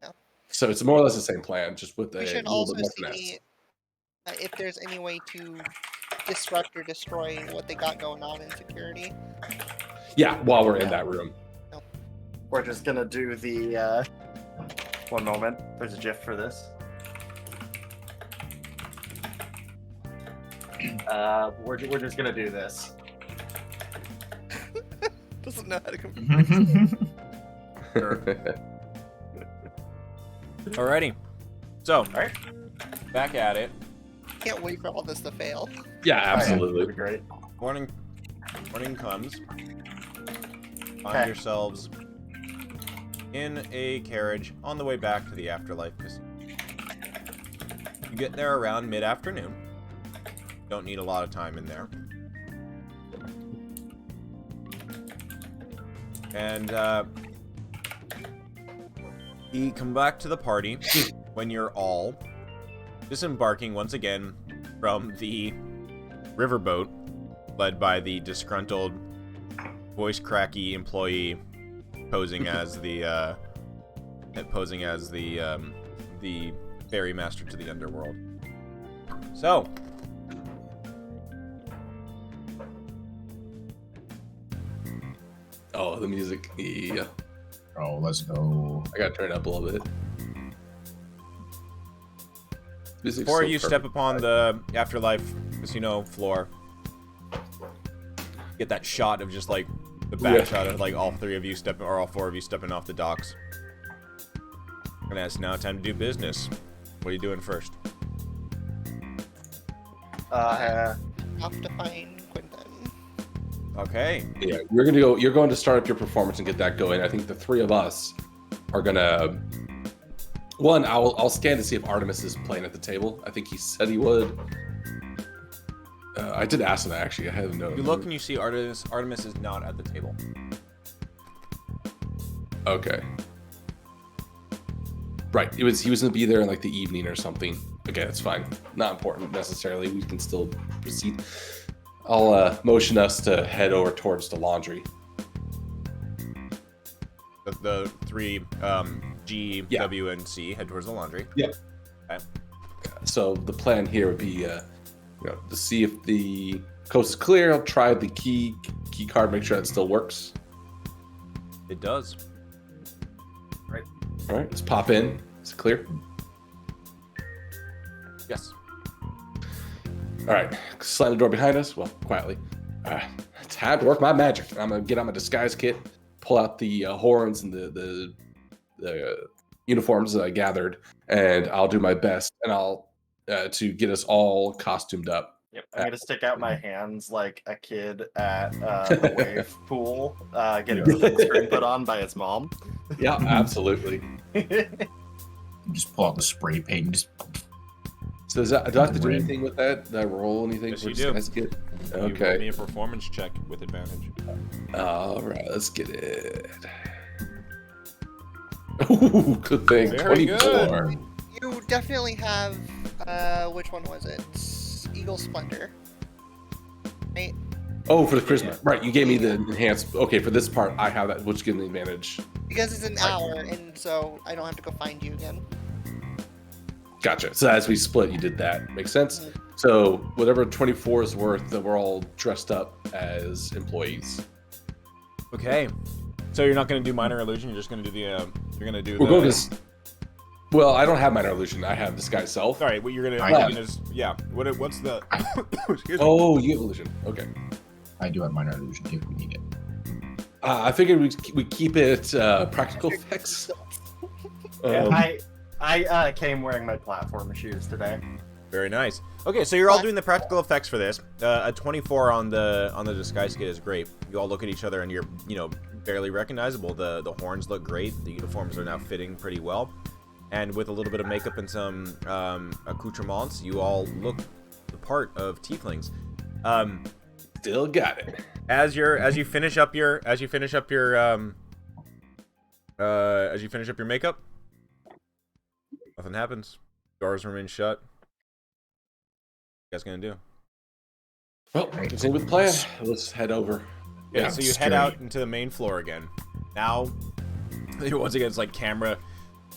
Yeah. So it's more or less the same plan, just with a We should little also bit more finesse. see if there's any way to disrupt or destroy what they got going on in security. Yeah, while we're in that room. We're just gonna do the. One moment. There's a GIF for this. We're just gonna do this. Doesn't know how to compare. Alrighty. So, Alright. back at it. Can't wait for all this to fail. Yeah, That'd absolutely. be great. Morning comes. Find Okay. yourselves in a carriage on the way back to the Afterlife Casino. You get there around mid-afternoon. Don't need a lot of time in there. And you come back to the party when you're all disembarking once again from the riverboat led by the disgruntled, voice cracky employee posing as the ferry master to the underworld. So, Oh, the music. Yeah. Oh, let's go. I gotta turn it up a little bit. Music's before so you perfect. step upon the Afterlife Casino floor, get that shot of just like the back Yeah. shot of like all three of you stepping, or all four of you stepping off the docks. And it's now time to do business. What are you doing first? Have to find Quentin. Okay. Yeah, you're going to start up your performance and get that going. I think the three of us are gonna. One, I'll scan to see if Artemis is playing at the table. I think he said he would. I did ask him actually. I had a note. You look and you see Artemis. Artemis is not at the table. Okay. Right. He was gonna be there in like the evening or something. Okay, that's fine. Not important necessarily. We can still proceed. I'll motion us to head over towards the laundry. The three G, Yeah. W, and C head towards the laundry. Yeah. Okay. So the plan here would be, to see if the coast is clear. I'll try the key card, make sure that still works. It does. All right, let's pop in. Is it clear? Yes. All right, slam the door behind us. Well, quietly. Time to work my magic. I'm gonna get out my disguise kit, pull out the horns and the uniforms that I gathered, and I'll do my best, and I'll to get us all costumed up. Yep, I'm gonna stick out my hands like a kid at a wave pool, getting the screen put on by his mom. Yeah, absolutely. Just pull out the spray paint and just So do I have to do anything with that? Do I roll anything Yes, for you do. disguise kit? You roll me Okay. a performance check with advantage. All right, let's get it. Ooh, good thing. Very 24. You definitely have, which one was it? Eagle Splendor. Right? Oh, for the charisma. Right, you gave me the enhanced. Okay, for this part, I have that, which gives me advantage. Because it's an hour, and so I don't have to go find you again. Gotcha. So as we split, you did that. Makes sense? So whatever 24 is worth, that we're all dressed up as employees. Okay. So you're not going to do minor illusion. You're just going to do the. You're going to do. We're the... going to. Well, I don't have minor illusion. I have disguise self. All right. What you're going I to? Yeah. What's the? Excuse me. Oh, you have illusion. Okay. I do have minor illusion if we need it. I figured we keep it practical effects. I came wearing my platform shoes today. Very nice. Okay, so you're all doing the practical effects for this. A 24 on the disguise kit is great. You all look at each other and you're barely recognizable. The horns look great. The uniforms are now fitting pretty well, and with a little bit of makeup and some accoutrements, you all look the part of tieflings. Still got it. As you finish up your makeup, nothing happens. Doors remain shut. What you guys gonna do? Well, continue with the plan. Let's head over. Yeah, so you head out into the main floor again. Now, once again, it's like camera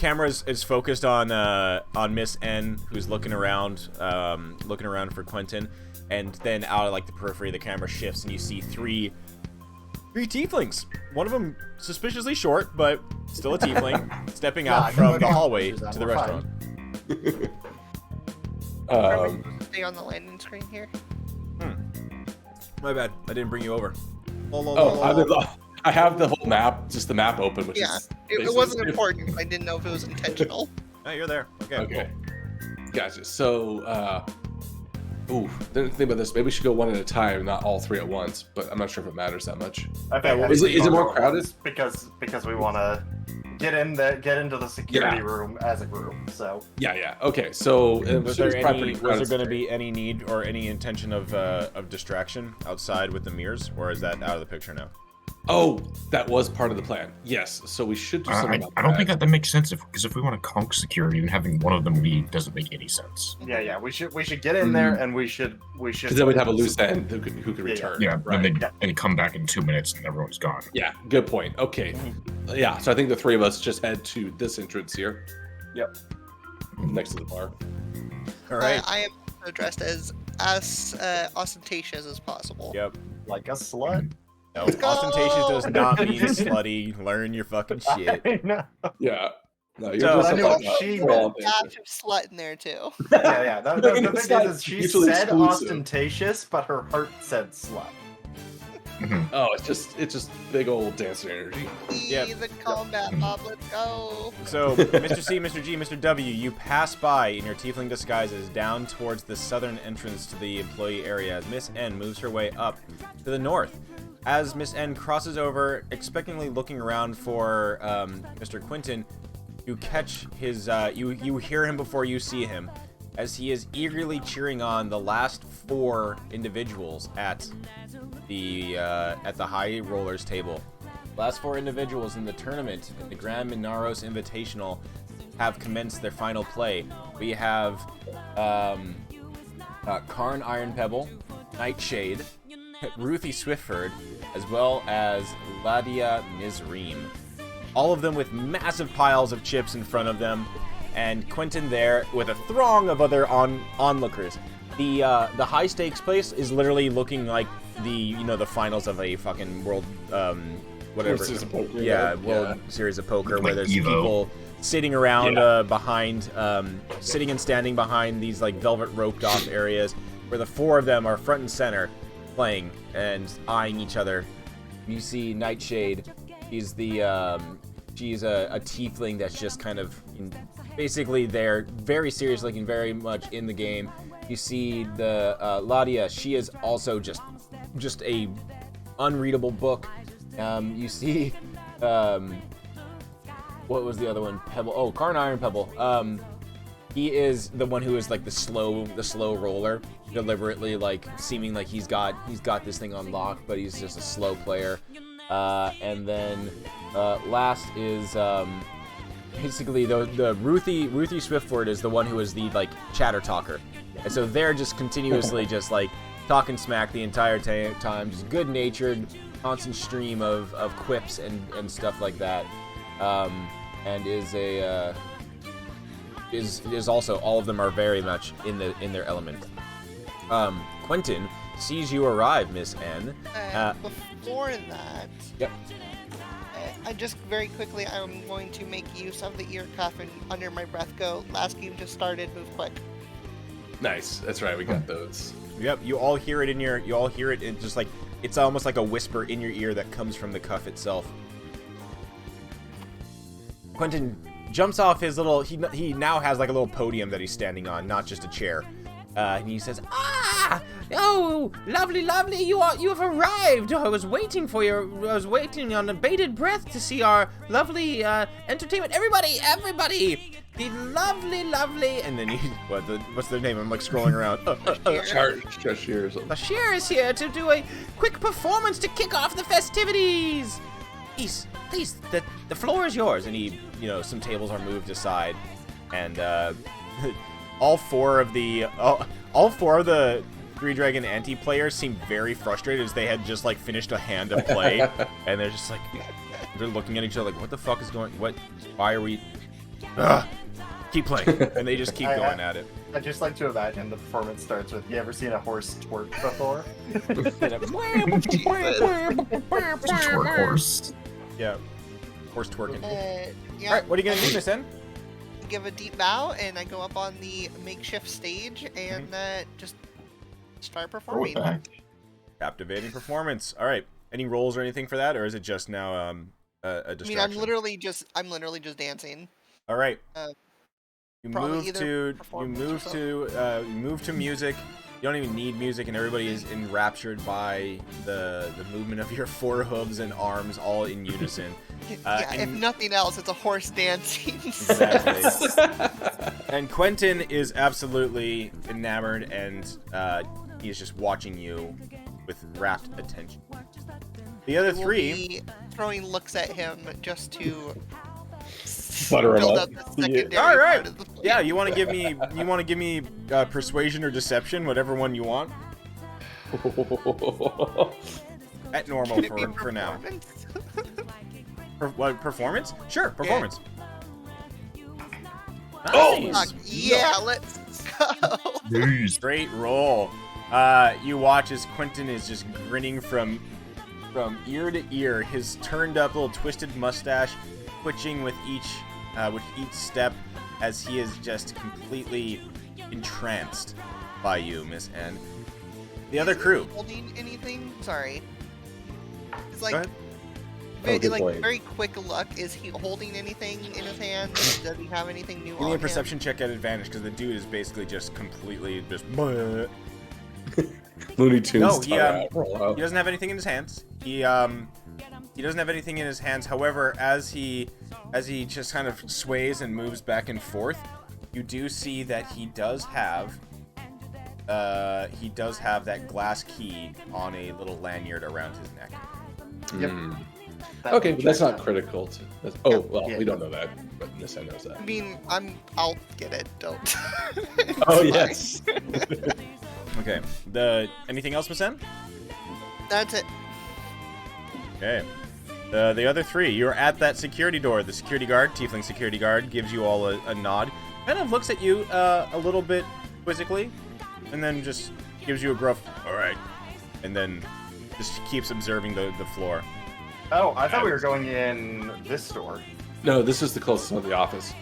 is focused on Miss N, who's looking around for Quentin, and then out of like the periphery, the camera shifts and you see three tieflings. One of them suspiciously short, but still a tiefling, stepping out from the hallway to the restaurant. Stay on the landing screen here. My bad, I didn't bring you over. I have the whole map, just the map open, which Yeah, is it wasn't important. I didn't know if it was intentional. Oh, you're there. Okay. Okay. Gotcha. So, didn't think about this. Maybe we should go one at a time, not all three at once. But I'm not sure if it matters that much. I think Is it more crowded? Because we want to get into the security room as a group. So Yeah. Okay. So, Was there going to be any need or any intention of distraction outside with the mirrors, or is that out of the picture now? Oh, that was part of the plan. Yes. So we should do something about I don't think that makes sense because if we want to conk security, then having one of them lead doesn't make any sense. yeah, we should get in there and we should. Because then we'd have a loose end who could return. Yeah, Right. then they come back in 2 minutes and everyone's gone. Yeah. Good point. Okay. Yeah. So I think the three of us just head to this entrance here. Yep. Next to the bar. All right. I am dressed as ostentatious as possible. Yep. Like a slut. No, Let's go! ostentatious does not mean slutty. Learn your fucking shit. I know. Yeah. No, you're So- just I knew like she a full-on Have slut in there too. Yeah. The It's thing not is she mutually said exclusive. ostentatious, but her heart said slut. Oh, it's just big old dancer energy. Yep. The combat mob, let's go. So, Mr. C, Mr. G, Mr. W, you pass by in your tiefling disguises down towards the southern entrance to the employee area as Miss N moves her way up to the north. As Miss N crosses over, expectantly looking around for Mr. Quentin, you catch his, you hear him before you see him, as he is eagerly cheering on the last 4 individuals at the High Rollers table. Last 4 individuals in the tournament, in the Grand Minaros Invitational, have commenced their final play. We have Karn Iron Pebble, Nightshade, Ruthie Swiftford, as well as Ladia Mizreem. All of them with massive piles of chips in front of them, and Quentin there with a throng of other onlookers. The high stakes place is literally looking like the finals of a fucking world whatever. World Series of Poker, yeah, yeah. World Series of Poker, Like where there's Evo. people sitting around behind, sitting and standing behind these like velvet roped off areas, where the 4 of them are front and center, playing and eyeing each other. You see Nightshade. She's she's a tiefling that's just kind of basically there, very serious looking, very much in the game. You see the Ladia. She is also just a unreadable book. You see, what was the other one? Pebble. Oh, Karn Iron Pebble. He is the one who is like the slow roller, deliberately like seeming like he's got this thing on lock, but he's just a slow player. And then last is basically the Ruthie Swiftford is the one who is the like chatter talker, and so they're just continuously just like talking smack the entire time, just good natured, constant stream of quips and stuff like that, and is also, all of them are very much in their element. Quentin sees you arrive, Miss N. Before that, Yep. I just very quickly, I'm going to make use of the ear cuff and under my breath go, last game just started, move quick. Nice. That's right. We got those. Yep. You all hear it in just like, it's almost like a whisper in your ear that comes from the cuff itself. Quentin jumps off his little, he now has like a little podium that he's standing on, not just a chair. And he says, oh, lovely, you have arrived. I was waiting for you. I was waiting on bated breath to see our lovely entertainment. Everybody, the lovely. And then what's their name? I'm like scrolling around. Cashier. Bashir is here to do a quick performance to kick off the festivities. Please, the floor is yours. And he, some tables are moved aside, and all four of the Three Dragon anti-players seem very frustrated as they had just like finished a hand of play, and they're just like, they're looking at each other like, what the fuck is going? Why are we? Keep playing, and they just keep going at it. I just like to imagine the performance starts with, you ever seen a horse twerk before? Twerk horse. Yeah, horse twerking. Yeah. All right, what are you gonna do, Miss N? Give a deep bow, and I go up on the makeshift stage and just start performing. Captivating performance. All right. Any roles or anything for that, or is it just now a distraction? I mean, I'm literally just dancing. All right. You probably move either to performance or you move to music. You don't even need music, and everybody is enraptured by the movement of your four hooves and arms all in unison. Yeah, if nothing else, it's a horse dancing. Exactly. And Quentin is absolutely enamored, and he is just watching you with rapt attention. The other three throwing looks at him just to Butter him build up. up the secondary All right. part of the play. Yeah, you want to give me persuasion or deception, whatever one you want. At normal Can it be for now. performance? What, performance? Sure, performance. Oh! Nice. Yeah, let's go. Great roll. You watch as Quentin is just grinning from ear to ear, his turned up little twisted mustache twitching with each step, as he is just completely entranced by you, Miss N. The other crew. Holding anything? Sorry. It's Go like ahead. good like point. very quick look. Is he holding anything in his hand? Does he have anything new Give me on a him? perception check at advantage, because the dude is basically just completely just. Bleh. Looney Tunes. No, roll out. he doesn't have anything in his hands. He doesn't have anything in his hands. However, as he just kind of sways and moves back and forth, you do see that he does have that glass key on a little lanyard around his neck. Yep. Okay, but that's not critical. Well, Yeah. we don't know that, but Nissa knows that. I mean, I'll get it. Don't. Oh It's fine. yes. Okay. Anything else, Miss N? That's it. Okay. The other three, you're at that security door. The security guard, tiefling security guard, gives you all a nod. Kind of looks at you a little bit quizzically, and then just gives you a gruff, all right, and then just keeps observing the floor. Oh, I thought we were going in this door. No, this is the closest one to the office.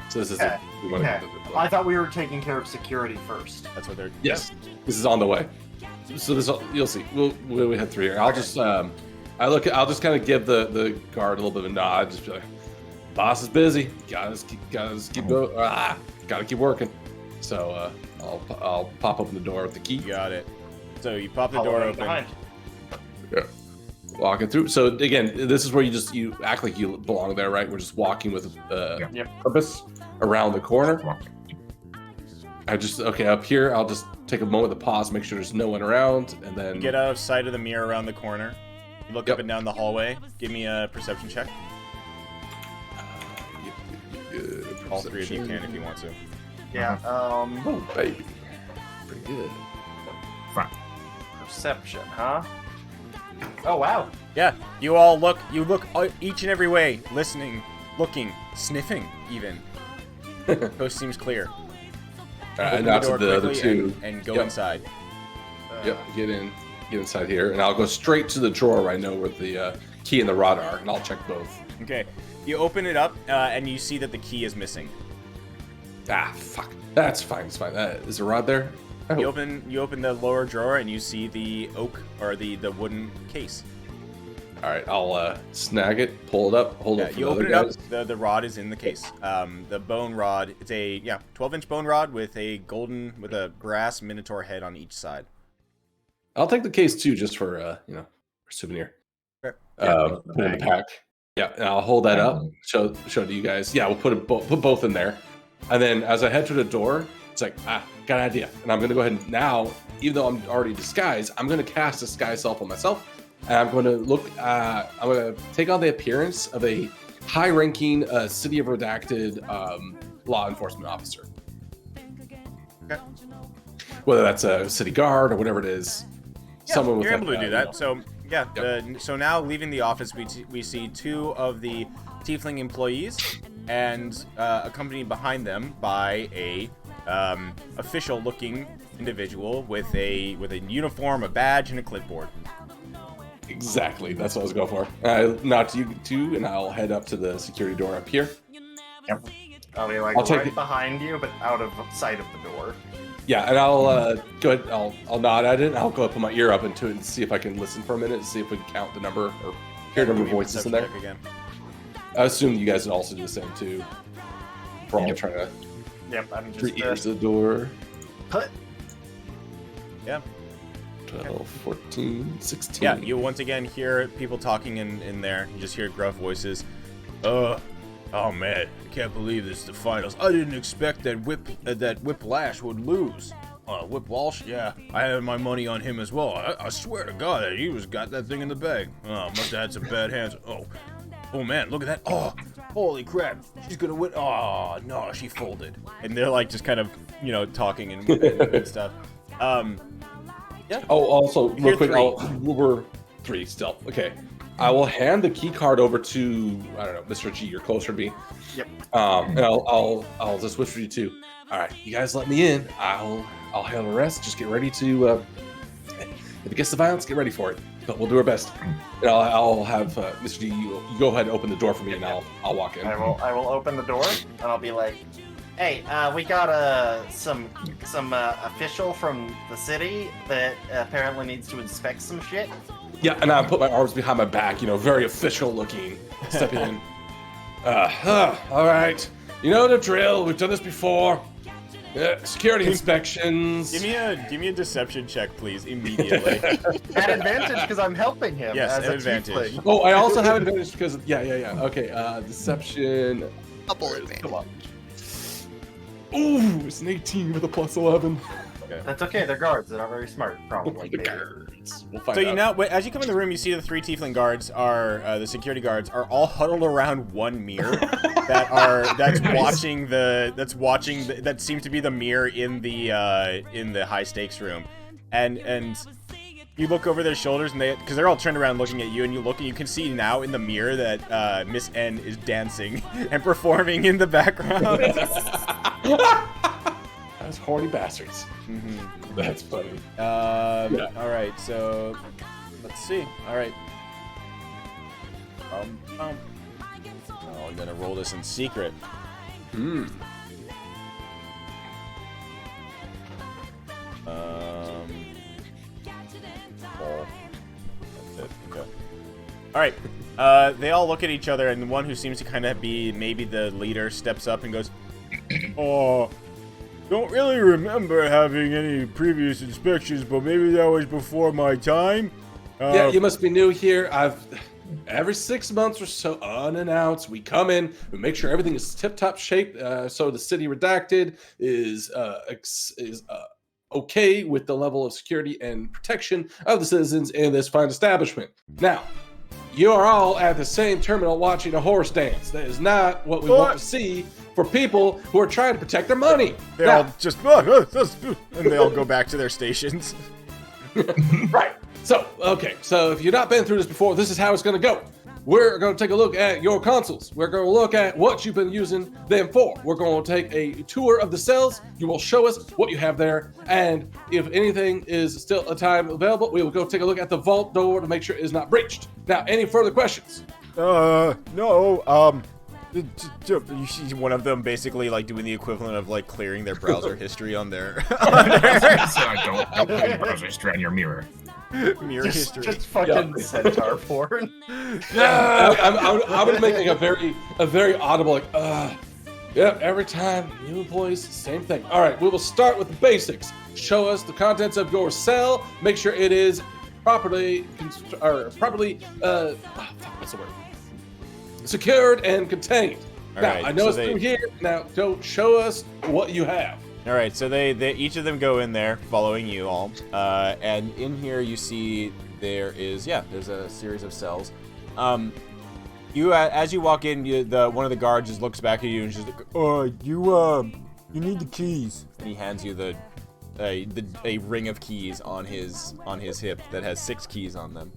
So this is Okay. we want Okay. to go to the I thought we were taking care of security first. That's what they're. Yes, this is on the way. So this, you'll see. We had three here. I'll just I'll just kind of give the guard a little bit of a nod. Just be like, boss is busy. Gotta keep going. Gotta keep working. So I'll pop open the door with the key. You got it. So you pop the Follow door him open. behind. Yeah. Walking through. So again, this is where you act like you belong there, right? We're just walking with purpose around the corner. Okay, up here, I'll just take a moment to pause, make sure there's no one around, and then You get out of sight of the mirror around the corner. You look up and down the hallway. Give me a perception check. All three of you can if you want to. Yeah. Oh, baby. Pretty good. Perception, huh? Oh wow. Yeah, you all look. You look each and every way, listening, looking, sniffing, even. Coast seems clear. And now to the other two. And go inside. Yep, get inside here, and I'll go straight to the drawer where I know where the key and the rod are, and I'll check both. Okay, you open it up, and you see that the key is missing. Ah, fuck. That's fine. It's fine. Is the rod there? I You hope. open the lower drawer, and you see the oak or the wooden case. All right, I'll snag it, pull it up, hold it for You the open other it guys. up. The rod is in the case. The bone rod. It's a 12-inch bone rod with a brass minotaur head on each side. I'll take the case too, just for for souvenir. Sure. Put it in the pack. Yeah, and I'll hold that up. Show to you guys. Yeah, we'll put both in there, and then as I head to the door, it's like got an idea, and I'm gonna go ahead and now, even though I'm already disguised, I'm gonna cast disguise self on myself, and I'm gonna I'm gonna take on the appearance of a high-ranking City of Redacted law enforcement officer. Okay. Whether that's a city guard or whatever it is. Yeah, Someone with you're able to do that. So Yep. so now leaving the office, we see two of the tiefling employees, and accompanied behind them by a official-looking individual with a uniform, a badge, and a clipboard. Exactly, that's what I was going for. Nod to you two, and I'll head up to the security door up here. Yep. I'll be like I'll take right it. behind you, but out of sight of the door. Yeah, and I'll go ahead. I'll nod at it. And I'll go put my ear up into it and see if I can listen for a minute and see if we can count the number or hear the number of voices in there. Check again. I assume you guys would also do the same too. We're all Yep. trying to Yep, I'm three just ears to the door. put. Yeah. 12, 14, 16. Yeah, you once again hear people talking in there. You just hear gruff voices. Oh man, I can't believe this is the finals. I didn't expect that Whiplash would lose. Whip Walsh, yeah, I had my money on him as well. I swear to God that he got that thing in the bag. Must have had some bad hands. Oh man, look at that. Oh, holy crap, she's gonna win. Oh no, she folded. And they're like just kind of talking and stuff. Yeah. Oh, also, You real hear quick, three. we're three still. Okay. I will hand the key card over to, I don't know, Mr. G, you're closer to me. Yep. And I'll just whisper you too. All right, you guys let me in. I'll handle the rest. Just get ready to, if it gets to violence, get ready for it. But we'll do our best. And I'll have Mr. G, you go ahead and open the door for me, and I'll walk in. I will open the door and I'll be like, "Hey, we got some official from the city that apparently needs to inspect some shit." Yeah, and I put my arms behind my back, very official looking, stepping in. All right. You know the drill. We've done this before. Security inspections. Give me a deception check, please, immediately. At advantage because I'm helping him. Yes, as at a advantage. tiefling. Oh, I also have advantage because yeah. Okay, deception. Double Come advantage. on. Ooh, it's an 18 with a plus 11. That's okay. They're guards. They're not very smart, probably. The maybe. guards. We'll find So out. as you come in the room, you see the three tiefling guards the security guards are all huddled around one mirror that seems to be the mirror in the high stakes room, and you look over their shoulders and because they're all turned around looking at you, and you look and you can see now in the mirror that Miss N is dancing and performing in the background. Those horny bastards. Mm-hmm. That's funny. All right, so let's see. All right. Oh, I'm gonna roll this in secret. Hmm. Roll. That's it. Okay. All right. They all look at each other, and the one who seems to kind of be maybe the leader steps up and goes, "Oh, don't really remember having any previous inspections, but maybe that was before my time. Yeah, you must be new here. Every 6 months or so, unannounced, we come in, we make sure everything is tip-top shape, so the city redacted is okay with the level of security and protection of the citizens in this fine establishment. Now, you are all at the same terminal watching a horse dance. That is not what we want to see for people who are trying to protect their money. They all just and they all go back to their stations. Right. So, okay. So if you've not been through this before, this is how it's going to go. We're going to take a look at your consoles. We're going to look at what you've been using them for. We're going to take a tour of the cells. You will show us what you have there. And if anything is still a time available, we will go take a look at the vault door to make sure it is not breached. Now, any further questions? No. You see one of them basically like doing the equivalent of like clearing their browser history on their Don't put your browser history on your mirror. mirror history. Just fucking centaur porn. I was making a very audible like, yep, every time, new employees, same thing. All right, we will start with the basics. Show us the contents of your cell. Make sure it is properly secured and contained. I know it's through here. Now, go show us what you have. All right, so they each of them go in there, following you all, and in here you see there's a series of cells. You as you walk in, one of the guards just looks back at you and she's like, you need the keys, and he hands you a ring of keys on his hip that has 6 keys on them.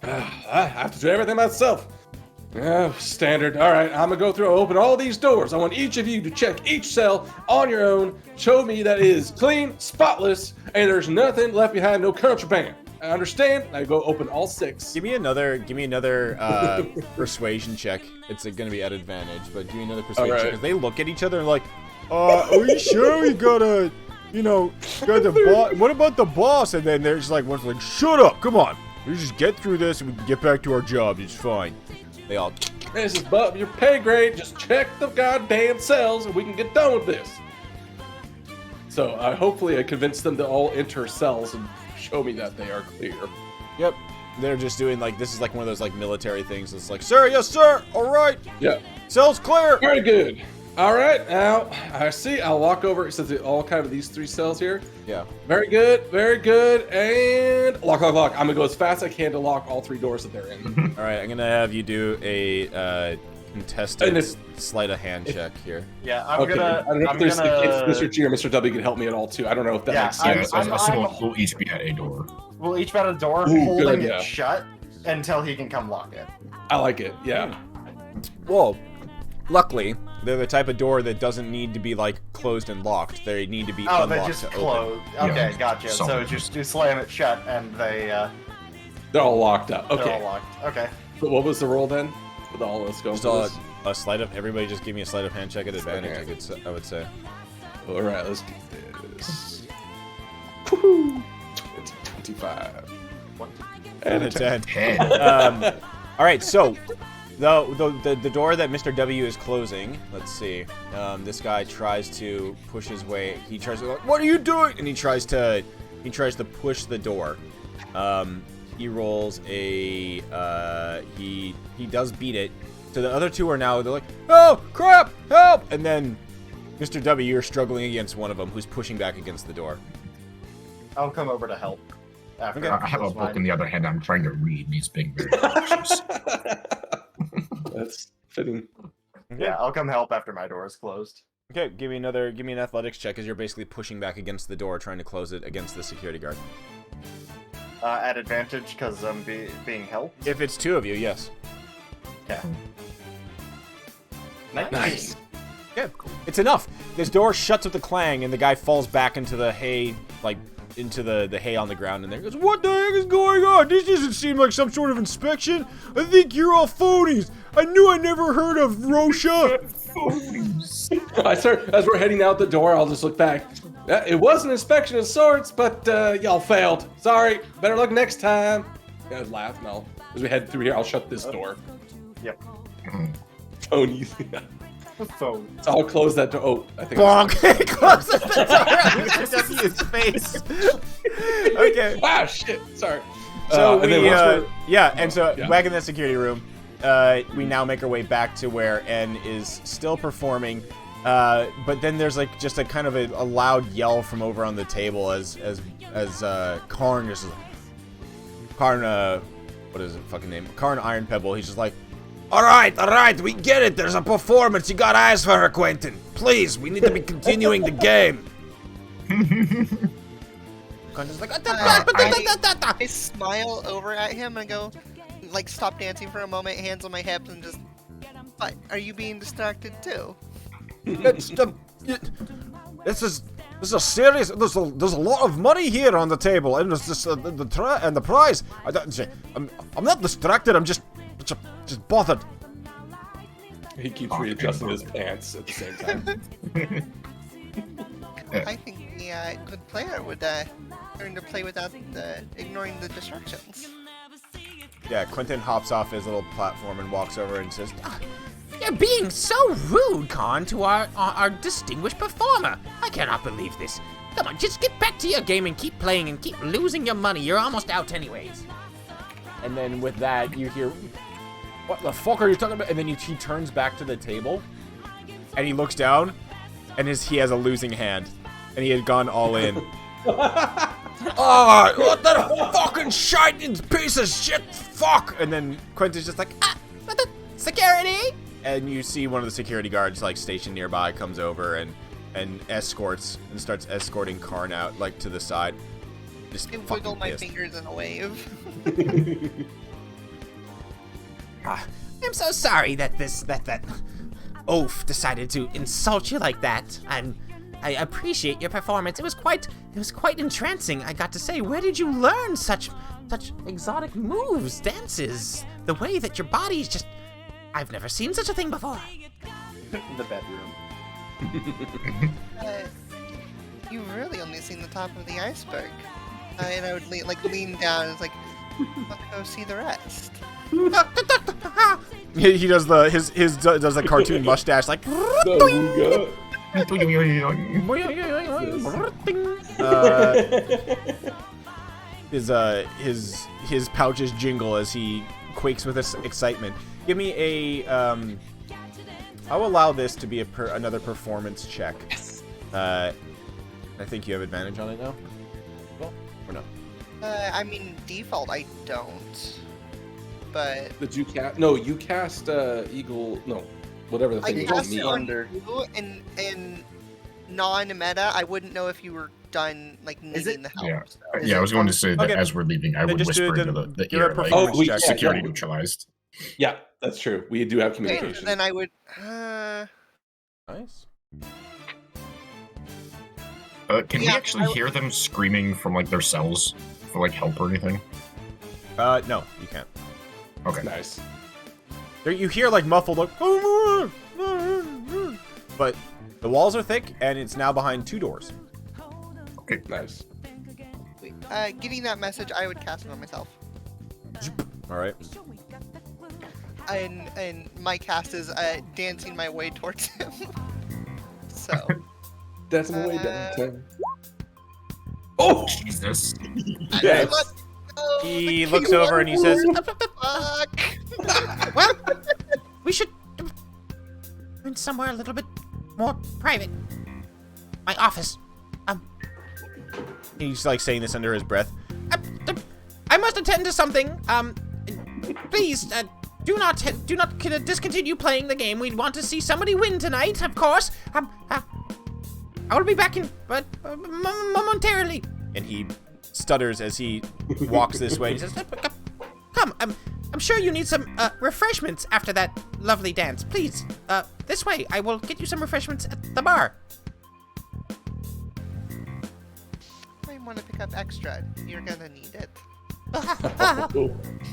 I have to do everything myself. Standard. All right, I'm gonna go through and open all these doors. I want each of you to check each cell on your own. Show me that it is clean, spotless, and there's nothing left behind, no contraband. I understand. I go open all 6. Give me another persuasion check. It's gonna be at advantage, but give me another persuasion check because they look at each other and like, are you sure we got the boss? What about the boss? And then there's like one's like, shut up, come on. We just get through this and we can get back to our job. It's fine. They all. This is above your pay grade. Just check the goddamn cells and we can get done with this. So hopefully I convinced them to all enter cells and show me that they are clear. Yep. They're just doing like, this is like one of those like military things. It's like, sir, yes, sir. All right. Yeah. Cells clear. Very good. All right. Now I see. I'll walk over. Since it all kind of these 3 cells here. Yeah. Very good. Very good. And lock. I'm gonna go as fast as I can to lock all 3 doors that they're in. All right. I'm gonna have you do a contested sleight of hand check here. Yeah, I don't know if Mr. G or Mr. W can help me at all too. I don't know if that makes sense. We'll each be at a door. We'll each be at a door, holding it shut until he can come lock it. I like it. Yeah. Well, luckily, they're the type of door that doesn't need to be like closed and locked. They need to be unlocked they just to close. open. Okay, gotcha. So just slam it shut, and they're all locked up. Okay. They're all locked. Okay. But what was the roll then? With all of us going just a sleight of. Everybody, just give me a sleight of hand check at advantage. I would say. All right, let's do this. Woohoo! 25. And a 10. All right, so the door that Mr. W is closing. Let's see. This guy tries to push his way. He tries to go, what are you doing? And he tries to push the door. He rolls a he does beat it. So the other 2 are now, they're like, oh crap, help! And then Mr. W, you're struggling against one of them who's pushing back against the door. I'll come over to help. After I have a book in the other hand. I'm trying to read, and he's being very cautious. That's fitting. Yeah, I'll come help after my door is closed. Okay, give me an athletics check as you're basically pushing back against the door, trying to close it against the security guard. At advantage because I'm being helped. If it's 2 of you, yes. Okay. Nice. Yeah, it's enough. This door shuts with a clang, and the guy falls back into the hay, like into the hay on the ground, and there goes, "What the heck is going on? This doesn't seem like some sort of inspection. I think you're all phonies. I knew I never heard of Rosha." As we're heading out the door, I'll just look back. It was an inspection of sorts, but y'all failed. Sorry. Better luck next time. Yeah, I'd laugh. As we head through here, I'll shut this door. Yep. Phonies. So So I'll close that door. Oh, I think. Bonk! Closes the door on W's face. Okay. Ah, shit. Sorry. So and then we, once we're- yeah, and so Yeah. back in the security room, we now make our way back to where N is still performing, but then there's like just a kind of a loud yell from over on the table as Karn just Karn, what is it fucking name? Karn Iron Pebble. He's just like, all right, we get it. There's a performance. You got eyes for her, Quentin. Please, we need to be continuing the game. Quentin's like, I smile over at him and go, like, stop dancing for a moment, hands on my hips, and just, what? Are you being distracted too? This is a serious. There's a lot of money here on the table, and there's just the prize. I'm not distracted. I'm just bothered. He keeps readjusting his pants at the same time. I think the good player would learn to play without ignoring the distractions. Yeah, Quentin hops off his little platform and walks over and says, You're being so rude, Khan, to our distinguished performer. I cannot believe this. Come on, just get back to your game and keep playing and keep losing your money. You're almost out anyways. and then with that you hear, what the fuck are you talking about? And then he turns back to the table, and he looks down, and he has a losing hand, and he had gone all in. Oh, what the fucking shite, piece of shit, fuck! And then Quentin's just like, What the security? and you see one of the security guards like stationed nearby comes over and escorts and starts escorting Karn out like to the side. Just I fucking wiggle my pissed. fingers in a wave. I'm so sorry that that oaf decided to insult you like that. I appreciate your performance. It was quite entrancing, I got to say. Where did you learn such exotic moves, dances? The way that your body's just... I've never seen such a thing before. the bedroom. You've really only seen the top of the iceberg. And I would lean down and it's like, let's go see the rest. He does does the cartoon mustache like. His pouches jingle as he quakes with excitement. Give me a I'll allow this to be another performance check. I think you have advantage on it now. Well, or no? I mean, default, I don't. But Did you cast? No, you cast Eagle. No, whatever the I thing cast is. it on you, and non-meta, I wouldn't know if you were done, like, needing the help. Yeah. so- Yeah, I was going to say that Okay. as we're leaving, I Then would just do whisper it into then- the you're a ear, like, performance we- check. security yeah. neutralized. Yeah, that's true. We do have Okay, communication. then I would. Nice. Can we Yeah, actually hear them screaming from like their cells for like help or anything? No, you can't. Okay. Nice. There, you hear like muffled like, but the walls are thick and it's now behind two doors. Nice. Getting that message, I would cast it on myself. All right. And my cast is dancing my way towards him. So. That's my way downtown. Oh! Jesus. Yes. Let's go. He looks over and he says, Fuck. Well, we should find somewhere a little bit more private. My office. he's like saying this under his breath. I must attend to something. Please, do not discontinue playing the game. We want to see somebody win tonight, of course. I will be back in momentarily. And he stutters as he walks this way. He says, Come, I'm sure you need some refreshments after that lovely dance. Please, this way. I will get you some refreshments at the bar. I want to pick up extra. You're gonna need it.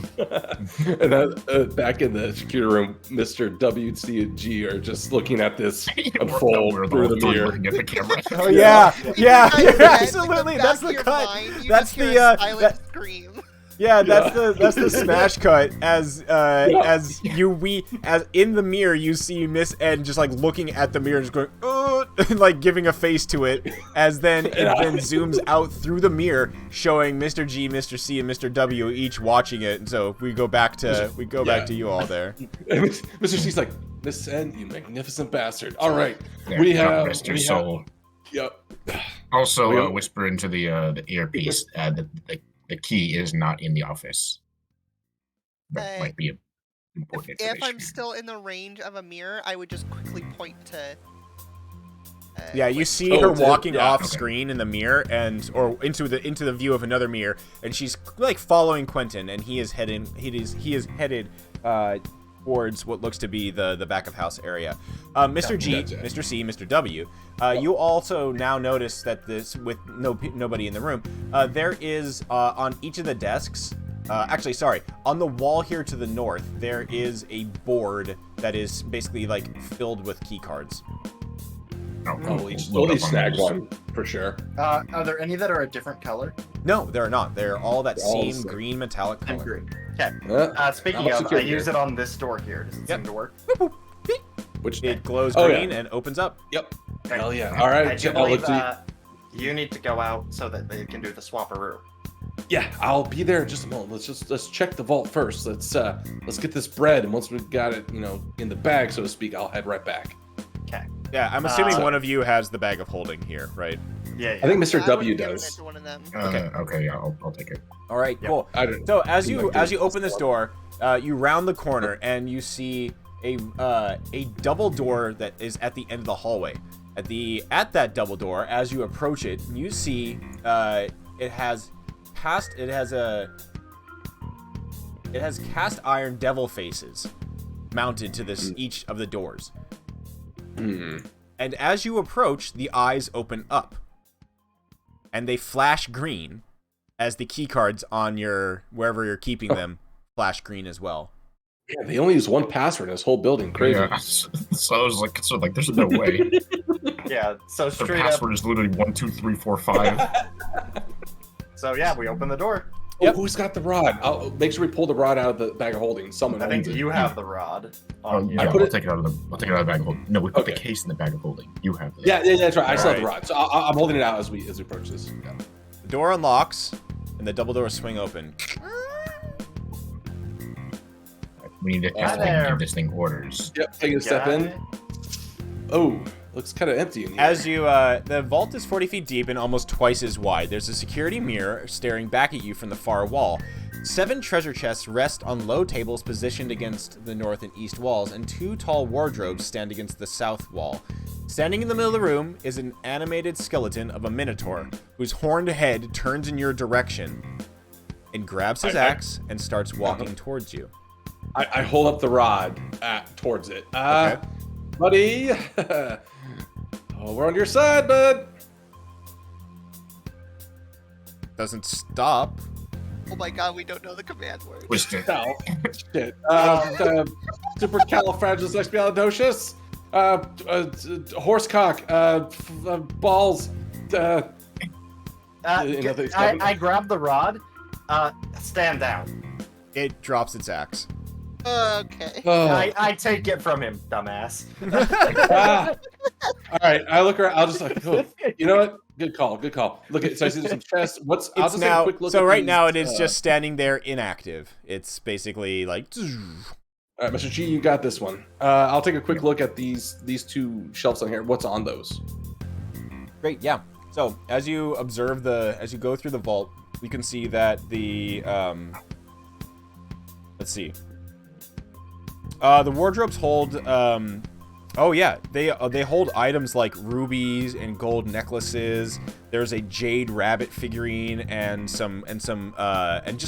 And then, back in the security room, Mr. W, C, and G are just looking at this unfold We're through the all mirror. looking at the camera. oh yeah, yeah, In you're your head, absolutely. like, That's back the of your cut. mind, you That's just hear the a silent scream. Yeah, that's the smash cut as in the mirror you see Miss N just like looking at the mirror and just going and like giving a face to it, as then it then zooms out through the mirror showing Mr. G, Mr. C, and Mr. W each watching it, and so we go back to back to you all there. Mr. C's like, Miss N, you magnificent bastard. All right, Yeah, we God have rest your soul. Yep. Also, whisper into the earpiece. The key is not in the office. That might be important If information. I'm still in the range of a mirror, I would just quickly point to. Yeah, you see Oh, her it's it. walking Yeah, off okay. screen in the mirror or into the view of another mirror, and she's like following Quentin, and he is headed towards what looks to be the back of house area. Mr. G, Gotcha. Mr. C, Mr. W. You also now notice that this, with nobody in the room, there is on each of the desks. Actually, sorry. On the wall here to the north, there is a board that is basically like filled with key cards. We'll each snag one for sure. Are there any that are a different color? No, they're not. They're all that They're all the same same. green metallic I'm color. green. Okay. Speaking I'll of, secure I it use here. it on this door here. Does it Yep. seem to work? Which It glows Oh, green yeah. and opens up. Yep. Okay. Hell yeah. All right. I do I'll believe look to you. you need to go out so that they can do the swapperoo. Yeah, I'll be there in just a moment. Let's check the vault first. Let's get this bread, and once we've got it, in the bag, so to speak, I'll head right back. Okay. Yeah, I'm assuming Uh, one of you has the bag of holding here, right? Yeah. I think Mr. I W would've given it does. to one of them. Okay, yeah, I'll take it. All right, Yep. cool. I don't. So as You you might as do you it. open this door, you round the corner and you see a double door that is at the end of the hallway. At that double door, as you approach it, you see it has cast iron devil faces mounted to this each of the doors. And as you approach, the eyes open up. And they flash green as the key cards on wherever you're keeping them flash green as well. Yeah, they only use one password in this whole building. Crazy. Yeah, so I was like, there's no way. Yeah. So The straight up. password is literally 1, 2, 3, 4, 5. So yeah, we open the door. Oh, who's got the rod? I'll make sure we pull the rod out of the bag of holding. Someone I think owns it. you have the rod. Oh, On you. yeah, I put I'll it- take it out of the bag of holding. No, we put the Okay. case in the bag of holding. You have it. Yeah, that's right. I still have the Alright. rod, so I'm holding it out as we approach this. Yeah. The door unlocks, and the double doors swing open. We need to Hi test and there. give this thing orders. Yep. Taking a step Got in. it. Oh, looks kind of empty in here. As you, the vault is 40 feet deep and almost twice as wide. There's a security mirror staring back at you from the far wall. 7 treasure chests rest on low tables positioned against the north and east walls, and 2 tall wardrobes stand against the south wall. Standing in the middle of the room is an animated skeleton of a minotaur, whose horned head turns in your direction and grabs his axe and starts walking towards you. I hold up the rod towards it. Okay. Buddy. Oh, we're on your side, bud. Doesn't stop. Oh my god, we don't know the command word. Twist it. Oh, shit. Supercalifragilisticexpialidocious. Horsecock. Balls. Another seven? I grab the rod. Stand down. It drops its axe. Okay. Oh. I take it from him, dumbass. Ah. All right, I look around. I'll just like, oh, you know what? Good call. Good call. Look at. So I see some chests. I'll It's just take a now. quick look So at right these, now it is just standing there inactive. It's basically like. All right, Mr. G, you got this one. I'll take a quick look at these 2 shelves on here. What's on those? Great, yeah. So as you observe as you go through the vault, you can see that the let's see. The wardrobes hold oh yeah, they hold items like rubies and gold necklaces. There's a jade rabbit figurine and just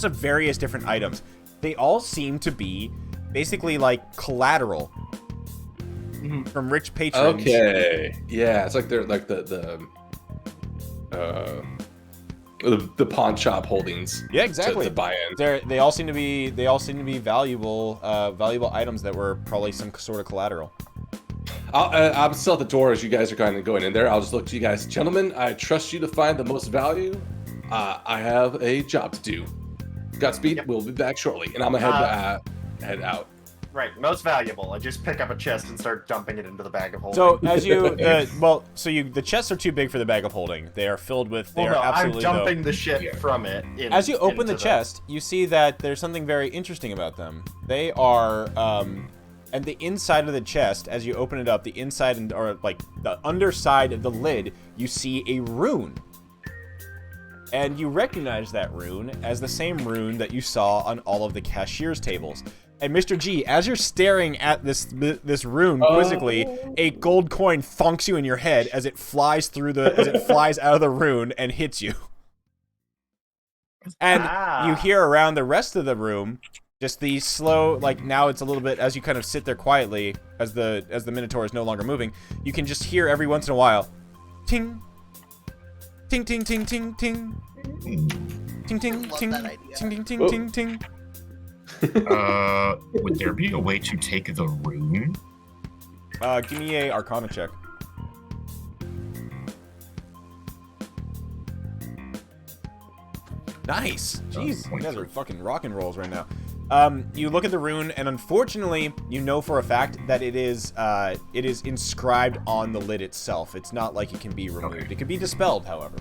a various different items. They all seem to be basically like collateral from rich patrons. Okay. Yeah, it's like they're like the pawn shop holdings. Yeah, exactly. To buy in. They all seem to be valuable items that were probably some sort of collateral. I'm still at the door as you guys are kind of going in there. I'll just look to you guys, gentlemen. I trust you to find the most value. I have a job to do. Godspeed. Yep. We'll be back shortly, and I'm gonna head out. Right, most valuable. I just pick up a chest and start dumping it into the bag of holding. So as you, the chests are too big for the bag of holding. They are filled with. They are absolutely. I'm dumping the shit from it. As you open the chest, you see that there's something very interesting about them. They are, and the inside of the chest, as you open it up, the inside or like the underside of the lid, you see a rune. And you recognize that rune as the same rune that you saw on all of the cashier's tables. And Mr. G, as you're staring at this rune quizzically, a gold coin thunks you in your head as it flies out of the rune and hits you. And you hear around the rest of the room just the slow, like now it's a little bit as you kind of sit there quietly as the Minotaur is no longer moving, you can just hear every once in a while, ting, ting, ting, ting, ting, ting, ting, ting, ting, ting, ting, ting, ting, ting. Would there be a way to take the rune? Give me a Arcana check. Nice. Jeez, you guys are fucking rock and rolls right now. You look at the rune, and unfortunately, you know for a fact that it is inscribed on the lid itself. It's not like it can be removed. Okay. It can be dispelled, however.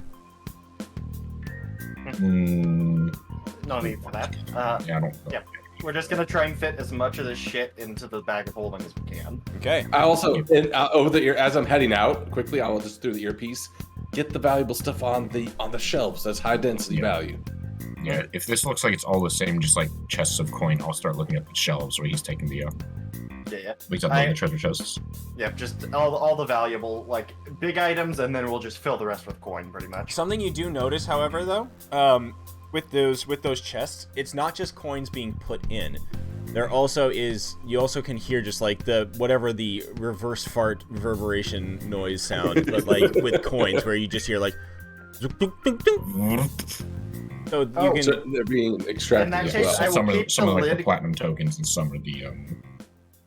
No need for that. Yeah, I don't. Yep. We're just gonna try and fit as much of this shit into the bag of holding as we can. Okay. I also, over the ear, as I'm heading out quickly, I will just through the earpiece get the valuable stuff on the shelves. That's high density value. Yeah, if this looks like it's all the same, just like chests of coin, I'll start looking at the shelves where he's taking the Yeah. He's up the treasure chests. Yep, just all the valuable, like, big items, and then we'll just fill the rest with coin, pretty much. Something you do notice, however, though, with those chests, it's not just coins being put in. There also is, you also can hear just like the reverse fart reverberation noise sound, but like with coins where you just hear like so you can, so they're being extracted as well. I will Some keep are like the the platinum tokens and some are the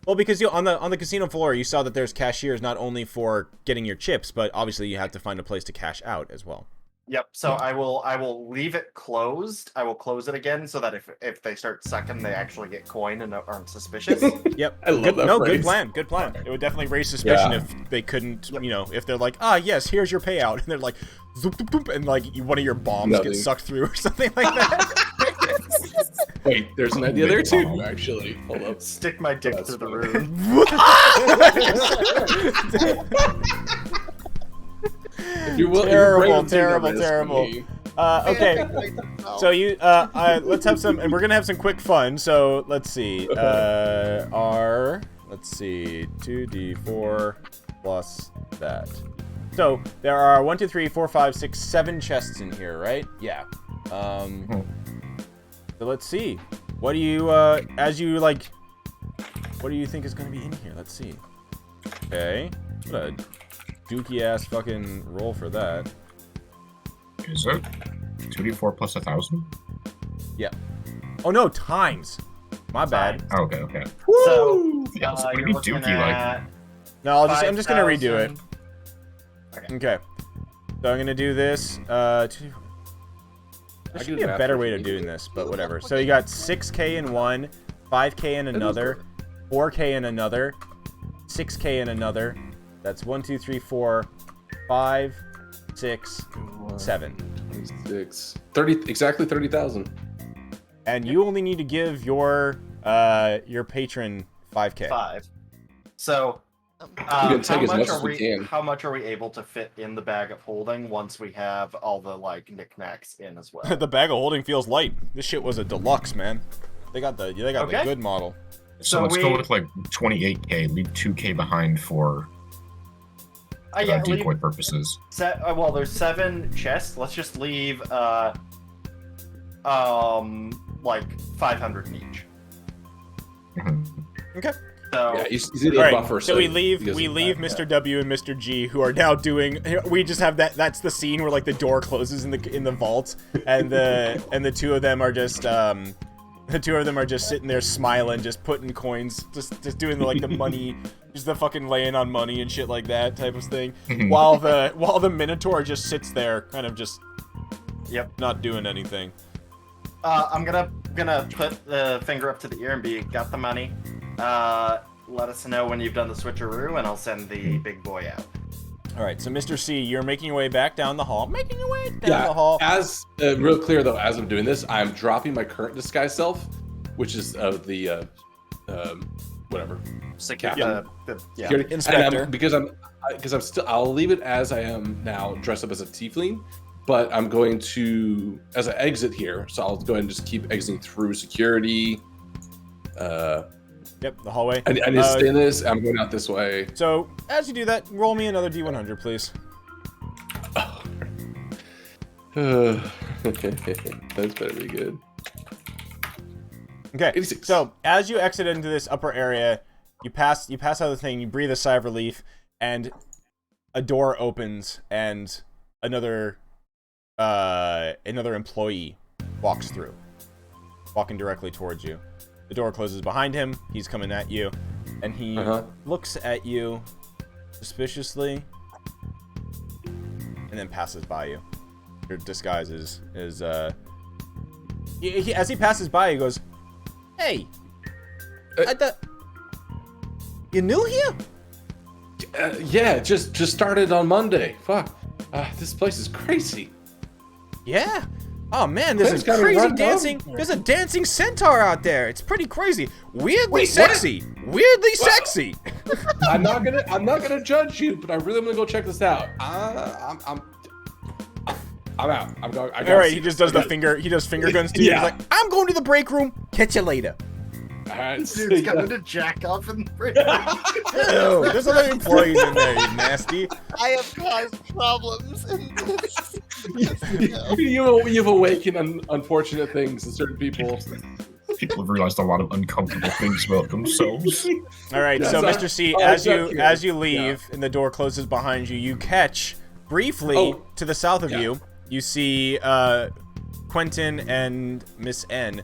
well, because on the casino floor you saw that there's cashiers not only for getting your chips, but obviously you have to find a place to cash out as well. Yep. So I will leave it closed. I will close it again so that if they start sucking, they actually get coin and aren't suspicious. Yep. I love that good phrase. Good plan. It would definitely raise suspicion if they couldn't, if they're like, yes, here's your payout, and they're like, zoop, zoop, zoop, and like one of your bombs gets sucked through or something like that. Wait, there's an idea there too, actually. Hold up. Stick my dick through the room. Terrible. Okay, so let's have some, and we're gonna have some quick fun. So let's see, let's see, 2d4 plus that. So there are 1, 2, 3, 4, 5, 6, 7 chests in here, right? Yeah. So let's see. What do you, what do you think is gonna be in here? Let's see. Okay. What a dookie ass fucking roll for that. Is it 2d4 plus 1,000? Yeah. Oh no, times. My bad. Oh, okay. So Yeah, it's pretty you're looking dookie like. at No, I'm just gonna redo it. 5,000. Okay. So I'm gonna do this. There should be a better way of doing this, but whatever. So you got 6k in one, 5k in another, 4k in another, 6k in another. That's 1, 2, 3, 4, 5, 6, 7. 26. 30, exactly 30,000. And you only need to give your patron 5k. 5. So can take as much as we can. how much are we able to fit in the bag of holding once we have all the like knickknacks in as well? The bag of holding feels light. This shit was a deluxe, man. They got the good model. So let's go with like 28k. Leave 2k behind for decoy purposes. Well, there's 7 chests. Let's just leave like 500 in each. Okay. So Yeah, you see the All right, buffer. so we leave Mr. W and Mr. G, who are now doing. We just have that. That's the scene where like the door closes in the vault, and the two of them are just sitting there smiling, just putting coins, just doing the money, just the fucking laying on money and shit like that type of thing, while the Minotaur just sits there, kind of just Yep. not doing anything. I'm gonna gonna put the finger up to the ear and be, got the money. Let us know when you've done the switcheroo, and I'll send the big boy out. All right, so Mr. C, you're making your way back down the hall. Making your way down the hall. As real clear though, as I'm doing this, I'm dropping my current disguise self, which is the whatever. Security. Security. Inspector. And because I'm still, I'll leave it as I am now, dressed up as a tiefling. But I'm going to, as I exit here, so I'll go ahead and just keep exiting through security. Yep, the hallway. I need to stay in this. I'm going out this way. So, as you do that, roll me another D100, please. Oh. That's better be good. Okay, 86. so as you exit into this upper area, you pass out the thing, you breathe a sigh of relief, and a door opens, and another employee walks through, walking directly towards you. The door closes behind him. He's coming at you, and he looks at you suspiciously, and then passes by you. Your disguise is as he passes by, he goes, "Hey, I thought you new here?" Yeah, just started on Monday. Fuck, this place is crazy. Yeah. Oh man, there's Things a gotta crazy run dancing. down. There's a dancing centaur out there. It's pretty crazy. Weirdly Wait, what? sexy. Weirdly sexy. I'm not gonna judge you, but I really am gonna go check this out. I'm out. I'm going. All right, he just does the finger. He does finger guns to you. Yeah. He's like, "I'm going to the break room. Catch you later." All right, Dude's coming to jack off in the fridge. Ew, there's other employees in there. You nasty. I have caused problems in this. You've awakened unfortunate things in certain people. People have realized a lot of uncomfortable things about themselves. All right, Yeah, so so- Mr. C, oh, as you yeah. leave and the door closes behind you, you catch briefly to the south of yeah. you see Quentin and Miss N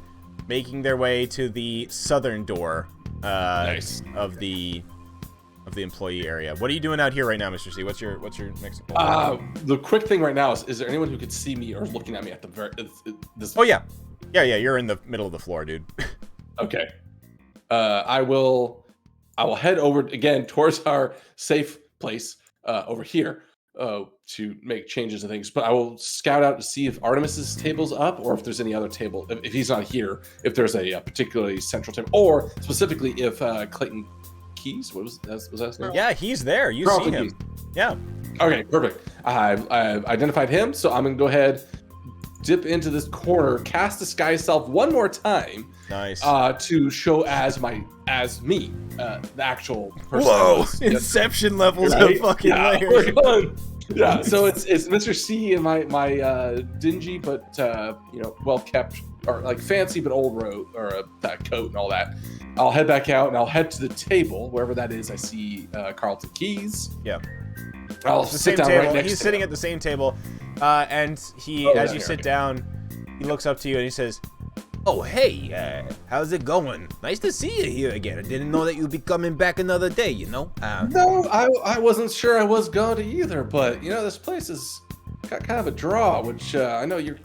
making their way to the southern door Nice. of the employee area. What are you doing out here right now, Mr. C? What's your next? The quick thing right now is there anyone who could see me or is looking at me at the very this? Oh yeah. You're in the middle of the floor, dude. Okay. I will head over again towards our safe place over here to make changes and things. But I will scout out to see if Artemis's table's up or if there's any other table. If he's not here, if there's a particularly central table, or specifically if Clayton Keys, was that his name? Yeah, he's there. You Carlton see him. Keys. Yeah. Okay, perfect. I've identified him, so I'm gonna go ahead, dip into this corner, cast disguise self one more time. Nice. To show as me, the actual person. Whoa! Yes. Inception levels Right? of fucking Yeah, layers. we're going. Yeah, so it's Mr. C in my dingy but well kept or like fancy but old robe or that coat and all that. I'll head back out and I'll head to the table wherever that is. I see Carlton Keys. Yeah. I'll It's the sit same down table. right next He's to sitting him. at the same table, and he, Oh, as down you here, sit okay. down, he looks up to you and he says, "Oh, hey, how's it going? Nice to see you here again. I didn't know that you'd be coming back another day, you know?" No, I wasn't sure I was going to either, but this place has got kind of a draw, which I know you're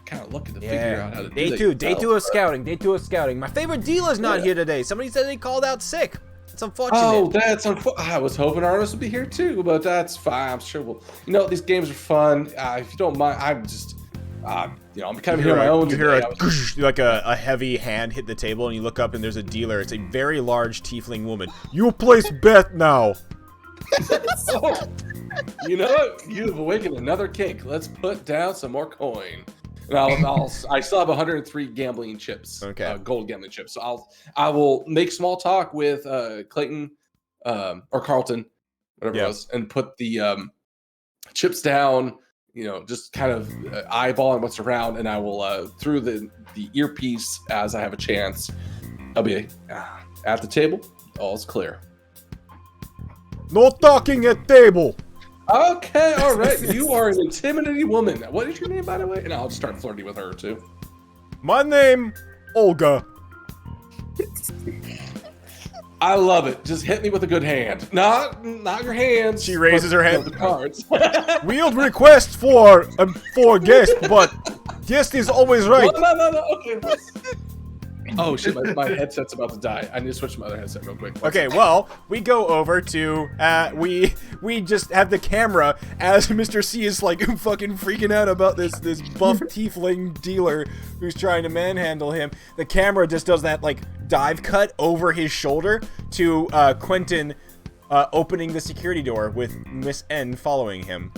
kind of looking to figure out how to do Day that two of yourself. scouting. Day 2 of scouting. My favorite dealer's not here today. Somebody said they called out sick. It's unfortunate. Oh, that's I was hoping Artemis would be here too, but that's fine. I'm sure these games are fun. If you don't mind, I'm just, I'm kind of here on my own You today. hear like a heavy hand hit the table, and you look up, and there's a dealer. It's a very large tiefling woman. You place bet now. You know what? You've awakened another kink. Let's put down some more coin. And I still have 103 gambling chips. Okay. Gold gambling chips. So I will make small talk with Clayton or Carlton, whatever it was, and put the chips down. Just kind of eyeballing what's around, and I will through the earpiece as I have a chance. I'll be at the table. All's clear. No talking at table. Okay, all right. You are an intimidating woman. What is your name, by the way? And I'll just start flirting with her too. My name, Olga. I love it. Just hit me with a good hand. Not your hands. She raises her hand. The cards. We'll request for guest, but guest is always right. No. Okay. Oh shit, my headset's about to die. I need to switch to my other headset real quick. Okay, well, we go over to we just have the camera as Mr. C is like fucking freaking out about this buff tiefling dealer who's trying to manhandle him. The camera just does that like dive cut over his shoulder to Quentin opening the security door with Miss N following him.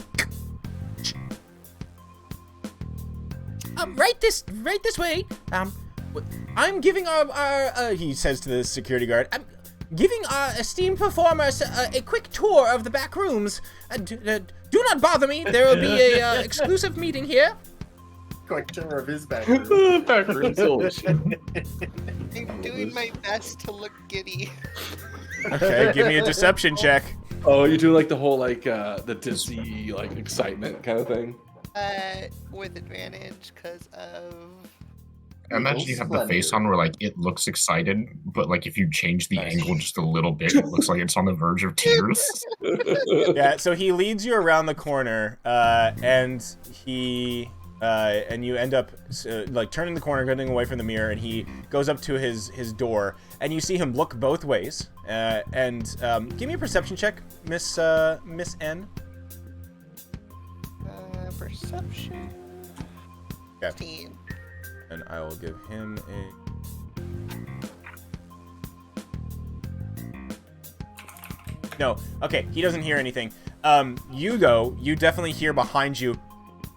Right this way. I'm giving our He says to the security guard, I'm giving our esteemed performers a quick tour of the back rooms. Do not bother me. There will be a exclusive meeting here. Quick tour of his back room. Back room. Holy shit. I'm doing my best to look giddy. okay, give me a deception check. Oh, you do like the whole like the dizzy like excitement kind of thing. With advantage because of. I imagine you have the face on where like it looks excited, but like if you change the angle just a little bit, it looks like it's on the verge of tears. Yeah, so he leads you around the corner, and you end up like turning the corner, getting away from the mirror, and he goes up to his door, and you see him look both ways. And give me a perception check, Miss N. Perception. Okay. 15. And I will give him a. No, okay, he doesn't hear anything. You though, you definitely hear behind you.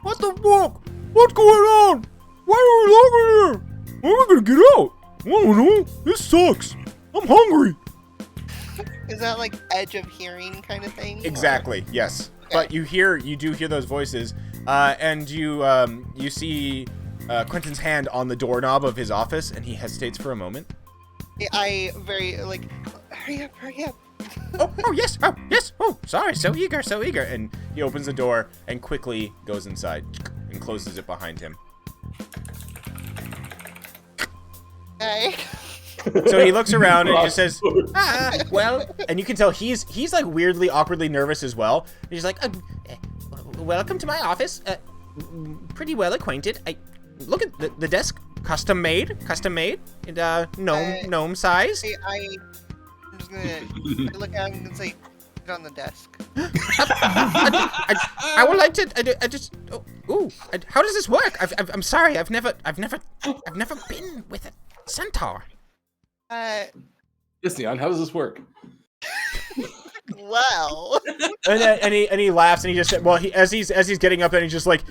What the fuck? What's going on? Why are we locked in here? When are we gonna get out? I don't know. This sucks. I'm hungry. Is that like edge of hearing kind of thing? Exactly. Yes. But you do hear those voices, and you see Quentin's hand on the doorknob of his office, and he hesitates for a moment. I very like, hurry up. Oh yes. Oh, sorry. So eager. And he opens the door and quickly goes inside and closes it behind him. Hey. So he looks around and just says, well, and you can tell he's like weirdly, awkwardly nervous as well. He's like, Welcome to my office. Pretty well acquainted. Look at the desk. Custom made. And gnome size. I'm just gonna look at him and say, "Get on the desk." I would like to. I just. How does this work? I'm sorry. I've never been with a centaur. Yes, Neon, how does this work? Well. and he laughs and he just said, well, as he's getting up and he's just like,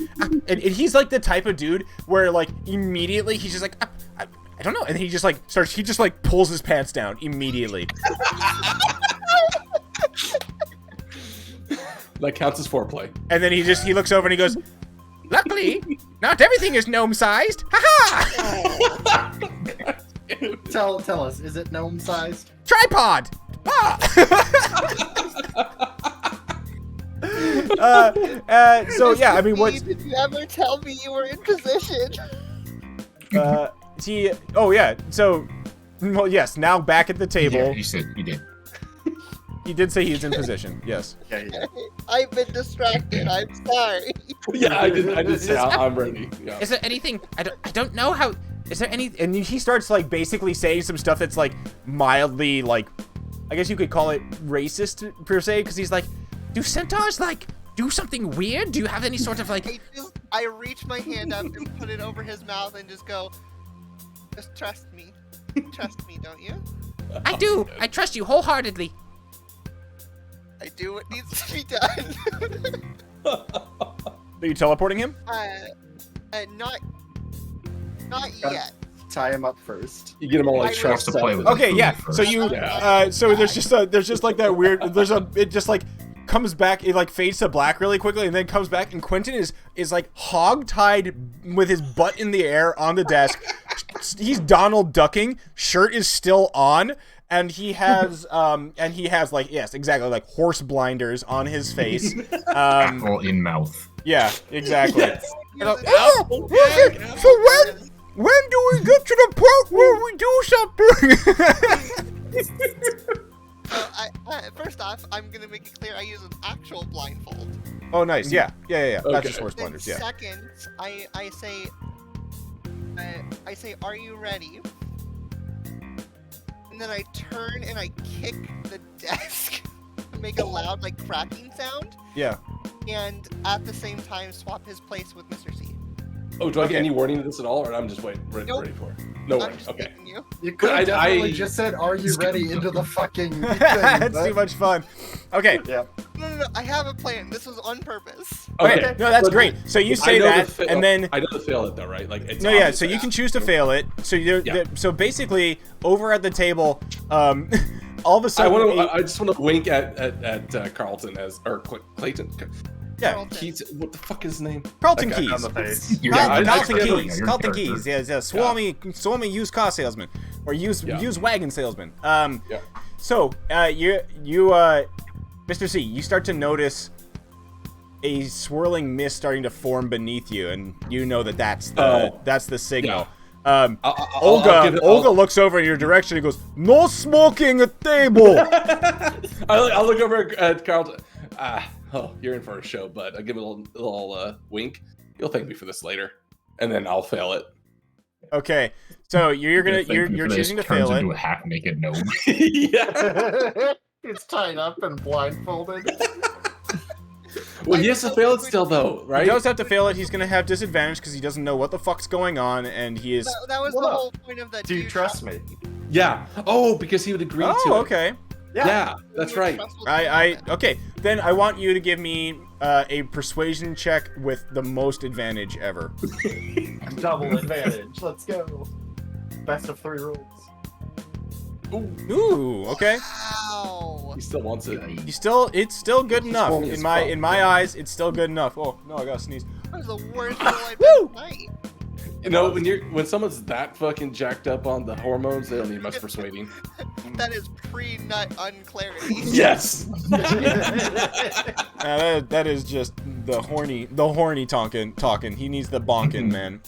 and he's like the type of dude where like immediately he's just like, I don't know, and he just like pulls his pants down immediately. That counts as foreplay. And then he looks over and he goes, Luckily, not everything is gnome-sized. Ha-ha! Tell us, is it gnome-sized? Tripod! So yeah, I mean, what? Did you ever tell me you were in position? Oh yeah. So, well, yes. Now back at the table. Yeah, he said he did. He did say he's in position. Yes. Yeah. I've been distracted. I'm sorry. Yeah, I did say I'm ready. Yeah. Is there anything? I don't know how. Is there any? And he starts like basically saying some stuff that's like mildly like, I guess you could call it racist per se, because he's like, do centaurs like do something weird? Do you have any sort of like? I reach my hand up and put it over his mouth and just go, just trust me. Trust me, don't you? I do. I trust you wholeheartedly. I do what needs to be done. are you teleporting him? Not yet. Tie him up first. You get them all like I trussed to play up. with Okay, food yeah. first. So you, so there's just like that weird. It just like comes back. It like fades to black really quickly, and then comes back. And Quentin is like hog-tied with his butt in the air on the desk. He's Donald ducking. Shirt is still on, and he has like, yes, exactly, like horse blinders on his face. Apple in mouth. Yeah, exactly. Yes. So when do we get to the part where we do something? First off, I'm gonna make it clear I use an actual blindfold. Oh, nice. Yeah. Not Okay. just horse Then blinders. Yeah. second, I say, are you ready? and then I turn and I kick the desk to make a loud, like, cracking sound, Yeah. and at the same time swap his place with Mr. C. Oh, do I get Okay. any warning of this at all, or I'm just ready Nope. for it? No I'm warning. just Okay. kicking you. You could have I- definitely I- just said, "Are you ready?" into the fucking thing. It's too much fun. Okay. Yeah. No, I have a plan. This was on purpose. Okay. Okay. No, that's But greght. So you I say know that, to fail- and then I know to fail it though, right? Like it's no, yeah. obvious So you that- can choose to fail it. So Yeah. so basically, over at the table, all of a I sudden, want to. I just want to wink at Carlton or Clayton. yeah, Carlton. Keith, what the fuck is his name? Carlton That guy Keys. On the face. You're Yeah, I- Carlton I- Keys. you're Carlton in character. Keys. Yeah, Swami used car salesman or used wagon salesman. Yeah. So you Mr. C, you start to notice a swirling mist starting to form beneath you, and you know that's the signal. Olga looks over in your direction and goes, "No smoking at table." I'll look over at Carlton. You're in for a show, bud. I'll give it a little wink. You'll thank me for this later, and then I'll fail it. Okay, so you're This choosing to turns fail it. into a half-naked gnome. Yeah. It's tied up and blindfolded. Well, he has to fail it still, though, He right? does have to fail it. He's gonna have disadvantage because he doesn't know what the fuck's going on, and he is. That was Hold the up. whole point of that. Do you trust me? Yeah. Oh, because he would agree to it. Oh, okay. Yeah, that's right. Okay. Then I want you to give me a persuasion check with the most advantage ever. Double advantage. Let's go. Best of 3 rules. Ooh, okay. Wow. He still wants it. It's still good enough swollen as in fuck. my eyes. It's still good enough. Oh no, I gotta sneeze. That was the worst roll I've Woo! had tonight. You know, when someone's that fucking jacked up on the hormones, they don't need much persuading. That is pre-nut unclarity. Yes. That is just the horny talking. He needs the bonking, man.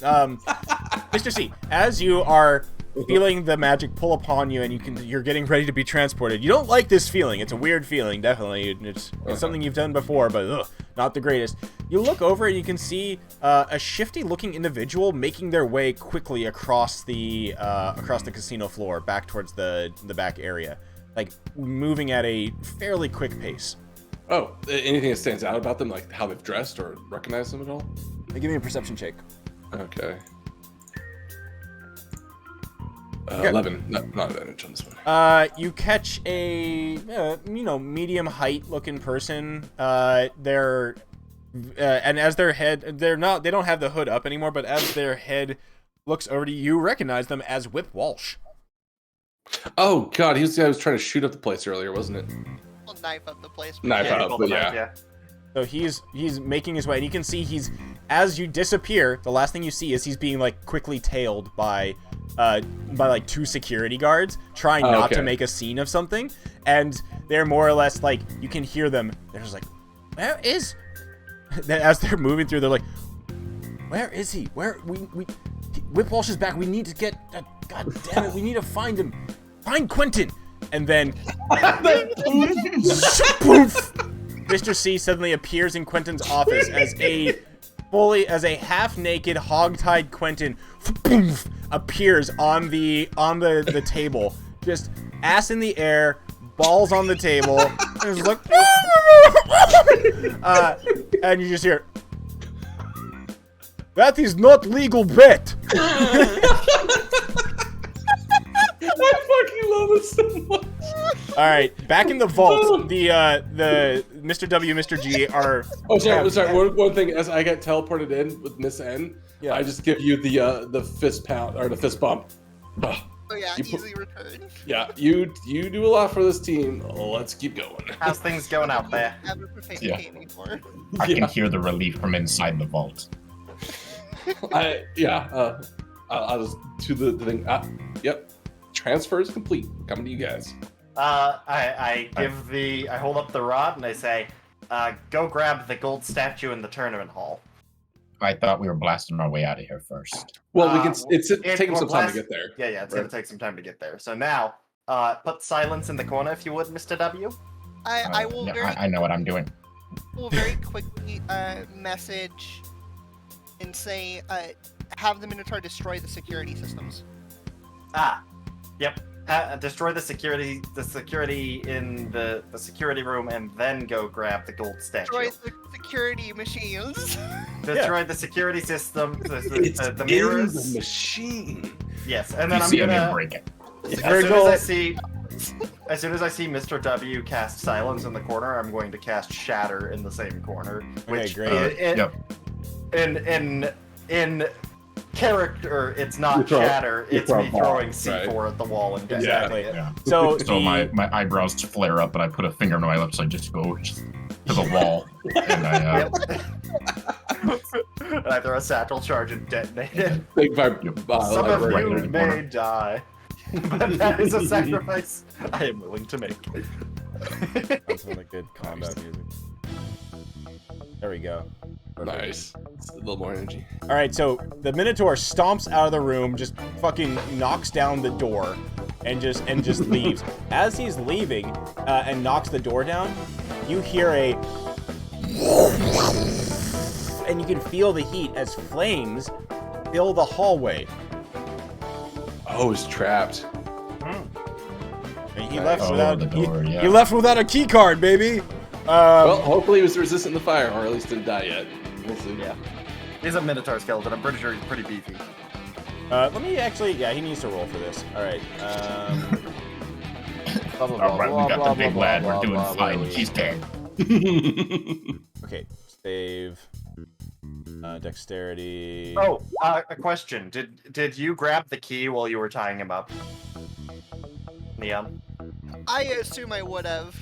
Mr. C, as you are feeling the magic pull upon you and you're getting ready to be transported. You don't like this feeling. It's a weird feeling, definitely. It's something you've done before, but not the greatest. You look over and you can see a shifty-looking individual making their way quickly across the casino floor back towards the back area, like moving at a fairly quick pace. Oh, anything that stands out about them, like how they've dressed or recognize them at all? Give me a perception check. Okay. Okay. 11. Not advantage on this one. You catch a medium height looking person. They're and as their head, they don't have the hood up anymore, but as their head looks over to you, you recognize them as Whip Walsh. Oh God, he was the guy who was trying to shoot up the place earlier, wasn't it? Well, knife up the place. Knife Yeah, up, pull but them out, yeah. So he's making his way, and you can see as you disappear, the last thing you see is he's being like quickly tailed by like 2 security guards trying not to okay. make a scene of something, and they're more or less like, you can hear them. They're just like, "Where is?" As they're moving through, they're like, "Where is he? Whip Walsh is back. We need to get. God damn it! We need to find him. Find Quentin." And then, poof! Mr. C suddenly appears in Quentin's office as a half-naked, hog-tied Quentin poof, appears on the table, just ass in the air, balls on the table, and it's like, and you just hear, "That is not legal bet." I fucking love it so much. All right, back in the vault, the Mr. W, Mr. G are. Oh, sorry. One thing, as I get teleported in with Miss N, Yeah. I just give you the fist pound or the fist bump. Ugh. Oh yeah, You put- easy return. Yeah, you do a lot for this team. Let's keep going. How's things going out there? Never prepared Yeah. before. I Yeah. can hear the relief from inside the vault. I'll just do the thing. Yep. Transfer is complete. Coming to you guys. I hold up the rod and I say, go grab the gold statue in the tournament hall. I thought we were blasting our way out of here first. Well, we can. It's if taking we're some time to blessed- get there. Yeah, it's Right. gonna take some time to get there. So now, put silence in the corner if you would, Mr. W. I will Yeah, very I know what I'm doing. quickly message and say have the Minotaur destroy the security systems. Yep. destroy the security in the security room, and then go grab the gold statue. Destroy the security machines. Destroy the security system, It's the in mirrors. the machine. Yes, and If then you I'm see him, gonna. you break it. As soon as I see Mr. W cast silence in the corner, I'm going to cast shatter in the same corner. Which great. Yep. In character, it's not shatter. It's me throwing C4 at the wall and Exactly. it. Yeah. So So my eyebrows flare up, but I put a finger on my lips. I just go to the wall, and I And I throw a satchel charge and detonate it. Big vibe. Some of right you there in the may corner. die, but that is a sacrifice I am willing to make. That's some like good combat music. There we go. Nice. It's a little more energy. All right, so the Minotaur stomps out of the room, just fucking knocks down the door, and just leaves. As he's leaving and knocks the door down, you hear a, and you can feel the heat as flames fill the hallway. Oh, he's trapped. And he Nice. left without the door, he, yeah. he left without a key card, baby. Well, hopefully he was resistant to fire, or at least didn't die yet. We'll see. Yeah. He's a Minotaur skeleton. I'm pretty sure he's pretty beefy. Let me actually, yeah, he needs to roll for this. All right. Blah, blah, All right, we got the big lad. We're doing fine. He's dead. Okay, save. Dexterity. Oh, a question. Did you grab the key while you were tying him up? Neon? I assume I would have.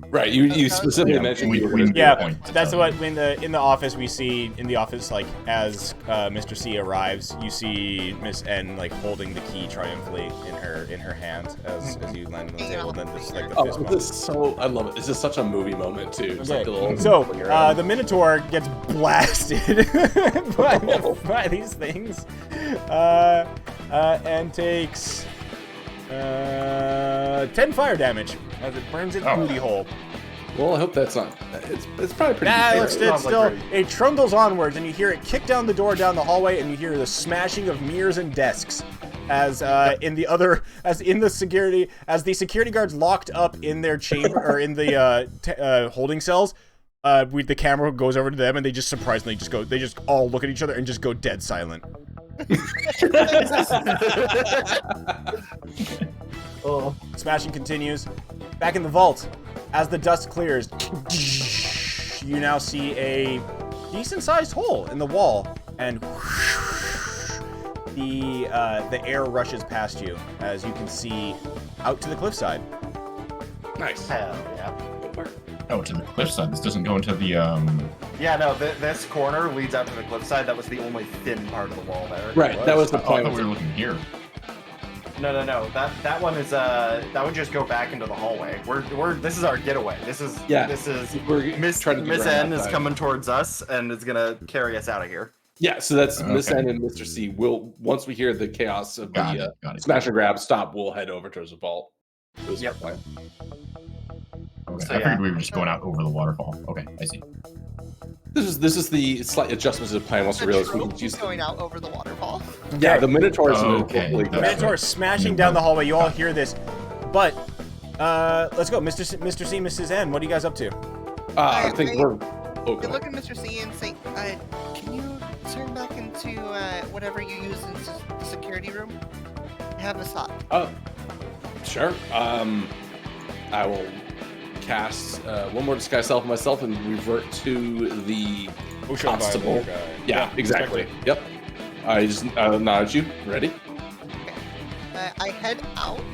Right, you specifically Yeah, mentioned we- you were we- gonna- Yeah, point. that's what in the office we see in the office, like as Mr. C arrives, you see Miss N like holding the key triumphantly in her hand as you land on the table. And then just like the Oh, fist bump. this is so I love it. This is such a movie moment too. Just like a little So fling around. the Minotaur gets blasted by these things, and takes 10 fire damage as it burns its booty hole. Well, I hope that's not. It's probably pretty. Nah, fair. it's still it trundles onwards, and you hear it kick down the door down the hallway, and you hear the smashing of mirrors and desks. As the security guards locked up in their chamber or in the holding cells, the camera goes over to them, and they just surprisingly they just all look at each other and just go dead silent. Oh. Smashing continues. Back in the vault, as the dust clears, you now see a decent-sized hole in the wall, and the air rushes past you as you can see out to the cliffside. Nice. Hell yeah. Oh, to the cliffside. This doesn't go into the Yeah, no, this corner leads out to the cliffside. That was the only thin part of the wall there. Right, that was the I point. thought we were looking here. No. That one is that would just go back into the hallway. This is our getaway. This is We're Miss trying to get Miss around N is outside. coming towards us and is gonna carry us out of here. Yeah, so that's Okay. Miss N and Mr. C. Will once we hear the chaos of Got the it, got it. smash and grab stop, we'll head over towards the vault. Was Yep. the plan. Okay. So, I yeah. figured we were just going out over the waterfall. Okay, I see. This is the slight adjustments to the plan once we realize we can Troop use going out over the waterfall. Yeah, the Minotaurs Okay. hopefully The grab Minotaur it. is smashing down the hallway. You all hear this, but let's go, Mr. C, Mrs. N. What are you guys up to? I think we're. Oh, You go look ahead. at Mr. C and say, can you turn back into whatever you use in the security room? I have a sock. Oh, sure. I will cast one more disguise self myself and revert to the constable. Yeah, exactly. Yep. I just nod at you. Ready? I head out.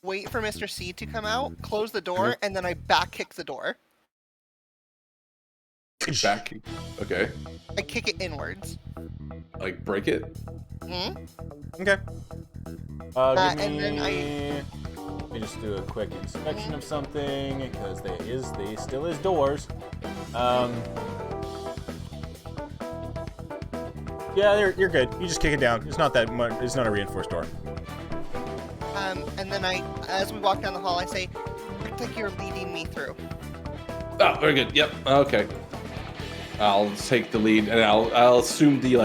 Wait for Mr. C to come out, close the door, and then I back kick the door. Back. Okay. I kick it inwards. Like break it. Hmm? Okay. And Give then me... Let me just do a quick inspection of something because there still is doors. Yeah, you're good. You just kick it down. It's not that much. It's not a reinforced door. And then as we walk down the hall, I say, "Looks like you're leading me through." Oh, very good. Yep. Okay. I'll take the lead, and I'll assume the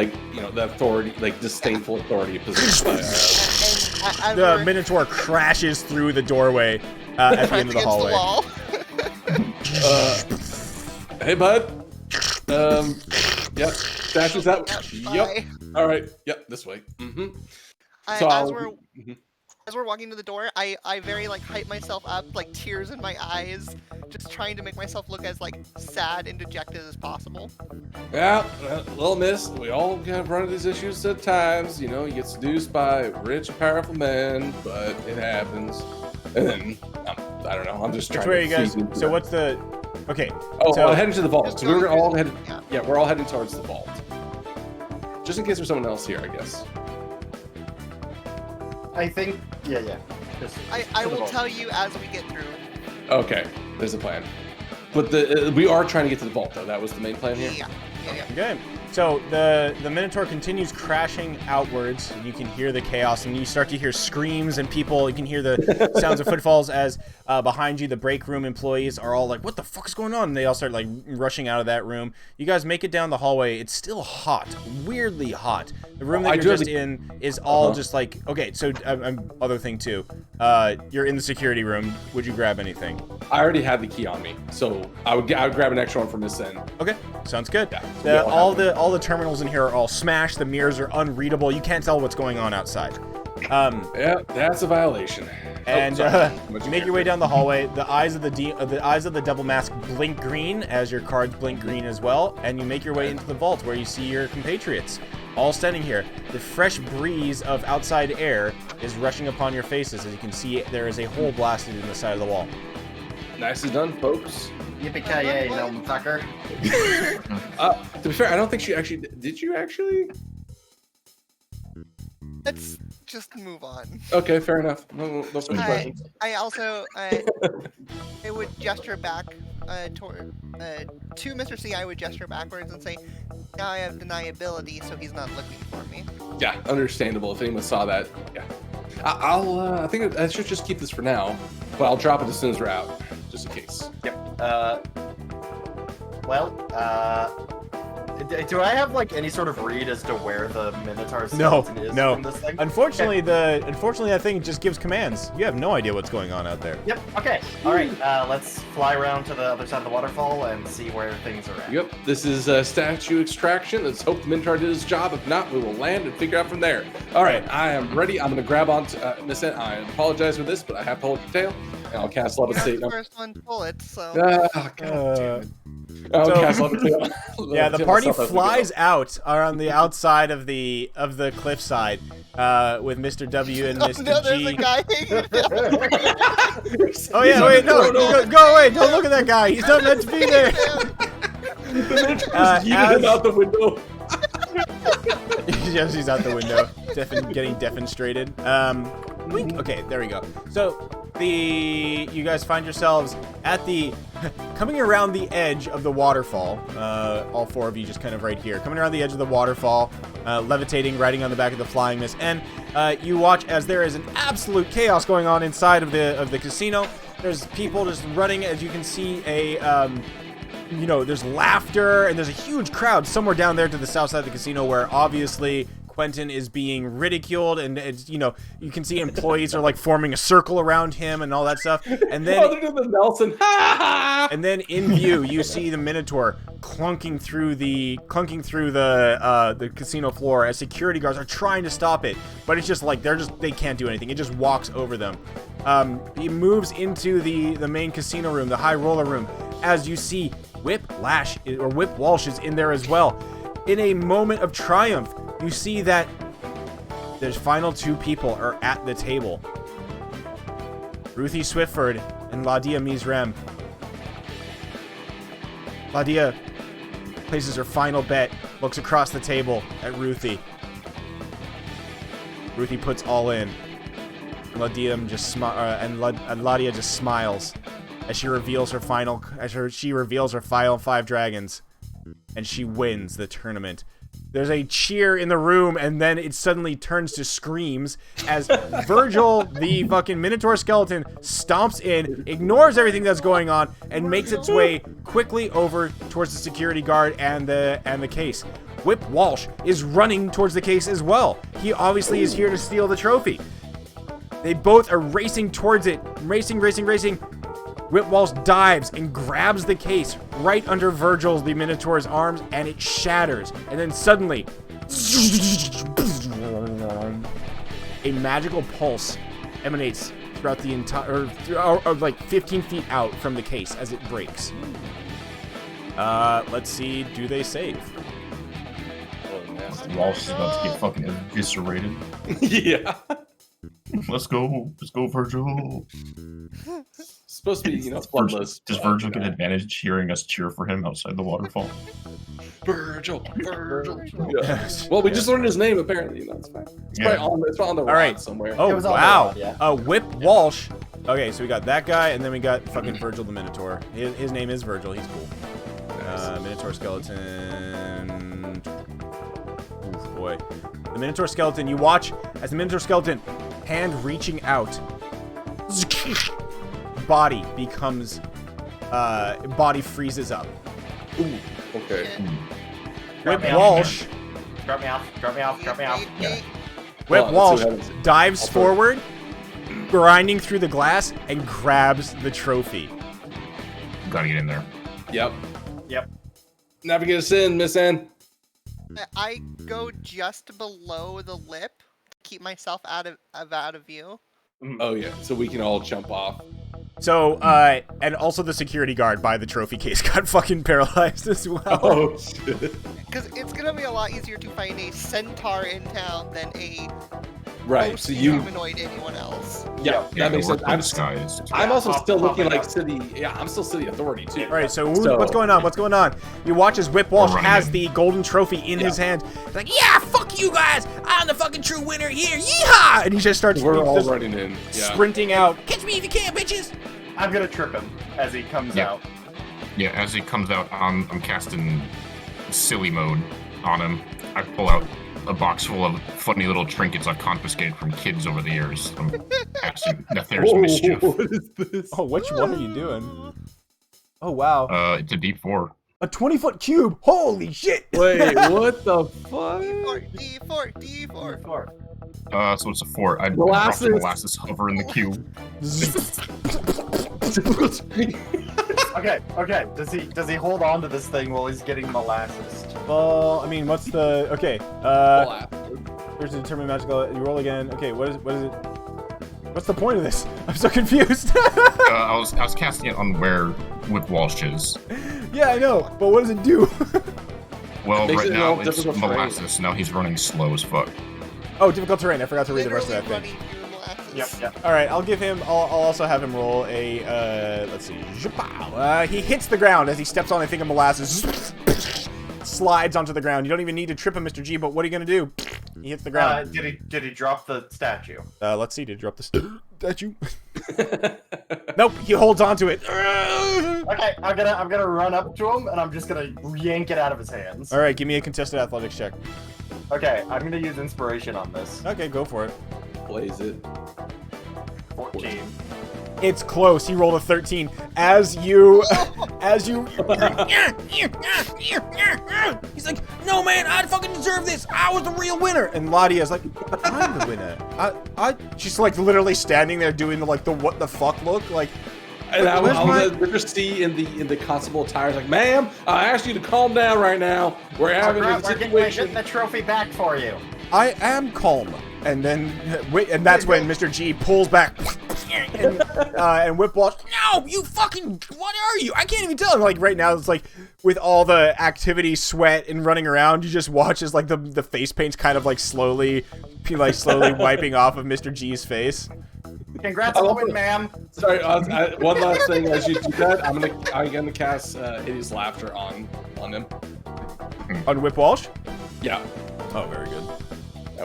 the authority, disdainful authority position. the Minotaur crashes through the doorway at the end of the hallway. Hey, bud. Yep. Statue's that. Yep. All right. Yep. This way. Mm-hmm. So as we're walking to the door, I very like hype myself up, like tears in my eyes, just trying to make myself look as like sad and dejected as possible. Yeah, little miss. We all have run into these issues at times. You know, you get seduced by rich and powerful men, but it happens. And then I don't know. I'm just trying. Where to you guys? So what's the? Okay. Oh, so, heading to the vault. So we're all headed. Yeah, we're all heading towards the vault. Just in case there's someone else here, I guess. I think, yeah. Just I will tell you as we get through. Okay, there's a plan. But we are trying to get to the vault, though. That was the main plan here? Yeah. Okay. So the Minotaur continues crashing outwards, and you can hear the chaos, and you start to hear screams and people. You can hear the sounds of footfalls as behind you, the break room employees are all like, "What the fuck is going on?" And they all start like rushing out of that room. You guys make it down the hallway. It's still hot, weirdly hot. The room that you're just in is all just like, okay. So other thing too. You're in the security room. Would you grab anything? I already had the key on me, so I would grab an extra one from this end. Okay, sounds good. Yeah, all the terminals in here are all smashed. The mirrors are unreadable. You can't tell what's going on outside. Yeah, that's a violation. And you make your way down the hallway. The eyes of the double mask blink green as your cards blink green as well. And you make your way into the vault where you see your compatriots all standing here. The fresh breeze of outside air is rushing upon your faces. As you can see, there is a hole blasted in the side of the wall. Nicely done, folks. Yippee-ki-yay, gnome fucker. To be fair, I don't think she actually... Did you actually? Let's just move on. Okay, fair enough. No questions. I also I would gesture back toward to Mr. C. I would gesture backwards and say, "Now I have deniability, so he's not looking for me." Yeah, understandable. If anyone saw that, yeah. I think I should just keep this for now, but I'll drop it as soon as we're out, just in case. Yep. Do I have like any sort of read as to where the Minotaur skeleton is from this thing? Unfortunately, that thing just gives commands. You have no idea what's going on out there. Yep. Okay. All right. Let's fly around to the other side of the waterfall and see where things are at. Yep. This is statue extraction. Let's hope the Minotaur did his job. If not, we will land and figure out from there. All right. I am ready. I'm gonna grab onto Miss N. I apologize for this, but I have to hold your tail, and I'll cast Levitate. The first one to pull it, so. God damn it. I'll cast Levitate. Yeah, the party flies out on the outside of the cliffside with Mr. W and Mr. No, G. there's a guy hanging Oh yeah, wait, no, go away! Don't look at that guy. He's not meant to be there. The Minotaur just yeeted him out the window. Yes, he's out the window, getting defenestrated. Wink. Okay, there we go. So you guys find yourselves at the coming around the edge of the waterfall. All four of you just kind of right here, coming around the edge of the waterfall, levitating, riding on the back of the flying miss, and you watch as there is an absolute chaos going on inside of the casino. There's people just running, as you can see. There's laughter, and there's a huge crowd somewhere down there to the south side of the casino where obviously Quentin is being ridiculed, and it's, you can see employees are like forming a circle around him and all that stuff. And then Nelson. And then in view, you see the Minotaur clunking through the casino floor as security guards are trying to stop it, but it's just like they can't do anything. It just walks over them. He moves into the main casino room, the high roller room, as you see Whip Walsh is in there as well. In a moment of triumph, you see that there's final two people are at the table. Ruthie Swiftford and Ladia Mizrem. Ladia places her final bet, looks across the table at Ruthie. Ruthie puts all in. Ladia just smiles as she reveals her final five dragons, and she wins the tournament. There's a cheer in the room, and then it suddenly turns to screams as Virgil, the fucking Minotaur skeleton, stomps in, ignores everything that's going on, and makes its way quickly over towards the security guard and the case. Whip Walsh is running towards the case as well. He obviously is here to steal the trophy. They both are racing towards it. Racing. Whip Walsh dives and grabs the case right under Virgil's, the Minotaur's arms, and it shatters. And then suddenly, a magical pulse emanates throughout the entire, or like 15 feet out from the case as it breaks. Let's see, do they save? Walsh is about to get fucking eviscerated. Yeah. Let's go, Virgil. It's supposed to be, bloodless. Does Virgil get advantage hearing us cheer for him outside the waterfall? Virgil. Yeah. Well, we just learned his name, apparently. It's fine. It's probably on the rod somewhere. Oh, It was on the wow. rod, yeah. Whip Walsh. Okay, so we got that guy, and then we got fucking Virgil the Minotaur. His name is Virgil. He's cool. Minotaur skeleton. Oof, boy. The Minotaur skeleton. You watch as the Minotaur skeleton, hand reaching out, body becomes, body freezes up. Ooh, okay. Whip Walsh. Drop me off. Yeah. Whip Well, Walsh let's see what happens. dives forward, grinding through the glass, and grabs the trophy. Gotta get in there. Yep. Yep. Navigate us in, Miss Ann. I go just below the lip to keep myself out of view. Oh, yeah. So we can all jump off. So, and also the security guard by the trophy case got fucking paralyzed as well. Oh, shit. Because it's gonna be a lot easier to find a centaur in town than a Right. So you. humanoid anyone else. Yeah, that makes sense. I'm also I'll still looking probably like city. Yeah, I'm still city authority too. All right, so what's going on? What's going on? You watch as Whip Walsh running has in. the golden trophy in his hand. He's like, yeah, fuck you guys. I'm the fucking true winner here. Yeehaw! And he just starts We're all just running in. Yeah. sprinting out. Catch me if you can, bitches. I'm gonna trip him as he comes Yeah. out. Yeah, as he comes out, I'm casting silly mode on him. I pull out a box full of funny little trinkets I've confiscated from kids over the years. I'm casting Nefarious Mischief. What is this? Oh, which one are you doing? Oh, wow. It's a D4. A 20-foot cube. Holy shit. Wait, what the fuck? D4. So it's a 4. I drop Molasses. the molasses hover in the cube. Okay. Does he hold on to this thing while he's getting molasses? Well, I mean, what's the... Okay. Where's the determined magical... You roll again. Okay, what is it? What's the point of this? I'm so confused. I was casting it on where Whip Walsh is. Yeah, I know, but what does it do? Well, Makes right it now more it's difficult terrain. molasses. Now he's running slow as fuck. Oh, difficult terrain. I forgot to read the rest of that thing. Literally running through molasses. Yep. All right, I'll give him. I'll also have him roll a. Let's see. He hits the ground as he steps on a thing of molasses. Slides onto the ground. You don't even need to trip him, Mr. G. But what are you gonna do? He hits the ground. Did he drop the statue? Let's see. Did he drop the statue? Nope. He holds onto it. Okay, I'm gonna run up to him and I'm just gonna yank it out of his hands. All right, give me a contested athletics check. Okay, I'm gonna use inspiration on this. Okay, go for it. Blaze it. 14. It's close. He rolled a 13. As you, he's like, no man, I fucking deserve this. I was the real winner. And Ladia's like, I'm the winner. She's like literally standing there doing the what the fuck look like. And I Where's my- was River C in the constable tires like, ma'am, I ask you to calm down right now. We're having a We're situation. getting the trophy back for you. I am calm. And then, and that's when Mr. G pulls back. And Whip Walsh, no, you fucking, what are you? I can't even tell. Like right now, it's like with all the activity, sweat, and running around, you just watch as like the face paint's kind of like slowly wiping off of Mr. G's face. Congrats on the win, ma'am. Sorry, one last thing as you do that, I'm gonna cast hideous laughter on him. On Whip Walsh? Yeah, Oh, very good. I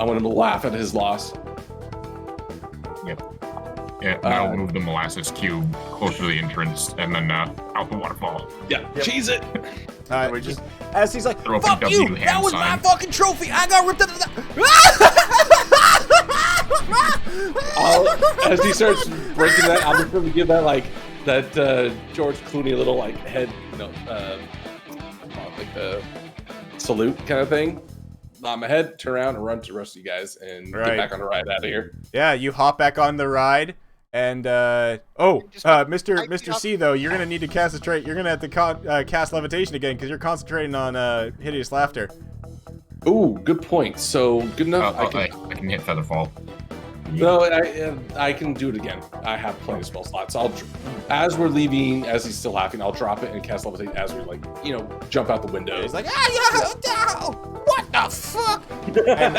want him to laugh at his loss. Yep. Yeah, now move the molasses cube closer to the entrance and then out the waterfall. Yeah, cheese it. Just as he's like, Throw up a fuck W you, hand that was my sign. fucking trophy. I got ripped out of As he starts breaking that, I'm just gonna give that that George Clooney little head, like the salute kind of thing. nod my head, turn around, and run to the rest of you guys and Right. get back on the ride out of here. Yeah, you hop back on the ride, and Mr. C though, you're gonna need to concentrate. You're gonna have to cast levitation again because you're concentrating on hideous laughter. Ooh, good point. So good enough. I can hit Featherfall. No, I can do it again. I have plenty of spell slots. As we're leaving, as he's still laughing, I'll drop it and cast levitate as we jump out the window. He's like, what the fuck? And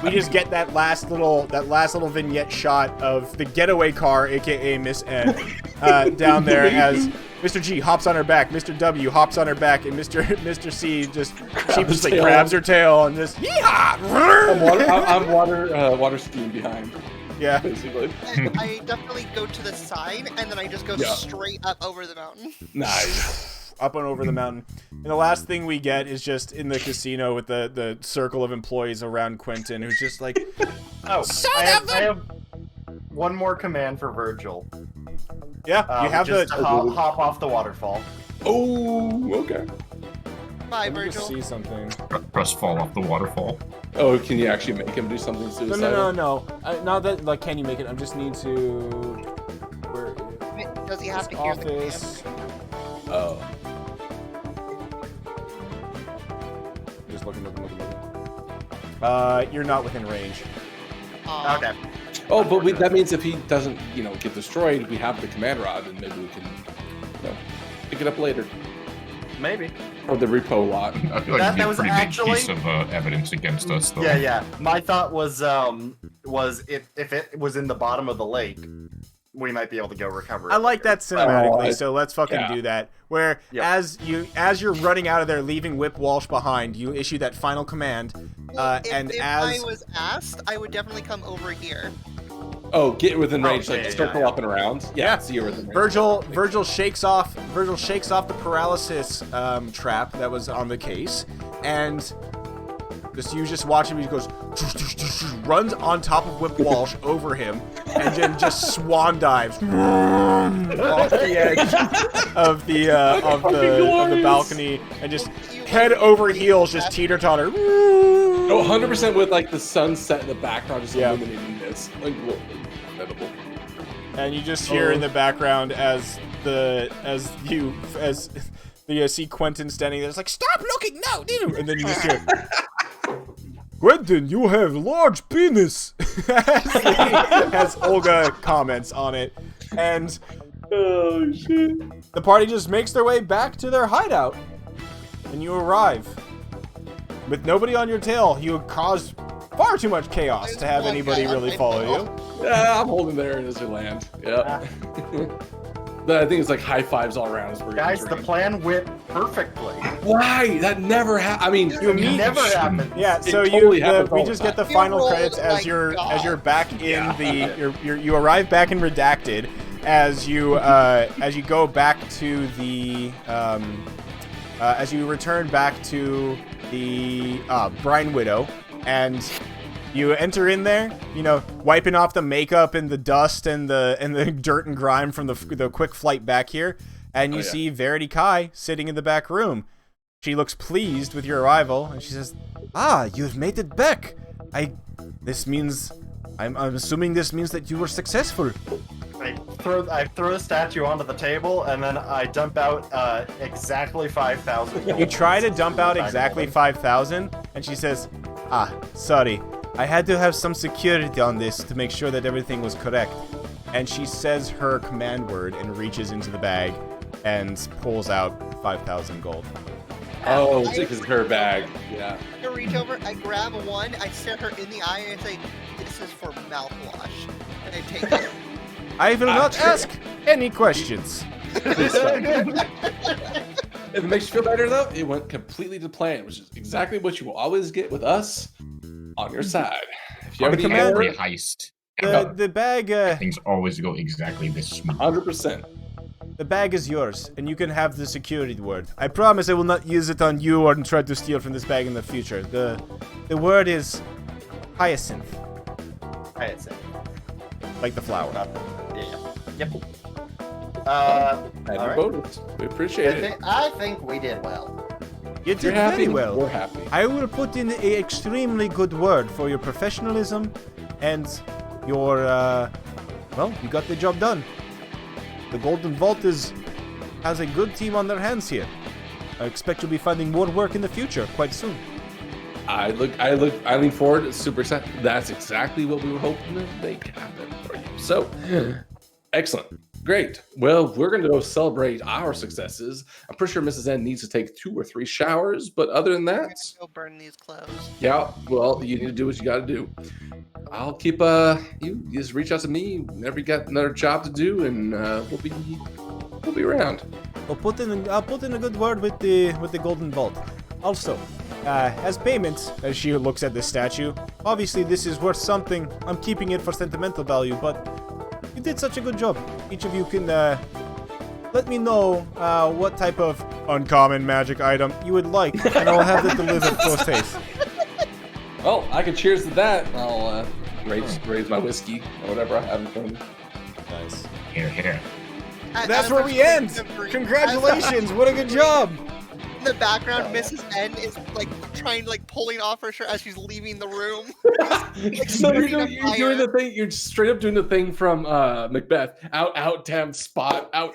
we just get that last little vignette shot of the getaway car, aka Miss N, down there as Mr. G hops on her back, Mr. W hops on her back, and Mr. C just sheepishly grabs her tail and just yeehaw! I'm water skiing behind. Yeah. Basically. And I definitely go to the side, and then I just go straight up over the mountain. Nice. Up and over the mountain. And the last thing we get is just in the casino with the circle of employees around Quentin, who's just like, I have one more command for Virgil. yeah, you have just the... to hop off the waterfall. Oh, okay. Bye, Let me just Virgil. see something. Press fall off the waterfall. Oh, can you actually make him do something suicidal? No. Not that, like, can you make it? I just need to... Where... Does he have to hear the command? Office. Oh. Just looking. You're not within range. Okay. Oh, but that means if he doesn't, get destroyed, we have the command rod, and maybe we can, pick it up later. Maybe. Or the repo lot. I feel like That it'd be a was pretty actually- big piece of evidence against us, though. Yeah. My thought was if it was in the bottom of the lake, we might be able to go recover it. I like that cinematically, so let's fucking yeah. do that. Where Yep. as you're running out of there, leaving Whip Walsh behind, you issue that final command, If I was asked, I would definitely come over here. Oh, get within range, yeah, circle yeah. up and around. Yeah. So you're within range. Virgil shakes off the paralysis trap that was on the case, and you just watch him. He goes, runs on top of Whip Walsh over him, and then just swan dives off the edge of the balcony, and just head over heels, just teeter totter. Oh, 100% with the sunset in the background, just illuminating this. Incredible. And you just hear in the background as you see Quentin standing there. It's like, stop looking, no, and then you just hear, Quentin, you have large penis, as Olga comments on it, and Oh, shit. the party just makes their way back to their hideout, and you arrive. With nobody on your tail, you caused far too much chaos to have anybody really follow you. Yeah, I'm holding there as we land. Yeah. But I think it's high fives all around as we're Guys, the entering. plan went perfectly. Why? That never happened. I mean, It never happened. Yeah, It so totally happens we all just the get the time. final You credits rolled as like you're God. back in you arrive back in Redacted as you go back to the as you return back to the Brine Widow, and you enter in there, wiping off the makeup and the dust and the dirt and grime from the quick flight back here, and you see Verity Kai sitting in the back room. She looks pleased with your arrival, and she says, "Ah, you've made it back. I'm assuming this means that you were successful." I throw the statue onto the table, and then I dump out exactly 5,000. You try to dump out exactly 5,000, and she says, "Ah, sorry. I had to have some security on this to make sure that everything was correct." And she says her command word and reaches into the bag and pulls out 5,000 gold. Oh, it's her bag. Yeah. I reach over, I grab one, I stare her in the eye, and I say, "This is for mouthwash." And I take it. I will not ask any questions. If it makes you feel better, though, it went completely to plan, which is exactly what you will always get with us on your side. If you have any Every error, heist. The bag, Things always go exactly this smooth. 100%. the bag is yours, and you can have the security word. I promise I will not use it on you or try to steal from this bag in the future. The word is hyacinth, like the flower. Yeah. Yep. And All your right. bonus. We appreciate it. I think we did well. You did You're happy. very well. We're happy. I will put in an extremely good word for your professionalism and your, well, you got the job done. The Golden Vault has a good team on their hands here. I expect you'll be finding more work in the future quite soon. I lean forward, super excited. That's exactly what we were hoping to make happen for you. So, excellent. Great. Well, we're going to go celebrate our successes. I'm pretty sure Mrs. N needs to take 2 or 3 showers, but other than I'm that, gonna go burn these clothes. yeah, well, you need to do what you got to do. I'll keep, you just reach out to me whenever you got another job to do, and we'll be around. I'll put in a good word with the Golden Vault. Also, as payment, as she looks at this statue, obviously this is worth something. I'm keeping it for sentimental value, but you did such a good job. Each of you can let me know what type of uncommon magic item you would like, and I'll have it delivered post haste. Well, I can cheers to that. I'll raise my whiskey or whatever I have in front of me. Nice. Here. That's where we end. Congratulations! What a good job. In the background, Mrs. N is like trying, like pulling off her shirt as she's leaving the room. So you're doing the thing. You're straight up doing the thing from Macbeth. Out, damn spot. Out.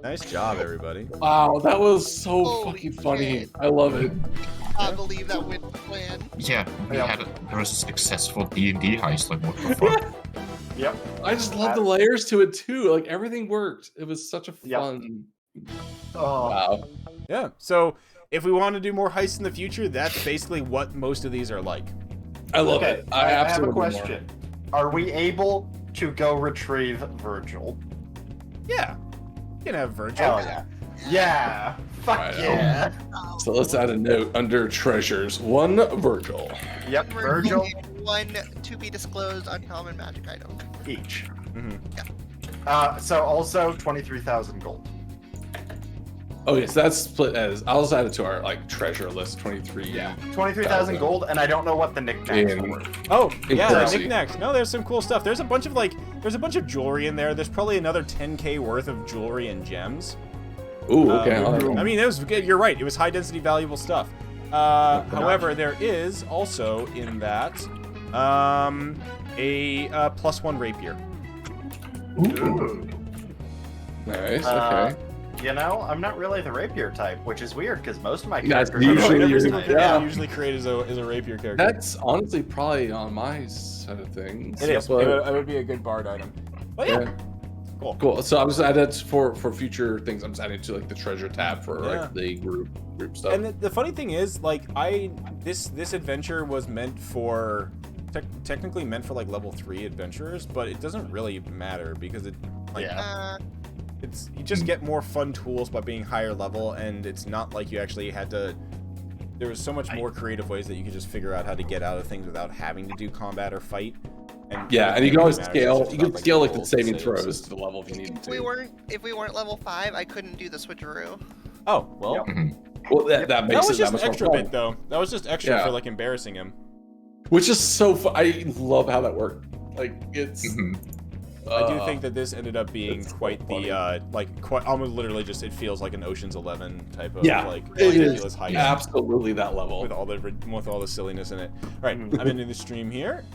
Nice job, everybody. Wow, that was so Holy fucking funny. shit. I love it. I believe that went to plan. Yeah, there was a successful D&D heist. Like, what the fuck? Yep. I just love the layers to it too. Like everything worked. It was such a fun. Oh. Wow. Yeah. So if we want to do more heists in the future, that's basically what most of these are like. I love Okay, it. I have a absolutely question. Are we able to go retrieve Virgil? Yeah. You can have Virgil. Hell yeah. Yeah. Fuck Right. yeah. So let's add a note under treasures. 1 Virgil. Yep, Virgil And 1 to be disclosed uncommon magic item. each. Mhm. So also 23,000 gold. Okay, so that's split as I'll just add it to our like treasure list. 23. Yeah. 23,000 gold, and I don't know what the knickknacks And- were. Oh, yeah, Currency. knickknacks. No, there's some cool stuff. There's a bunch of jewelry in there. There's probably another 10k worth of jewelry and gems. Ooh, okay. I mean, you're right. It was high density, valuable stuff. However, there is also in that a +1 rapier. Ooh. Nice. Okay. You know, I'm not really the rapier type, which is weird because most of my That's characters usually are your- rapier type. yeah. Usually created as a rapier character. That's honestly probably on my side of things. It is. But, It would be a good bard item. But yeah. Cool. So I'm just adding that for future things. I'm just adding it to like the treasure tab for like the group stuff. And the funny thing is, like, this adventure was meant for technically meant for like level 3 adventurers, but it doesn't really matter because it like it's you just get more fun tools by being higher level, and it's not like you actually had to. There was so much more creative ways that you could just figure out how to get out of things without having to do combat or fight. And and you can always scale. You can like scale like the rolls saving and saves. throws to the level if you need If to. we weren't level 5, I couldn't do the switcheroo. Oh well, Well, that makes that was it that just much extra more bit fun. though. That was just extra Yeah. for like embarrassing him. Which is so fun. I love how that worked. Like it's. I do think that this ended up being it's so quite funny. the quite almost literally just it feels like an Ocean's 11 type of like it ridiculous is heist absolutely that level. with all the silliness in it. All right, I'm ending the stream here.